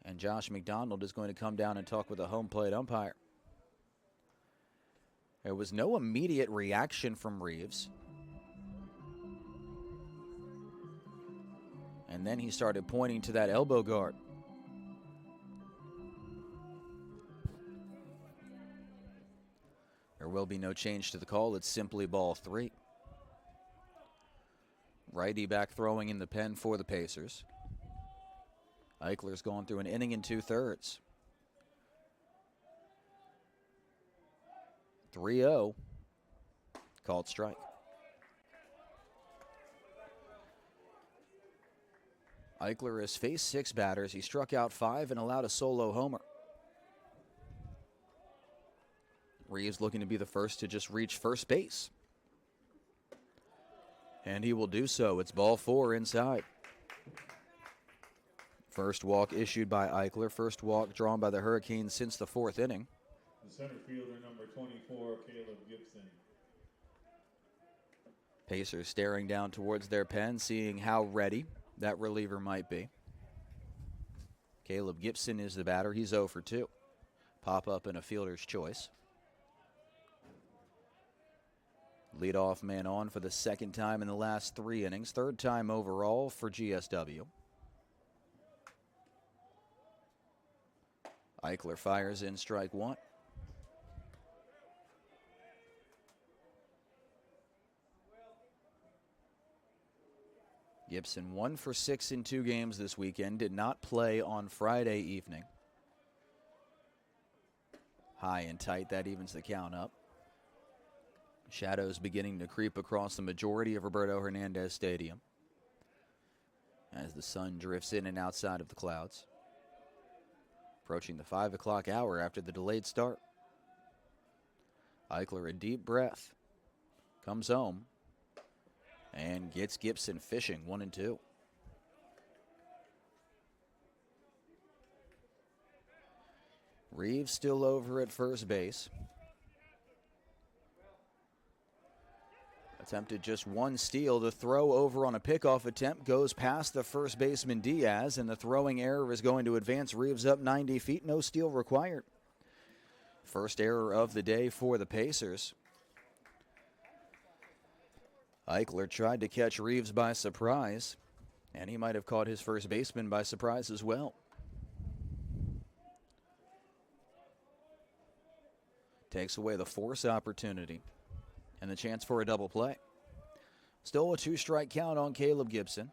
Speaker 1: and Josh McDonald is going to come down and talk with the home plate umpire. There was no immediate reaction from Reeves. And then he started pointing to that elbow guard. There will be no change to the call. It's simply ball 3. Righty back throwing in the pen for the Pacers. Eichler's going through an inning and 2/3. 3-0. Called strike. Eichler has faced 6 batters. He struck out 5 and allowed a solo homer. Reeves looking to be the first to just reach first base. And he will do so. It's ball 4 inside. First walk issued by Eichler. First walk drawn by the Hurricanes since the 4th inning.
Speaker 2: The center fielder, number 24, Caleb Gibson.
Speaker 1: Pacers staring down towards their pen, seeing how ready that reliever might be. Caleb Gibson is the batter. He's 0 for 2. Pop up in a fielder's choice. Leadoff man on for the 2nd time in the last 3 innings. 3rd time overall for GSW. Eichler fires in strike 1. Gibson 1 for 6 in 2 games this weekend. Did not play on Friday evening. High and tight, that evens the count up. Shadows beginning to creep across the majority of Roberto Hernandez Stadium as the sun drifts in and outside of the clouds. Approaching the 5 o'clock hour after the delayed start. Eichler, a deep breath, comes home and gets Gibson fishing 1-2. Reeves still over at first base. Attempted just one steal. The throw over on a pickoff attempt goes past the first baseman Diaz, and the throwing error is going to advance Reeves up 90 feet. No steal required. First error of the day for the Pacers. Eichler tried to catch Reeves by surprise, and he might have caught his first baseman by surprise as well. Takes away the force opportunity and the chance for a double play. Still a 2-strike count on Caleb Gibson.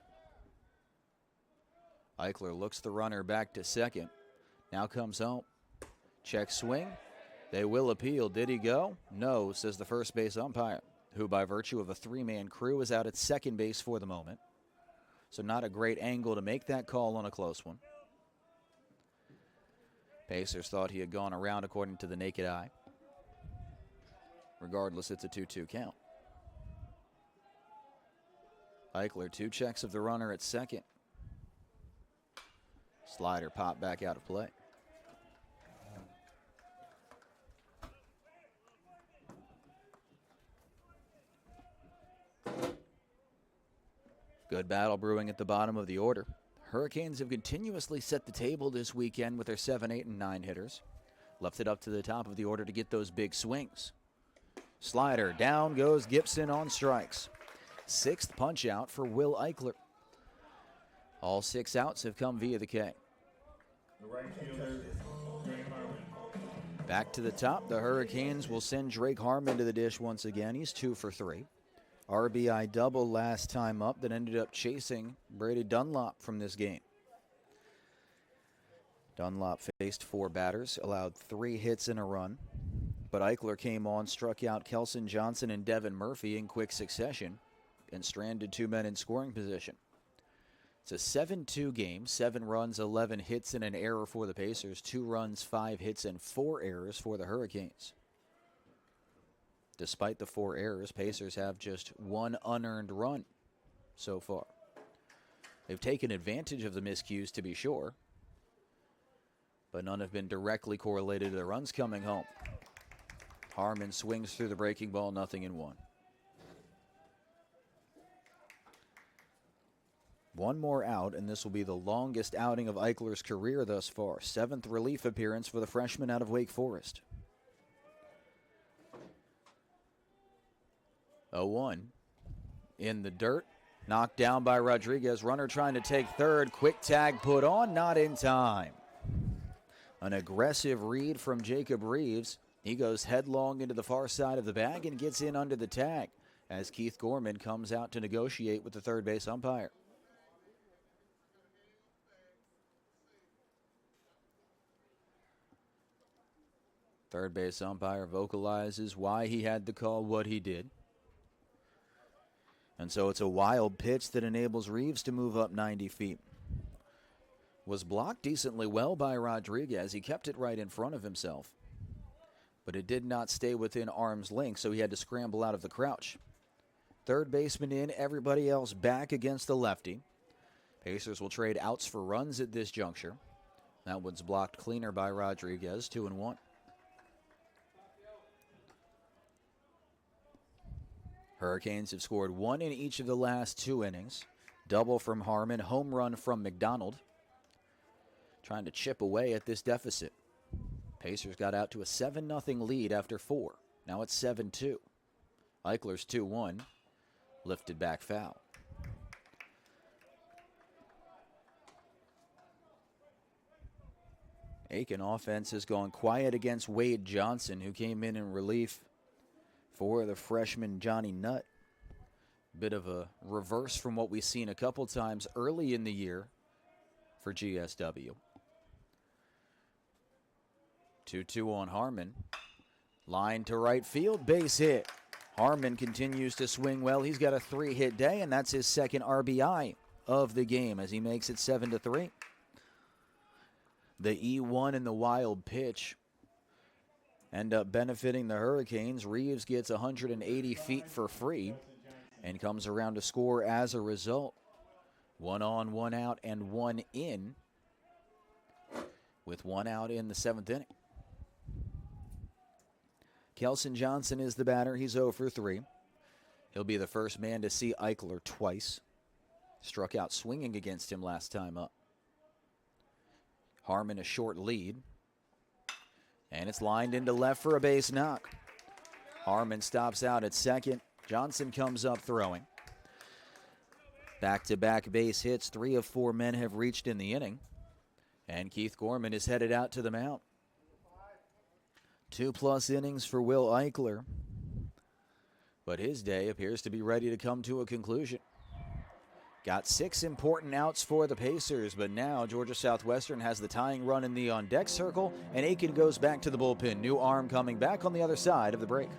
Speaker 1: Eichler looks the runner back to second. Now comes home. Check swing. They will appeal. Did he go? No, says the first base umpire, who by virtue of a 3-man crew is out at second base for the moment. So not a great angle to make that call on a close one. Pacers thought he had gone around according to the naked eye. Regardless, it's a 2-2 count. Eichler, 2 checks of the runner at second. Slider popped back out of play. Good battle brewing at the bottom of the order. Hurricanes have continuously set the table this weekend with their 7, 8, and 9 hitters. Left it up to the top of the order to get those big swings. Slider, down goes Gibson on strikes. 6th punch out for Will Eichler. All 6 outs have come via the K.
Speaker 2: The right fielder, Drake Harmon.
Speaker 1: Back to the top, the Hurricanes will send Drake Harmon to the dish once again. He's 2 for 3. RBI double last time up that ended up chasing Brady Dunlop from this game. Dunlop faced 4 batters, allowed 3 hits and a run. But Eichler came on, struck out Kelson Johnson and Devin Murphy in quick succession, and stranded 2 men in scoring position. It's a 7-2 game, 7 runs, 11 hits, and an error for the Pacers, 2 runs, 5 hits, and 4 errors for the Hurricanes. Despite the 4 errors, Pacers have just 1 unearned run so far. They've taken advantage of the miscues, to be sure, but none have been directly correlated to the runs coming home. Harmon swings through the breaking ball, 0-1. One more out, and this will be the longest outing of Eichler's career thus far. 7th relief appearance for the freshman out of Wake Forest. 0-1. In the dirt. Knocked down by Rodriguez. Runner trying to take third. Quick tag put on. Not in time. An aggressive read from Jacob Reeves. He goes headlong into the far side of the bag and gets in under the tag as Keith Gorman comes out to negotiate with the third base umpire. Third base umpire vocalizes why he had to call what he did. And so it's a wild pitch that enables Reeves to move up 90 feet. Was blocked decently well by Rodriguez. He kept it right in front of himself. But it did not stay within arm's length, so he had to scramble out of the crouch. Third baseman in, everybody else back against the lefty. Pacers will trade outs for runs at this juncture. That one's blocked cleaner by Rodriguez, 2-1. Hurricanes have scored 1 in each of the last 2 innings. Double from Harmon, home run from McDonald. Trying to chip away at this deficit. Pacers got out to a 7-0 lead after 4. Now it's 7-2. Eichler's 2-1. Lifted back foul. Aiken offense has gone quiet against Wade Johnson, who came in relief for the freshman Johnny Nutt. Bit of a reverse from what we've seen a couple times early in the year for GSW. 2-2 on Harmon. Line to right field, base hit. Harmon continues to swing well. He's got a 3-hit day, and that's his second RBI of the game as he makes it 7-3. The E1 and the wild pitch end up benefiting the Hurricanes. Reeves gets 180 feet for free and comes around to score as a result. 1 on, 1 out, and 1 in, with 1 out in the 7th inning. Kelson Johnson is the batter. He's 0 for 3. He'll be the first man to see Eichler twice. Struck out swinging against him last time up. Harmon a short lead. And it's lined into left for a base knock. Harmon stops out at second. Johnson comes up throwing. Back-to-back base hits. 3 of 4 men have reached in the inning. And Keith Gorman is headed out to the mound. 2+ innings for Will Eichler. But his day appears to be ready to come to a conclusion. Got 6 important outs for the Pacers, but now Georgia Southwestern has the tying run in the on-deck circle, and Aiken goes back to the bullpen. New arm coming back on the other side of the break.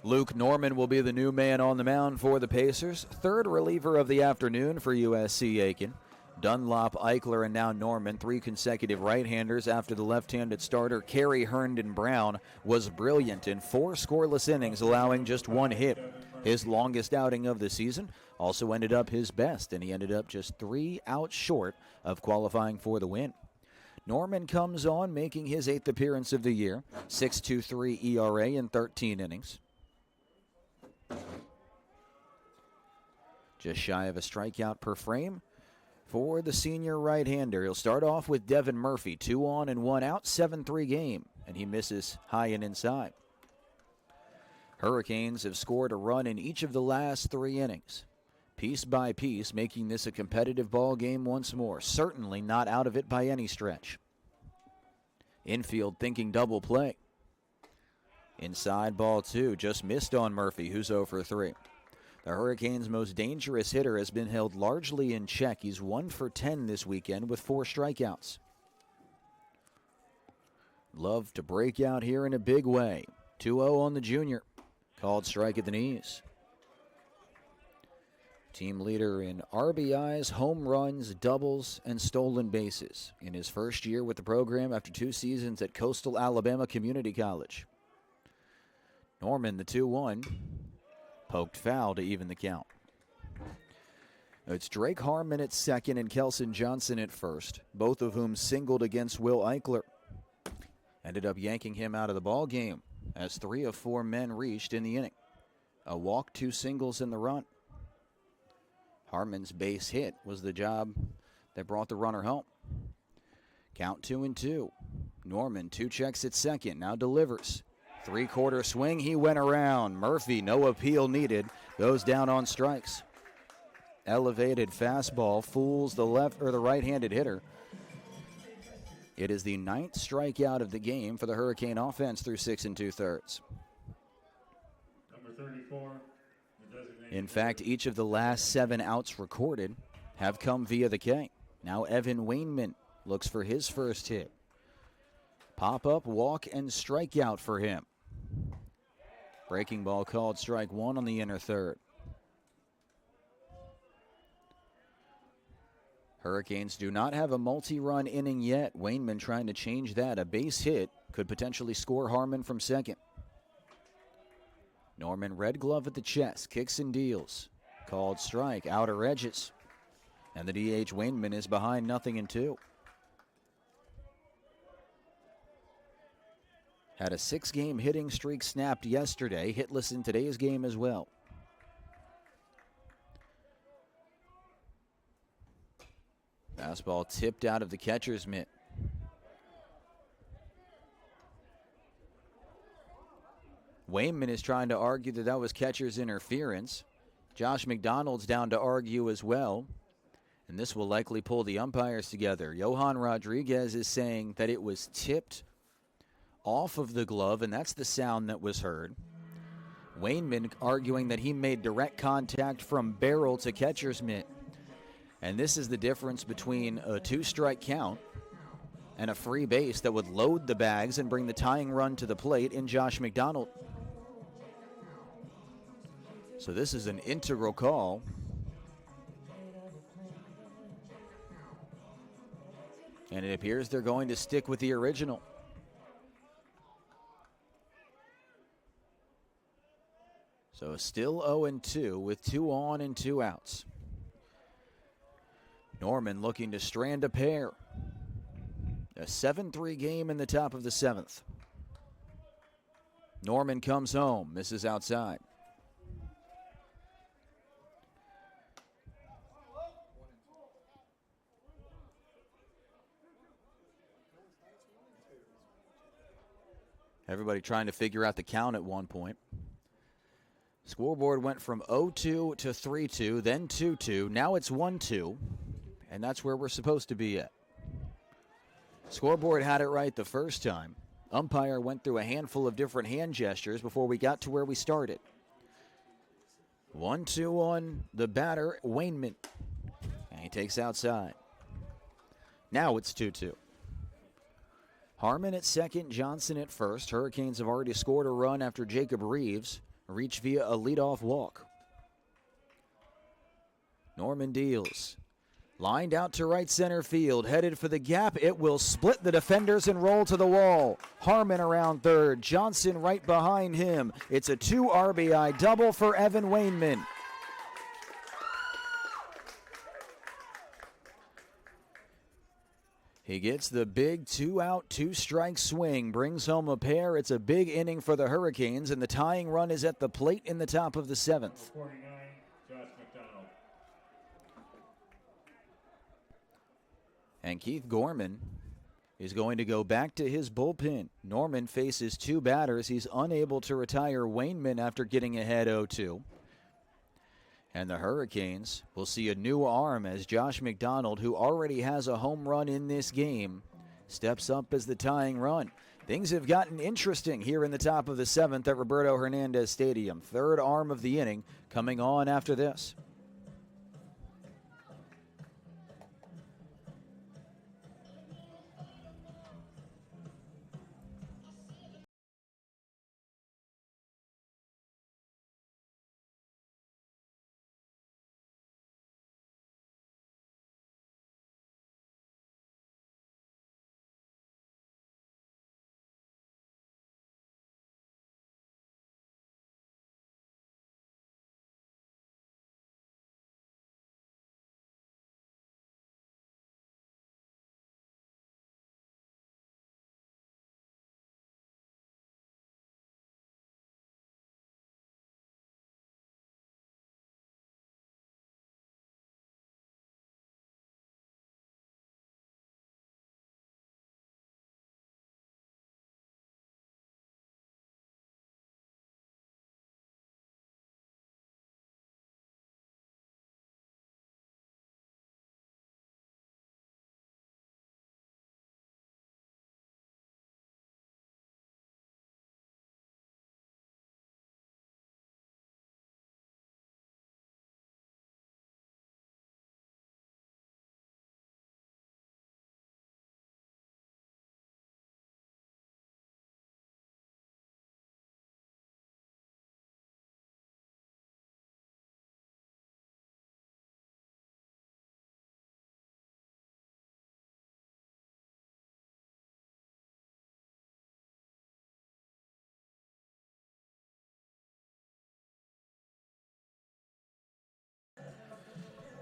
Speaker 1: Luke Norman will be the new man on the mound for the Pacers. Third reliever of the afternoon for USC Aiken. Dunlop, Eichler, and now Norman, 3 consecutive right-handers after the left-handed starter Kerry Herndon Brown was brilliant in 4 scoreless innings, allowing just 1 hit. His longest outing of the season also ended up his best, and he ended up just 3 outs short of qualifying for the win. Norman comes on, making his 8th appearance of the year, 6.23 ERA in 13 innings. Just shy of a strikeout per frame for the senior right-hander. He'll start off with Devin Murphy, 2 on and 1 out, 7-3 game, and he misses high and inside. Hurricanes have scored a run in each of the last 3 innings, piece by piece, making this a competitive ball game once more. Certainly not out of it by any stretch. Infield thinking double play. Inside ball 2, just missed on Murphy, who's 0 for 3. The Hurricanes' most dangerous hitter has been held largely in check. He's 1 for 10 this weekend with 4 strikeouts. Love to break out here in a big way. 2-0 on the junior. Called strike at the knees. Team leader in RBIs, home runs, doubles, and stolen bases in his first year with the program after 2 seasons at Coastal Alabama Community College. Norman, the 2-1, poked foul to even the count. It's Drake Harmon at second and Kelson Johnson at first, both of whom singled against Will Eichler. Ended up yanking him out of the ball game as 3 of 4 men reached in the inning. A walk, 2 singles in the run. Harmon's base hit was the job that brought the runner home. Count 2-2. Norman, 2 checks at second, now delivers. 3-quarter swing, he went around. Murphy, no appeal needed, goes down on strikes. Elevated fastball fools the left or the right-handed hitter. It is the 9th strikeout of the game for the Hurricane offense through 6 2/3.
Speaker 2: Number 34.
Speaker 1: In fact, each of the last 7 outs recorded have come via the K. Now Evan Wainman looks for his first hit. Pop-up, walk, and strikeout for him. Breaking ball called strike 1 on the inner third. Hurricanes do not have a multi-run inning yet. Wainman trying to change that. A base hit could potentially score Harmon from second. Norman, red glove at the chest, kicks and deals. Called strike, outer edges. And the DH Wainman is behind 0-2. Had a 6-game hitting streak snapped yesterday, hitless in today's game as well. Fastball tipped out of the catcher's mitt. Wainman is trying to argue that that was catcher's interference. Josh McDonald's down to argue as well. And this will likely pull the umpires together. Johan Rodriguez is saying that it was tipped off of the glove, and that's the sound that was heard. Wainman arguing that he made direct contact from barrel to catcher's mitt. And this is the difference between a 2-strike count and a free base that would load the bags and bring the tying run to the plate in Josh McDonald. So this is an integral call. And it appears they're going to stick with the original. So still 0-2 with 2 on and 2 outs. Norman looking to strand a pair. A 7-3 game in the top of the 7th. Norman comes home, misses outside. Everybody trying to figure out the count at one point. Scoreboard went from 0-2 to 3-2, then 2-2. Now it's 1-2, and that's where we're supposed to be at. Scoreboard had it right the first time. Umpire went through a handful of different hand gestures before we got to where we started. 1-2 on the batter, Wainman. And he takes outside. Now it's 2-2. Harmon at second, Johnson at first. Hurricanes have already scored a run after Jacob Reeves reached via a leadoff walk. Norman deals. Lined out to right center field, headed for the gap. It will split the defenders and roll to the wall. Harmon around third, Johnson right behind him. It's a 2 RBI double for Evan Wainman. He gets the big 2-out, 2-strike swing, brings home a pair. It's a big inning for the Hurricanes, and the tying run is at the plate in the top of the 7th.
Speaker 2: 49, Josh McDonald.
Speaker 1: And Keith Gorman is going to go back to his bullpen. Norman faces 2 batters. He's unable to retire Wainman after getting ahead 0-2. And the Hurricanes will see a new arm as Josh McDonald, who already has a home run in this game, steps up as the tying run. Things have gotten interesting here in the top of the 7th at Roberto Hernandez Stadium. 3rd arm of the inning coming on after this.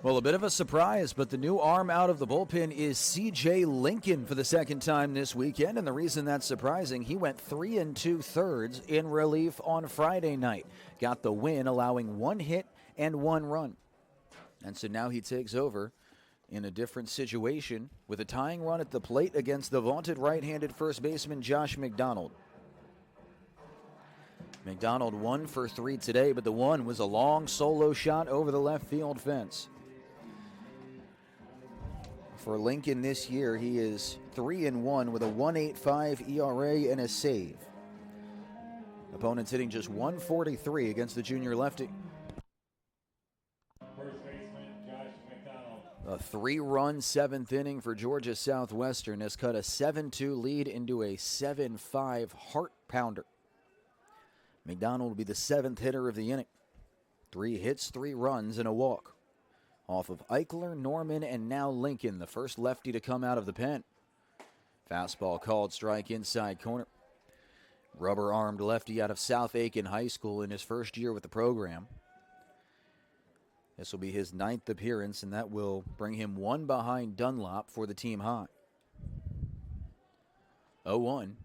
Speaker 1: Well, a bit of a surprise, but the new arm out of the bullpen is C.J. Lincoln for the second time this weekend, and the reason that's surprising, he went 3 2/3 in relief on Friday night. Got the win, allowing 1 hit and 1 run. And so now he takes over in a different situation with a tying run at the plate against the vaunted right-handed first baseman Josh McDonald. McDonald 1 for 3 today, but the one was a long solo shot over the left field fence. For Lincoln this year, he is 3-1 with a 1.85 ERA and a save. Opponents hitting just 143 against the junior lefty.
Speaker 2: First baseman Josh McDonald.
Speaker 1: A 3-run 7th inning for Georgia Southwestern has cut a 7-2 lead into a 7-5 heart pounder. McDonald will be the 7th hitter of the inning. 3 hits, 3 runs, and a walk. Off of Eichler, Norman, and now Lincoln, the first lefty to come out of the pen. Fastball called, strike inside corner. Rubber-armed lefty out of South Aiken High School in his first year with the program. This will be his 9th appearance, and that will bring him 1 behind Dunlop for the team high. 0-1.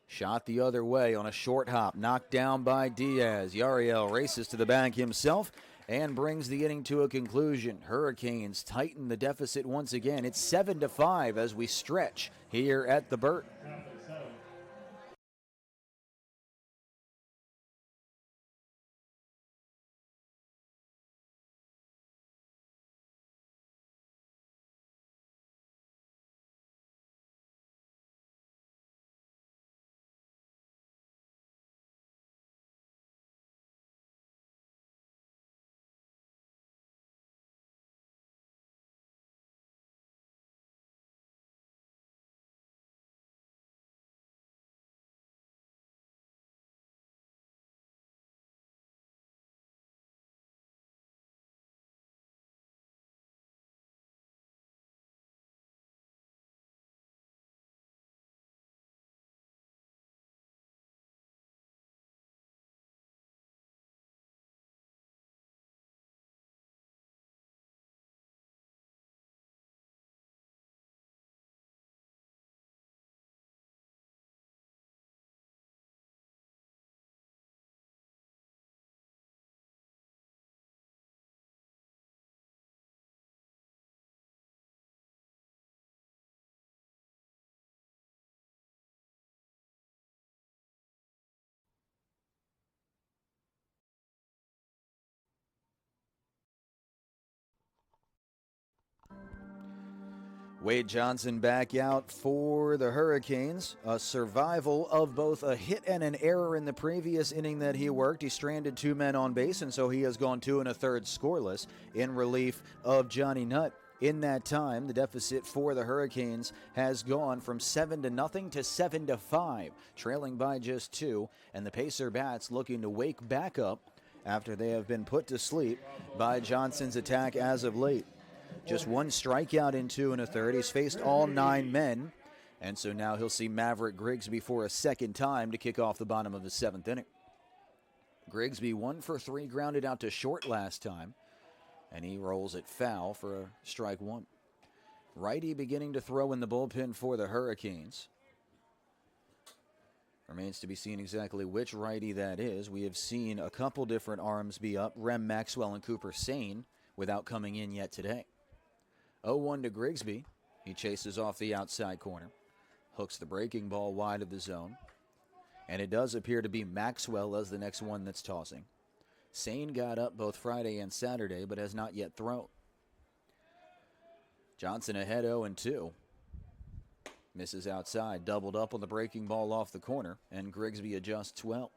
Speaker 1: Shot the other way on a short hop, knocked down by Diaz. Yariel races to the bag himself and brings the inning to a conclusion. Hurricanes tighten the deficit once again. It's 7-5 as we stretch here at the Burt. Wade Johnson back out for the Hurricanes. A survival of both a hit and an error in the previous inning that he worked. He stranded 2 men on base, and so he has gone 2 1/3 scoreless in relief of Johnny Nutt. In that time, the deficit for the Hurricanes has gone from 7-0 to 7-5, trailing by just 2, and the Pacer bats looking to wake back up after they have been put to sleep by Johnson's attack as of late. Just 1 strikeout in 2 1/3. He's faced all 9 men, and so now he'll see Maverick Grigsby for a second time to kick off the bottom of the 7th inning. Grigsby 1 for 3, grounded out to short last time, and he rolls it foul for a strike 1. Righty beginning to throw in the bullpen for the Hurricanes. Remains to be seen exactly which righty that is. We have seen a couple different arms be up, Rem Maxwell and Cooper Sane, without coming in yet today. 0-1 to Grigsby. He chases off the outside corner. Hooks the breaking ball wide of the zone. And it does appear to be Maxwell as the next one that's tossing. Sane got up both Friday and Saturday, but has not yet thrown. Johnson ahead 0-2. Misses outside, doubled up on the breaking ball off the corner, and Grigsby adjusts well.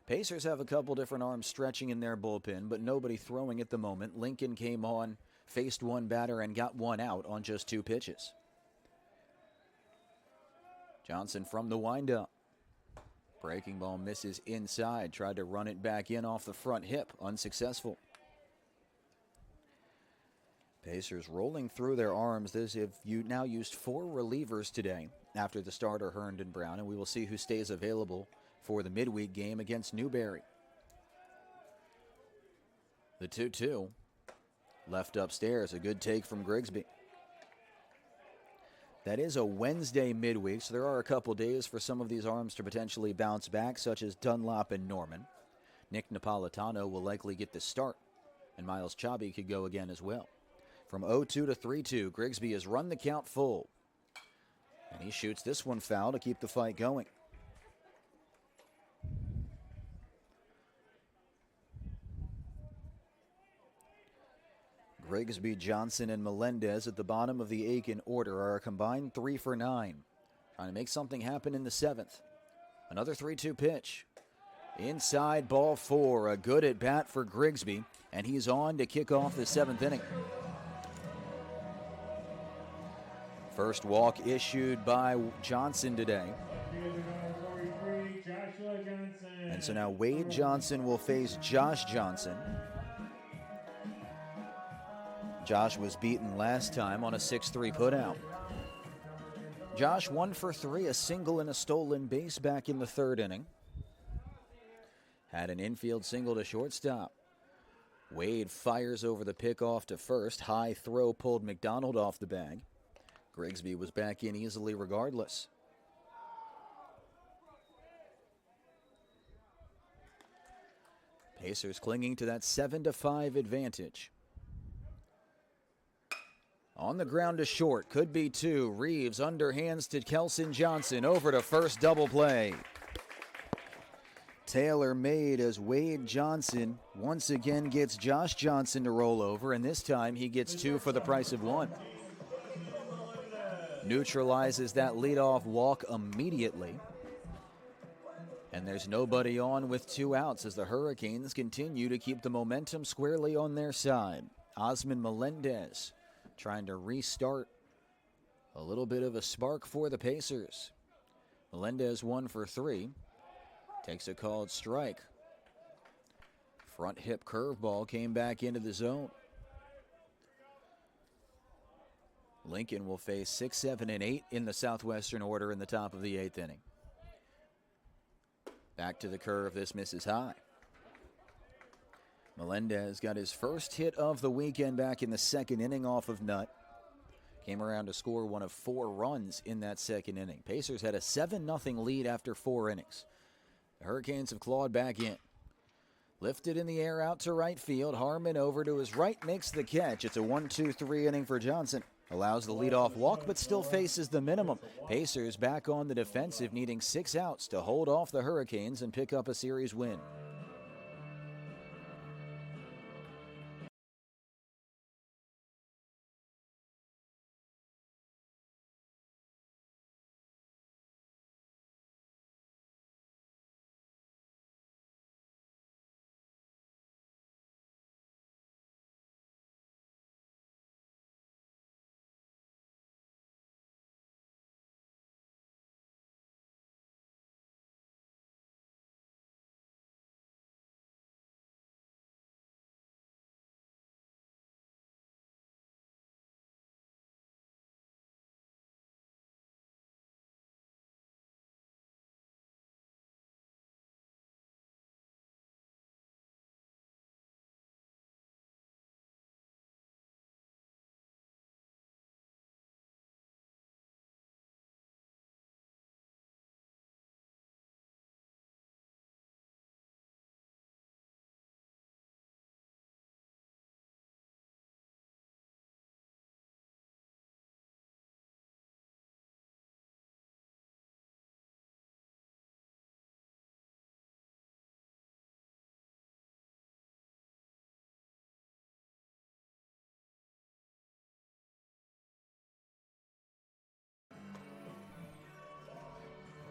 Speaker 1: Pacers have a couple different arms stretching in their bullpen, but nobody throwing at the moment. Lincoln came on, faced 1 batter, and got 1 out on just 2 pitches. Johnson from the windup. Breaking ball misses inside. Tried to run it back in off the front hip. Unsuccessful. Pacers rolling through their arms. They've now used 4 relievers today after the starter Herndon Brown, and we will see who stays available for the midweek game against Newberry. The 2-2. Left upstairs, a good take from Grigsby. That is a Wednesday midweek, so there are a couple days for some of these arms to potentially bounce back, such as Dunlop and Norman. Nick Napolitano will likely get the start, and Miles Chabi could go again as well. From 0-2 to 3-2, Grigsby has run the count full. And he shoots this one foul to keep the fight going. Grigsby, Johnson, and Melendez at the bottom of the Aiken order are a combined 3 for 9. Trying to make something happen in the 7th. Another 3-2 pitch. Inside ball 4, a good at bat for Grigsby, and he's on to kick off the 7th inning. First walk issued by Johnson today. And so now Wade Johnson will face Josh Johnson. Josh was beaten last time on a 6-3 putout. Josh 1 for 3, a single and a stolen base back in the 3rd inning. Had an infield single to shortstop. Wade fires over the pickoff to first. High throw pulled McDonald off the bag. Grigsby was back in easily regardless. Pacers clinging to that 7-5 advantage. On the ground to short, could be 2. Reeves underhands to Kelson Johnson, over to first, double play. Taylor made as Wade Johnson once again gets Josh Johnson to roll over, and this time he gets 2 for the price of 1. Neutralizes that leadoff walk immediately. And there's nobody on with 2 outs as the Hurricanes continue to keep the momentum squarely on their side. Osman Melendez trying to restart a little bit of a spark for the Pacers. Melendez 1 for 3. Takes a called strike. Front hip curveball came back into the zone. Lincoln will face 6, 7, and 8 in the Southwestern order in the top of the 8th inning. Back to the curve, this misses high. Melendez got his first hit of the weekend back in the 2nd inning off of Nutt. Came around to score 1 of 4 runs in that 2nd inning. Pacers had a 7-0 lead after 4 innings. The Hurricanes have clawed back in. Lifted in the air out to right field. Harmon over to his right, makes the catch. It's a 1-2-3 inning for Johnson. Allows the leadoff walk, but still faces the minimum. Pacers back on the defensive, needing 6 outs to hold off the Hurricanes and pick up a series win.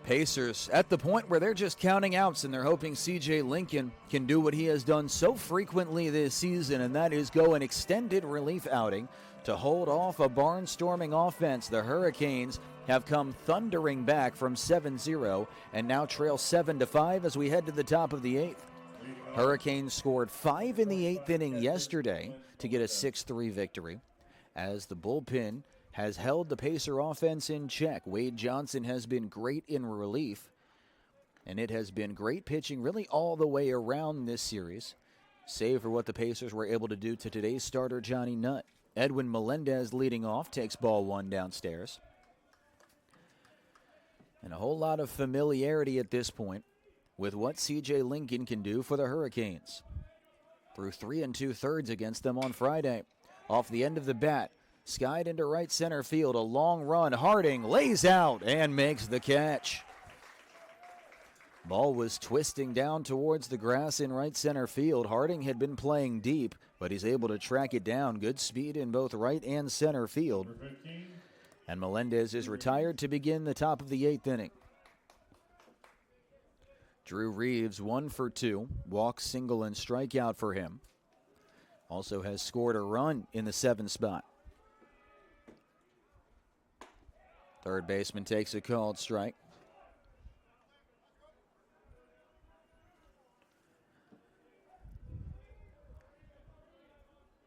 Speaker 1: Pacers at the point where they're just counting outs and they're hoping C.J. Lincoln can do what he has done so frequently this season, and that is go an extended relief outing to hold off a barnstorming offense. The Hurricanes have come thundering back from 7-0 and now trail 7-5 as we head to the top of the 8th. Hurricanes scored 5 in the 8th inning yesterday to get a 6-3 victory as the bullpen has held the Pacer offense in check. Wade Johnson has been great in relief, and it has been great pitching really all the way around this series. save for what the Pacers were able to do to today's starter, Johnny Nutt. Edwin Melendez leading off, takes ball one downstairs. And a whole lot of familiarity at this point with what C.J. Lincoln can do for the Hurricanes. Through 3 2/3 against them on Friday. Off the end of the bat, skied into right center field, a long run. Harding lays out and makes the catch. Ball was twisting down towards the grass in right center field. Harding had been playing deep, but he's able to track it down. Good speed in both right and center field.
Speaker 2: Number 15.
Speaker 1: And Melendez is retired to begin the top of the 8th inning. Drew Reeves 1 for 2. Walk, single, and strikeout for him. Also has scored a run in the 7th spot. Third baseman takes a called strike.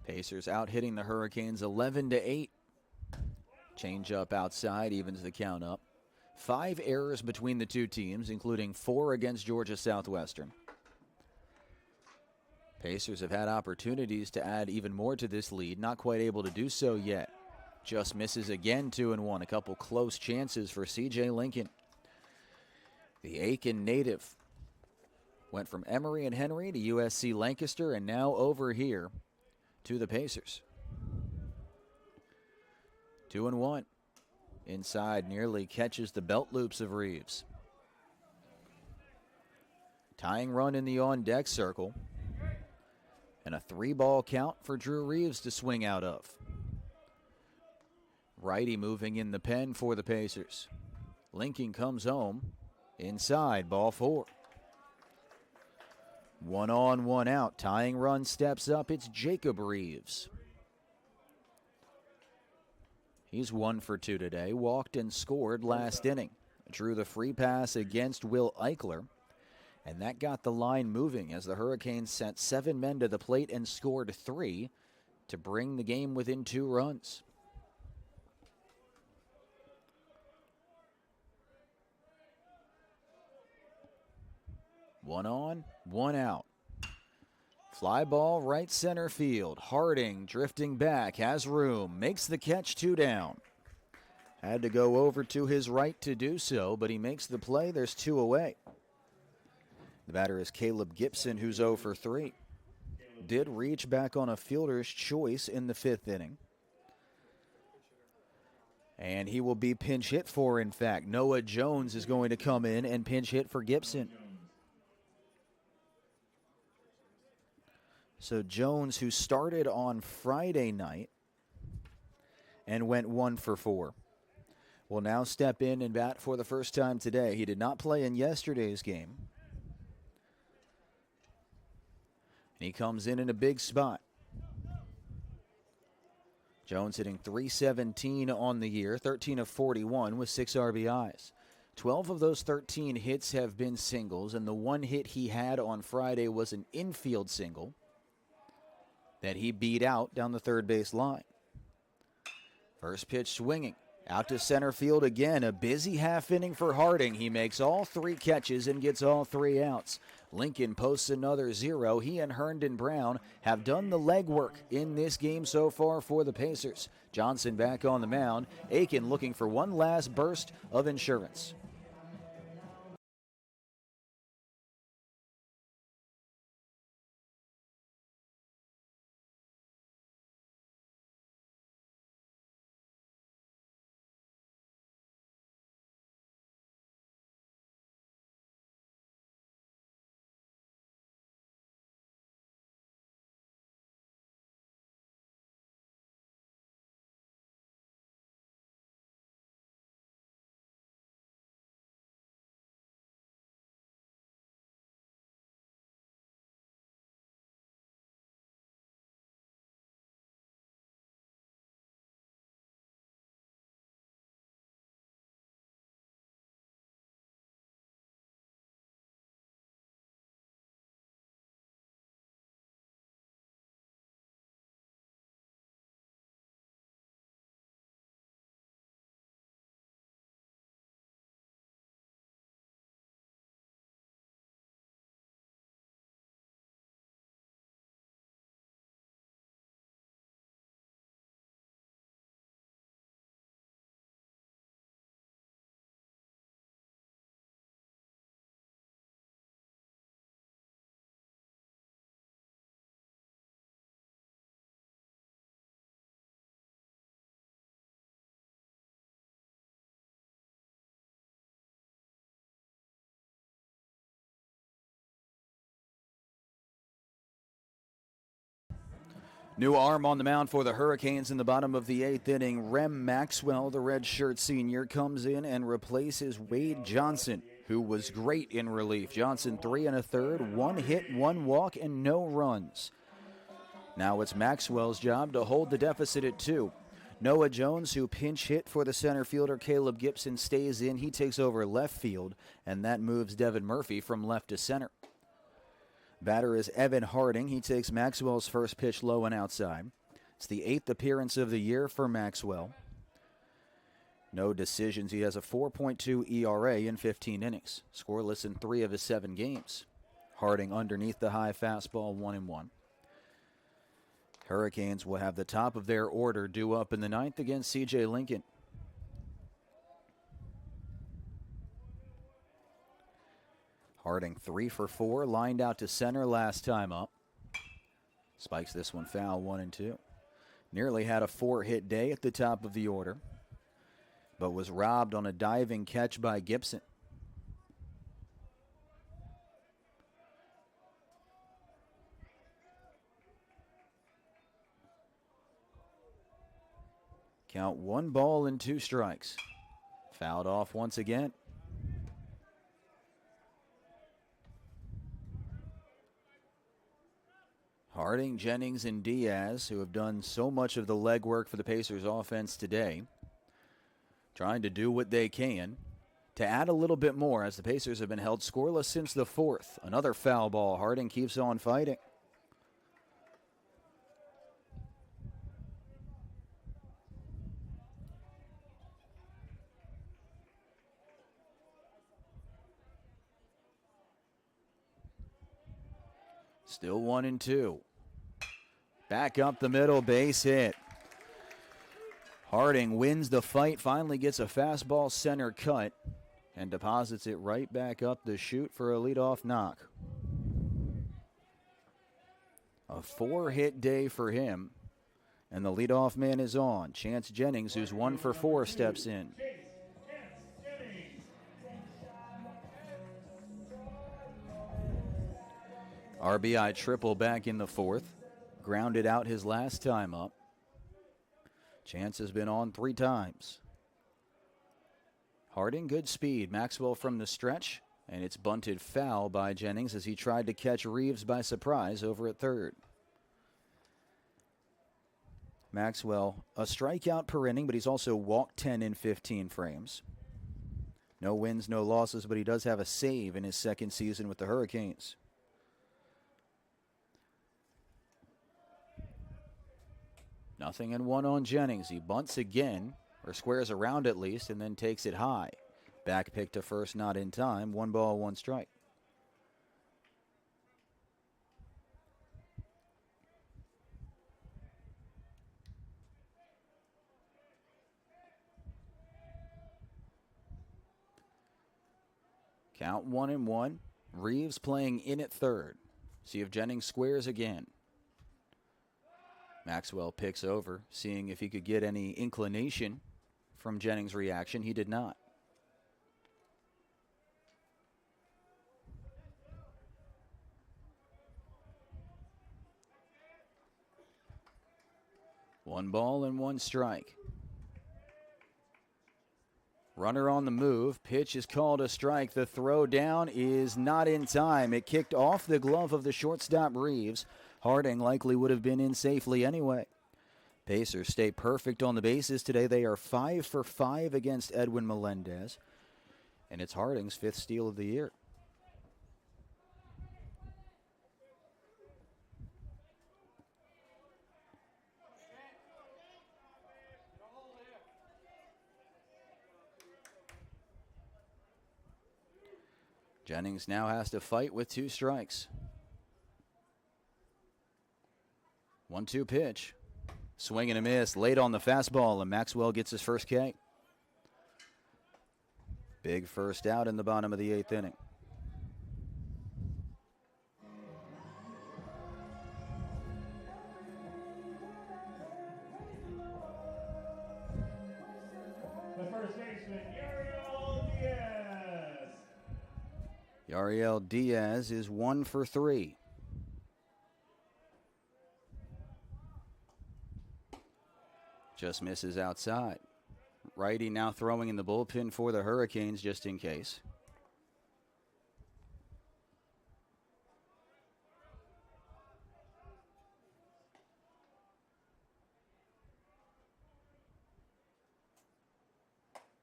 Speaker 1: Pacers out hitting the Hurricanes 11-8. Change up outside, evens the count up. 5 errors between the two teams, including 4 against Georgia Southwestern. Pacers have had opportunities to add even more to this lead, not quite able to do so yet. Just misses again, 2-1. A couple close chances for C.J. Lincoln. The Aiken native went from Emory and Henry to USC Lancaster and now over here to the Pacers. 2-1. Inside, nearly catches the belt loops of Reeves. Tying run in the on-deck circle. And a 3-ball count for Drew Reeves to swing out of. Righty moving in the pen for the Pacers. Lincoln comes home. Inside, ball 4. 1 on, 1 out. Tying run steps up. It's Jacob Reeves. He's 1 for 2 today. Walked and scored last inning. Drew the free pass against Will Eichler. And that got the line moving as the Hurricanes sent 7 men to the plate and scored 3 to bring the game within 2 runs. One on, 1 out. Fly ball right center field. Harding drifting back, has room, makes the catch, 2 down. Had to go over to his right to do so, but he makes the play. There's 2 away. The batter is Caleb Gibson, who's 0 for 3. Did reach back on a fielder's choice in the 5th inning. And he will be pinch hit for, in fact. Noah Jones is going to come in and pinch hit for Gibson. So Jones, who started on Friday night and went 1 for 4, will now step in and bat for the first time today. He did not play in yesterday's game. And he comes in a big spot. Jones hitting .317 on the year, 13 of 41 with 6 RBIs. 12 of those 13 hits have been singles, and the one hit he had on Friday was an infield single that he beat out down the third base line. First pitch swinging. Out to center field again. A busy half inning for Harding. He makes all 3 catches and gets all 3 outs. Lincoln posts another 0. He and Herndon Brown have done the legwork in this game so far for the Pacers. Johnson back on the mound. Aiken looking for one last burst of insurance. New arm on the mound for the Hurricanes in the bottom of the 8th inning. Rem Maxwell, the redshirt senior, comes in and replaces Wade Johnson, who was great in relief. Johnson 3 1/3, 1 hit, 1 walk, and no runs. Now it's Maxwell's job to hold the deficit at 2. Noah Jones, who pinch hit for the center fielder Caleb Gibson, stays in. He takes over left field, and that moves Devin Murphy from left to center. Batter is Evan Harding. He takes Maxwell's first pitch low and outside. It's the 8th appearance of the year for Maxwell. No decisions. He has a 4.2 ERA in 15 innings. Scoreless in 3 of his 7 games. Harding underneath the high fastball, 1-1. Hurricanes will have the top of their order due up in the 9th against C.J. Lincoln. Harding 3 for 4, lined out to center last time up. Spikes this one foul, 1-2. Nearly had a 4-hit day at the top of the order, but was robbed on a diving catch by Gibson. Count 1 ball and 2 strikes. Fouled off once again. Harding, Jennings, and Diaz, who have done so much of the legwork for the Pacers offense today, trying to do what they can to add a little bit more as the Pacers have been held scoreless since the 4th. Another foul ball. Harding keeps on fighting. Still 1-2. Back up the middle, base hit. Harding wins the fight, finally gets a fastball center cut, and deposits it right back up the chute for a leadoff knock. A 4-hit day for him, and the leadoff man is on. Chance Jennings, who's 1 for 4, steps in. RBI triple back in the 4th. Grounded out his last time up. Chance has been on 3 times. Harding, good speed. Maxwell from the stretch, and it's bunted foul by Jennings as he tried to catch Reeves by surprise over at third. Maxwell, a strikeout per inning, but he's also walked 10 in 15 frames. No wins, no losses, but he does have a save in his second season with the Hurricanes. Nothing and 1 on Jennings. He bunts again, or squares around at least, and then takes it high. Back pick to first, not in time. 1 ball, 1 strike. Count 1-1. Reeves playing in at third. See if Jennings squares again. Maxwell picks over, seeing if he could get any inclination from Jennings' reaction. He did not. One ball and 1 strike. Runner on the move. Pitch is called a strike. The throw down is not in time. It kicked off the glove of the shortstop Reeves. Harding likely would have been in safely anyway. Pacers stay perfect on the bases today. They are 5 for 5 against Edwin Melendez. And it's Harding's 5th steal of the year. Jennings now has to fight with 2 strikes. 1-2 pitch. Swing and a miss late on the fastball, and Maxwell gets his first K. Big first out in the bottom of the 8th inning.
Speaker 2: The first baseman, Yariel Diaz.
Speaker 1: Yariel Diaz is 1 for 3. Just misses outside. Righty now throwing in the bullpen for the Hurricanes just in case.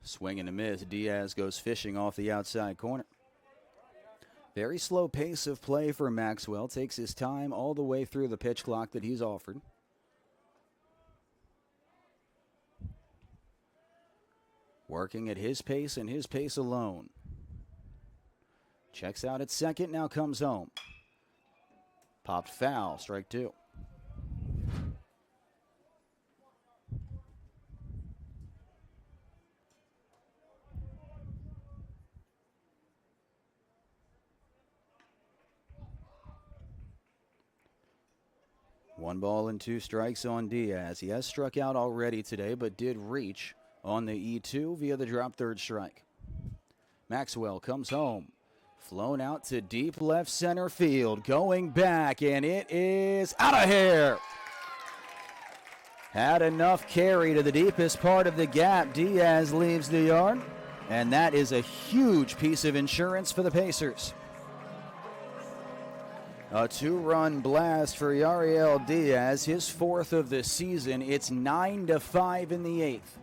Speaker 1: Swing and a miss. Diaz goes fishing off the outside corner. Very slow pace of play for Maxwell. Takes his time all the way through the pitch clock that he's offered. Working at his pace and his pace alone. Checks out at second, now comes home. Popped foul, strike two. One ball and two strikes on Diaz. He has struck out already today, but did reach on the E2 via the drop third strike. Maxwell comes home. Flown out to deep left center field. Going back, and it is out of here. Had enough carry to the deepest part of the gap. Diaz leaves the yard, and that is a huge piece of insurance for the Pacers. A two-run blast for Yariel Diaz, his fourth of the season. It's 9-5 in the eighth.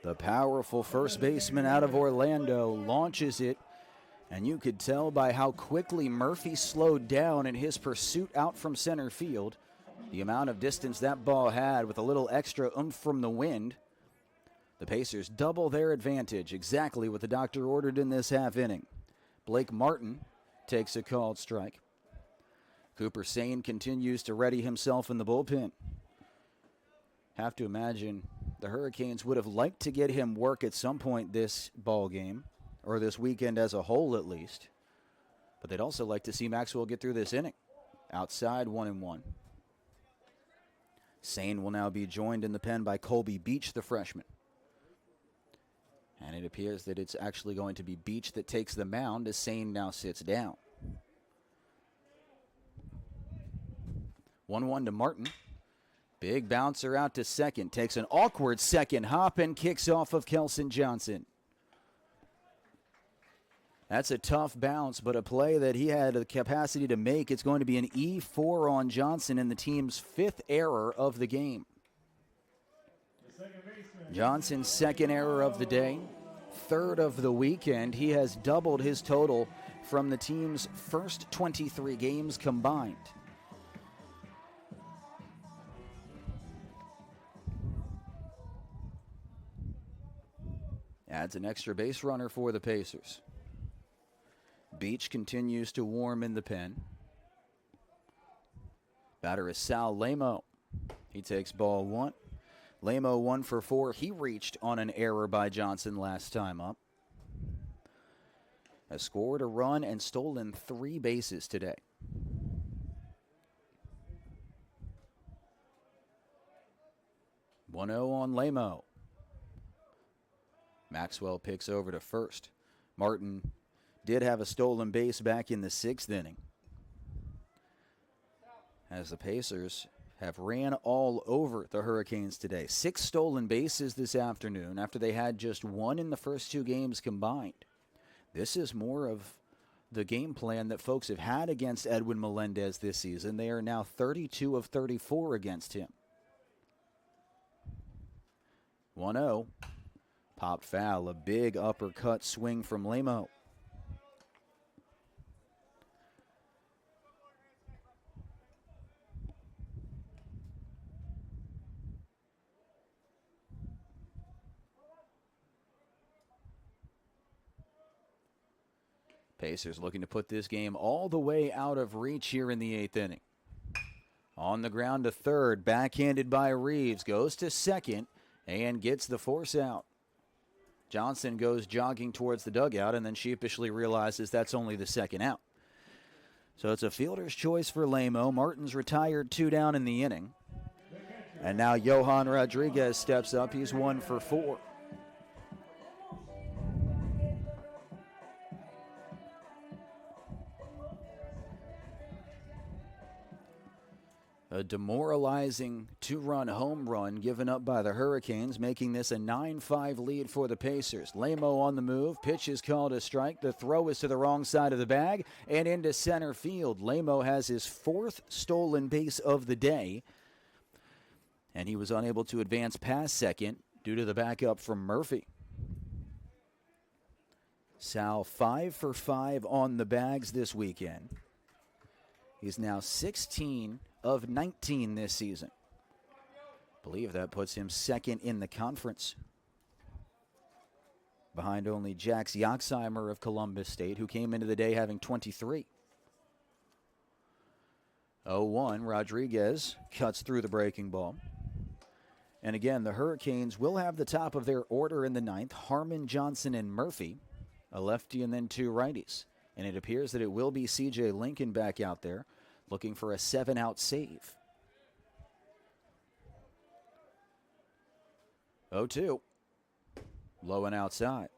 Speaker 1: The powerful first baseman out of Orlando launches it, and you could tell by how quickly Murphy slowed down in his pursuit out from center field, the amount of distance that ball had with a little extra oomph from the wind. The Pacers double their advantage, exactly what the doctor ordered in this half inning. Blake Martin takes a called strike. Cooper Sane continues to ready himself in the bullpen. Have to imagine the Hurricanes would have liked to get him work at some point this ball game, or this weekend as a whole at least. But they'd also like to see Maxwell get through this inning. Outside, 1-1. Sane will now be joined in the pen by Colby Beach, the freshman. And it appears that it's actually going to be Beach that takes the mound as Sane now sits down. 1-1 to Martin. Big bouncer out to second. Takes an awkward second hop and kicks off of Kelson Johnson. That's a tough bounce, but a play that he had the capacity to make. It's going to be an E4 on Johnson in the team's fifth error of the game. Johnson's second error of the day, third of the weekend. He has doubled his total from the team's first 23 games combined. Adds an extra base runner for the Pacers. Beach continues to warm in the pen. Batter is Sal Lamo. He takes ball one. Lamo 1 for 4. He reached on an error by Johnson last time up. Has scored a run and stolen 3 bases today. "1-0 on Lamo. Maxwell picks over to first. Martin did have a stolen base back in the 6th inning, as the Pacers have ran all over the Hurricanes today. 6 stolen bases this afternoon after they had just 1 in the first 2 games combined. This is more of the game plan that folks have had against Edwin Melendez this season. They are now 32 of 34 against him. 1-0. Popped foul. A big uppercut swing from Lamo. Pacers looking to put this game all the way out of reach here in the 8th inning. On the ground to third, backhanded by Reeves, goes to second and gets the force out. Johnson goes jogging towards the dugout and then sheepishly realizes that's only the second out. So it's a fielder's choice for Lamo. Martin's retired 2 down in the inning. And now Johan Rodriguez steps up. He's 1 for 4. A demoralizing 2-run home run given up by the Hurricanes, making this a 9-5 lead for the Pacers. Lamo on the move. Pitch is called a strike. The throw is to the wrong side of the bag and into center field. Lamo has his 4th stolen base of the day, and he was unable to advance past second due to the backup from Murphy. Sal 5 for 5 on the bags this weekend. He's now 16 of 19 this season. I believe that puts him second in the conference, behind only Jax Yoxheimer of Columbus State, who came into the day having 23. 0-1, Rodriguez cuts through the breaking ball. And again, the Hurricanes will have the top of their order in the 9th, Harmon, Johnson, and Murphy, a lefty and then 2 righties. And it appears that it will be C.J. Lincoln back out there, looking for a 7-out save. 0-2. Low and outside.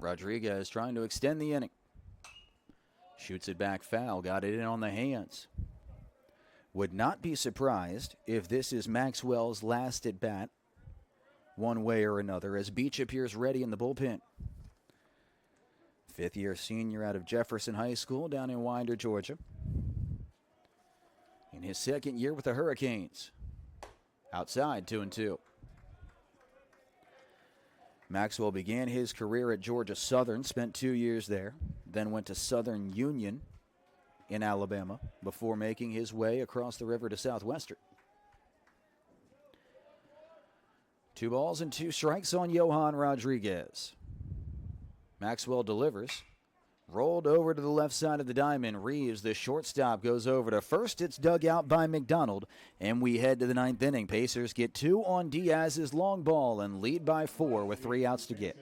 Speaker 1: Rodriguez trying to extend the inning. Shoots it back foul. Got it in on the hands. Would not be surprised if this is Maxwell's last at bat, one way or another, as Beach appears ready in the bullpen. 5th-year senior out of Jefferson High School down in Winder, Georgia. In his 2nd year with the Hurricanes. Outside, 2-2. Maxwell began his career at Georgia Southern, spent 2 years there, then went to Southern Union in Alabama before making his way across the river to Southwestern. 2 balls and 2 strikes on Johan Rodriguez. Maxwell delivers. Rolled over to the left side of the diamond. Reeves, the shortstop, goes over to first. It's dug out by McDonald, and we head to the 9th inning. Pacers get 2 on Diaz's long ball and lead by 4 with 3 outs to get.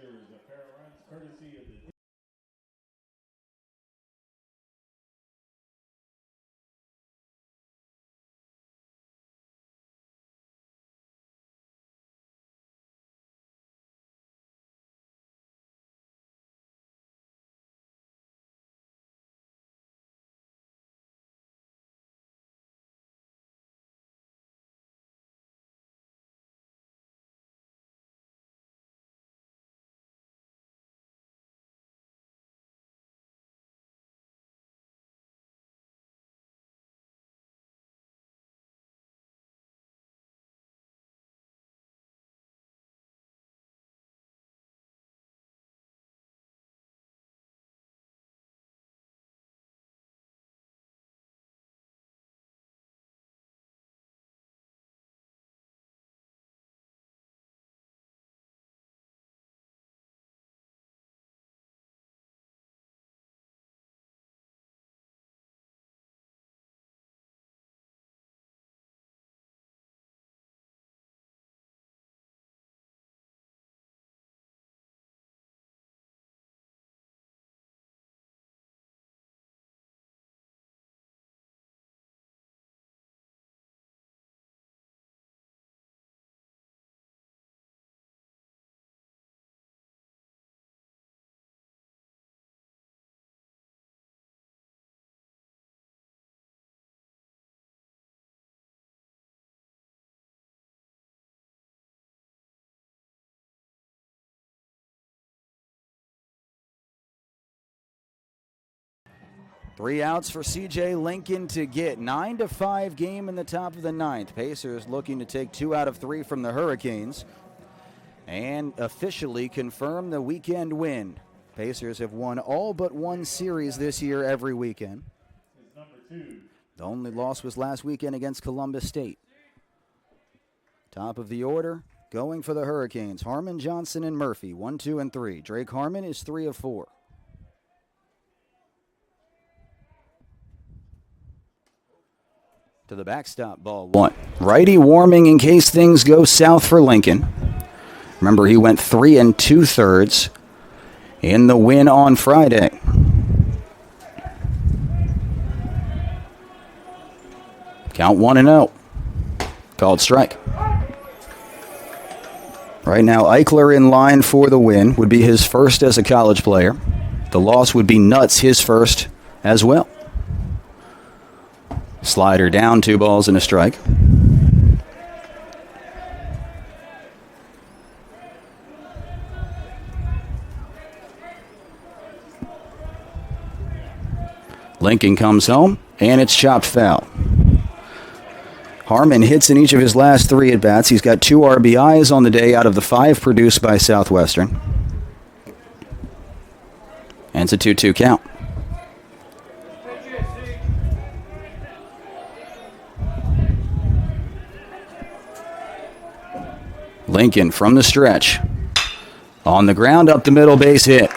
Speaker 1: Three outs for C.J. Lincoln to get. 9-5 game in the top of the 9th. Pacers looking to take 2 out of 3 from the Hurricanes and officially confirm the weekend win. Pacers have won all but one series this year every weekend. The only loss was last weekend against Columbus State. Top of the order, going for the Hurricanes. Harmon, Johnson, and Murphy, 1, 2, and 3. Drake Harmon is 3 of 4. To the backstop, ball 1. Righty warming in case things go south for Lincoln. Remember, he went 3 2/3 in the win on Friday. Count 1-0. Called strike. Right now, Eichler in line for the win. Would be his first as a college player. The loss would be Nuts, his first as well. Slider down, 2 balls and a strike. Lincoln comes home, and it's chopped foul. Harmon hits in each of his last 3 at-bats. He's got 2 RBIs on the day out of the 5 produced by Southwestern. And it's a 2-2 count. Lincoln from the stretch. On the ground, up the middle, base hit.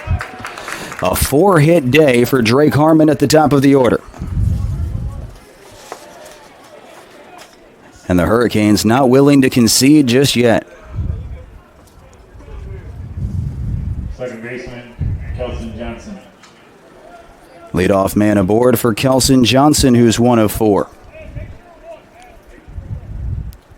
Speaker 1: A 4-hit day for Drake Harmon at the top of the order. And the Hurricanes not willing to concede just yet.
Speaker 2: Second baseman, Kelson Johnson.
Speaker 1: Leadoff man aboard for Kelson Johnson, who's 1 of 4.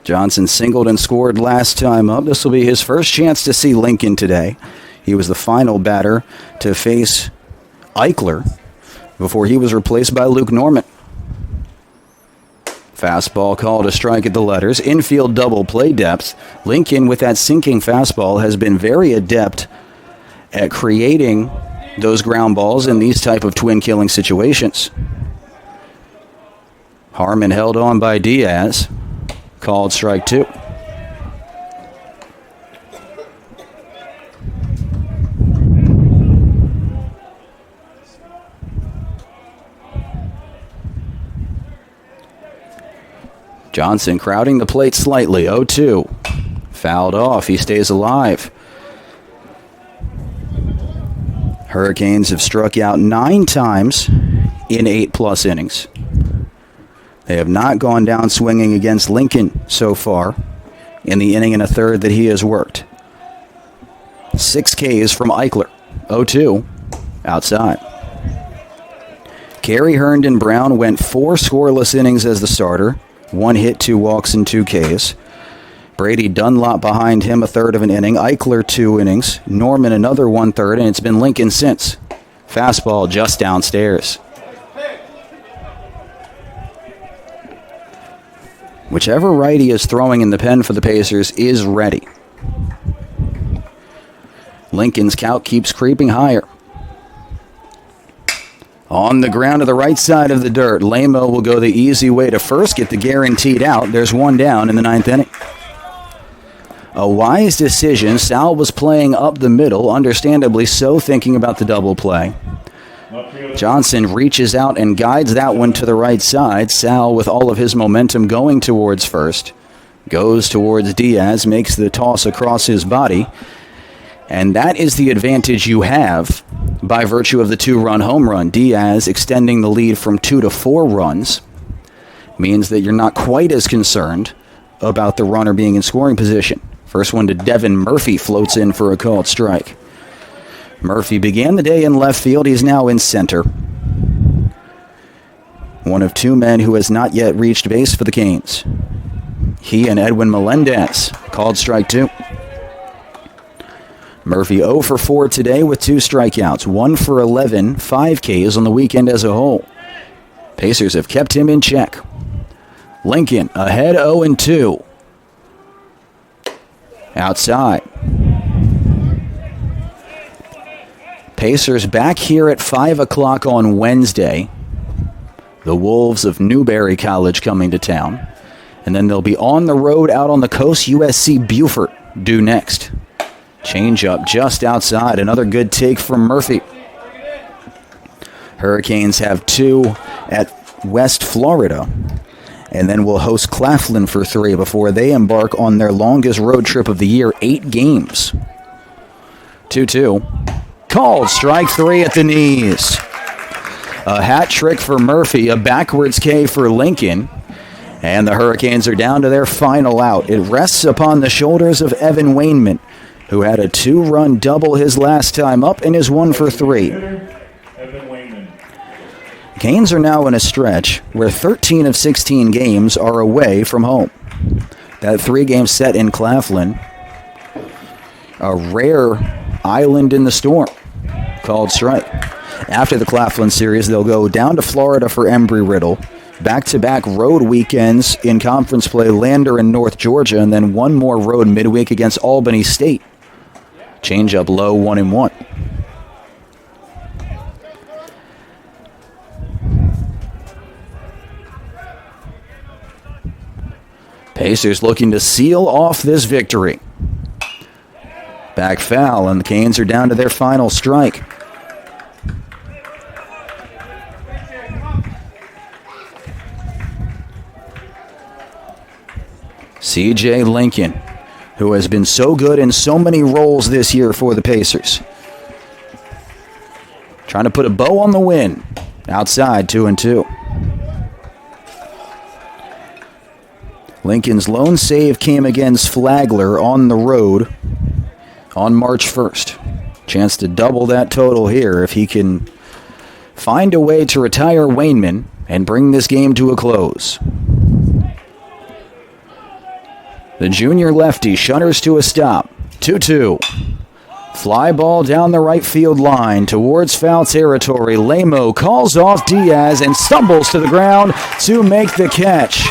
Speaker 1: Johnson singled and scored last time up. This will be his first chance to see Lincoln today. He was the final batter to face Eichler before he was replaced by Luke Norman. Fastball called a strike at the letters. Infield double play depth. Lincoln, with that sinking fastball, has been very adept at creating those ground balls in these type of twin-killing situations. Harmon held on by Diaz. Called strike 2. Johnson crowding the plate slightly. 0-2. Fouled off. He stays alive. Hurricanes have struck out 9 times in 8+ innings. They have not gone down swinging against Lincoln so far in the inning and a third that he has worked. 6 Ks from Eichler. 0-2. Outside. Carey Herndon Brown went 4 scoreless innings as the starter. 1 hit, 2 walks, and 2 Ks. Brady Dunlop behind him, a third of an inning. Eichler 2 innings. Norman another 1/3, and it's been Lincoln since. Fastball just downstairs. Whichever righty is throwing in the pen for the Pacers is ready. Lincoln's count keeps creeping higher. On the ground to the right side of the dirt, Lamo will go the easy way to first, get the guaranteed out. There's 1 down in the 9th inning. A wise decision. Sal was playing up the middle, understandably so, thinking about the double play. Johnson reaches out and guides that one to the right side. Sal, with all of his momentum going towards first, goes towards Diaz, makes the toss across his body. And that is the advantage you have by virtue of the 2-run home run. Diaz extending the lead from 2 to 4 runs means that you're not quite as concerned about the runner being in scoring position. First one to Devin Murphy floats in for a called strike. Murphy began the day in left field. He's now in center. One of 2 men who has not yet reached base for the Canes. He and Edwin Melendez. Called strike 2. Murphy 0 for 4 today with 2 strikeouts. 1 for 11, 5 Ks on the weekend as a whole. Pacers have kept him in check. Lincoln ahead 0-2. Outside. Pacers back here at 5 o'clock on Wednesday. The Wolves of Newberry College coming to town. And then they'll be on the road out on the coast. USC Beaufort due next. Change up just outside. Another good take from Murphy. Hurricanes have 2 at West Florida. And then we'll host Claflin for 3 before they embark on their longest road trip of the year, 8 games. 2-2. Called strike 3 at the knees. A hat trick for Murphy, a backwards K for Lincoln. And the Hurricanes are down to their final out. It rests upon the shoulders of Evan Wainman, who had a 2-run double his last time up and is 1 for 3. Canes are now in a stretch where 13 of 16 games are away from home. That 3-game set in Claflin, a rare island in the storm called strike. After the Claflin series, they'll go down to Florida for Embry-Riddle. Back-to-back road weekends in conference play, Lander and North Georgia, and then one more road midweek against Albany State. Change up low, 1-1. Pacers looking to seal off this victory. Back foul, and the Canes are down to their final strike. C.J. Lincoln, who has been so good in so many roles this year for the Pacers. Trying to put a bow on the win. Outside, 2-2. Lincoln's lone save came against Flagler on the road on March 1st. Chance to double that total here if he can find a way to retire Wainman and bring this game to a close. The junior lefty shutters to a stop. 2-2. Fly ball down the right field line towards foul territory. Lamo calls off Diaz and stumbles to the ground to make the catch.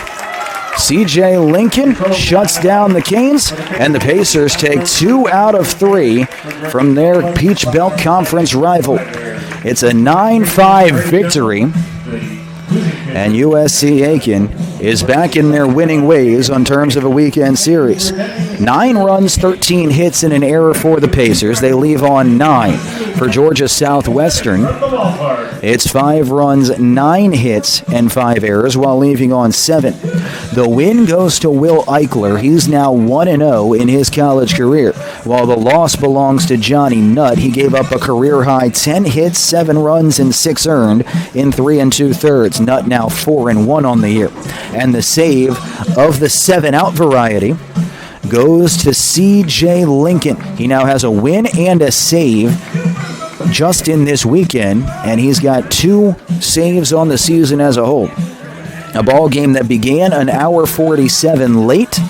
Speaker 1: C.J. Lincoln shuts down the Canes, and the Pacers take 2 out of 3 from their Peach Belt Conference rival. It's a 9-5 victory, and USC Aiken is back in their winning ways on terms of a weekend series. 9 runs, 13 hits, and an error for the Pacers. They leave on 9. For Georgia Southwestern, it's 5 runs, 9 hits, and 5 errors while leaving on 7. The win goes to Will Eichler. He's now 1-0 in his college career, while the loss belongs to Johnny Nutt. He gave up a career-high 10 hits, 7 runs, and 6 earned in 3 2/3. Nutt now 4-1 on the year. And the save of the 7-out variety goes to C.J. Lincoln. He now has a win and a save just in this weekend, and he's got 2 saves on the season as a whole. A ball game that began an hour 47 late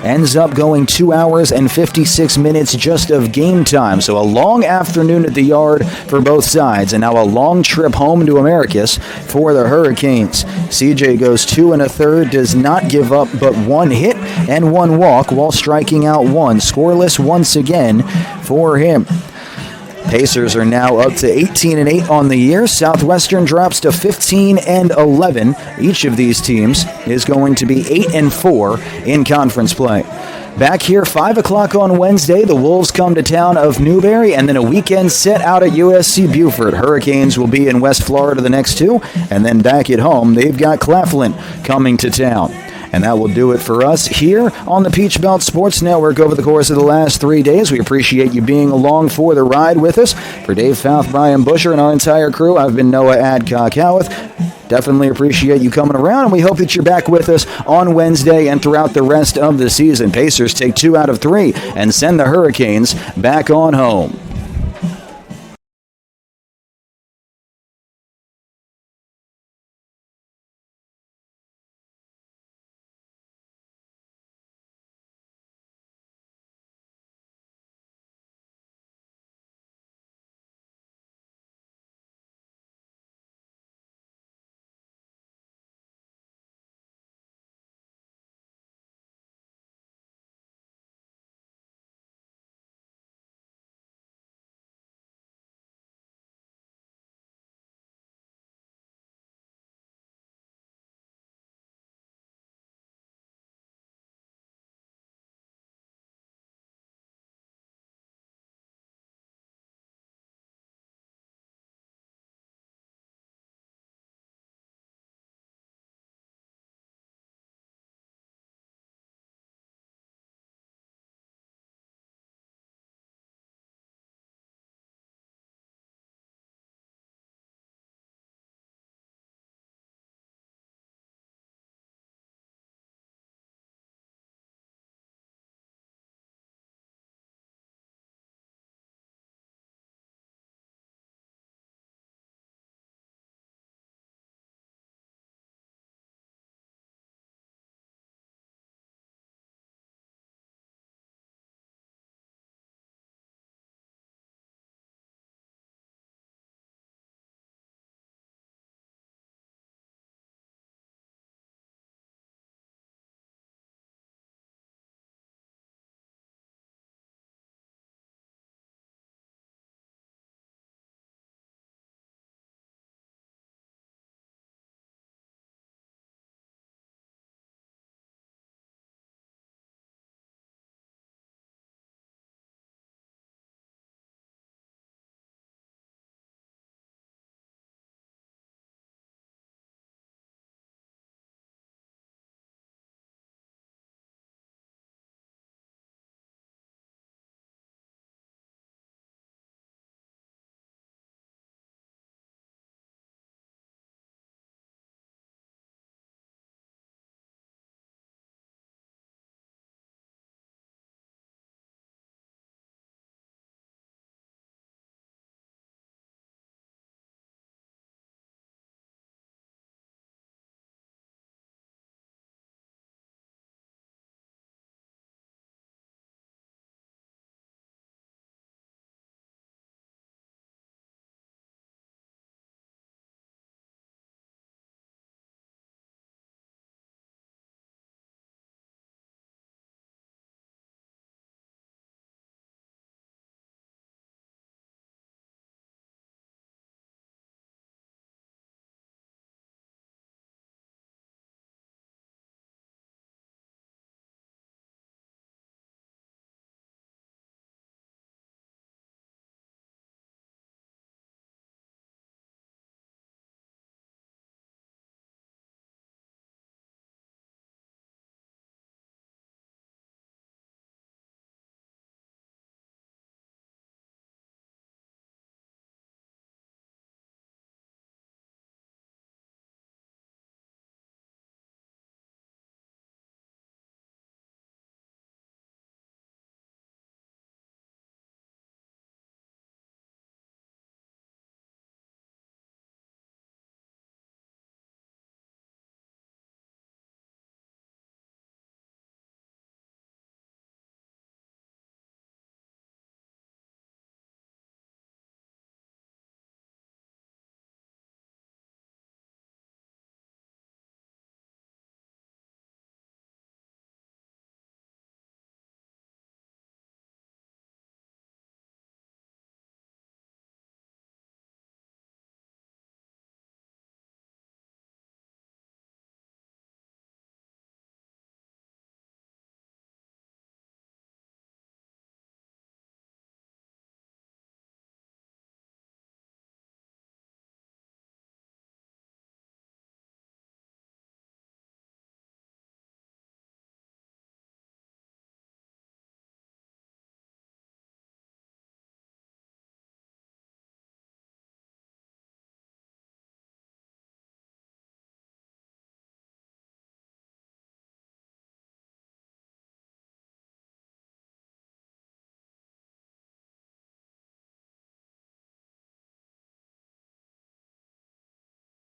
Speaker 1: ends up going 2 hours and 56 minutes just of game time. So a long afternoon at the Yard for both sides, and now a long trip home to Americus for the Hurricanes. CJ goes 2 1/3, does not give up but 1 hit and 1 walk while striking out 1. Scoreless once again for him. Pacers are now up to 18-8 on the year. Southwestern drops to 15-11. Each of these teams is going to be 8-4 in conference play. Back here, 5 o'clock on Wednesday, the Wolves come to town of Newberry, and then a weekend set out at USC Beaufort. Hurricanes will be in West Florida the next 2, and then back at home, they've got Claflin coming to town. And that will do it for us here on the Peach Belt Sports Network over the course of the last 3 days. We appreciate you being along for the ride with us. For Dave Fouth, Brian Busher, and our entire crew, I've been Noah Adcock-Howarth. Definitely appreciate you coming around, and we hope that you're back with us on Wednesday and throughout the rest of the season. Pacers take 2 out of 3 and send the Hurricanes back on home.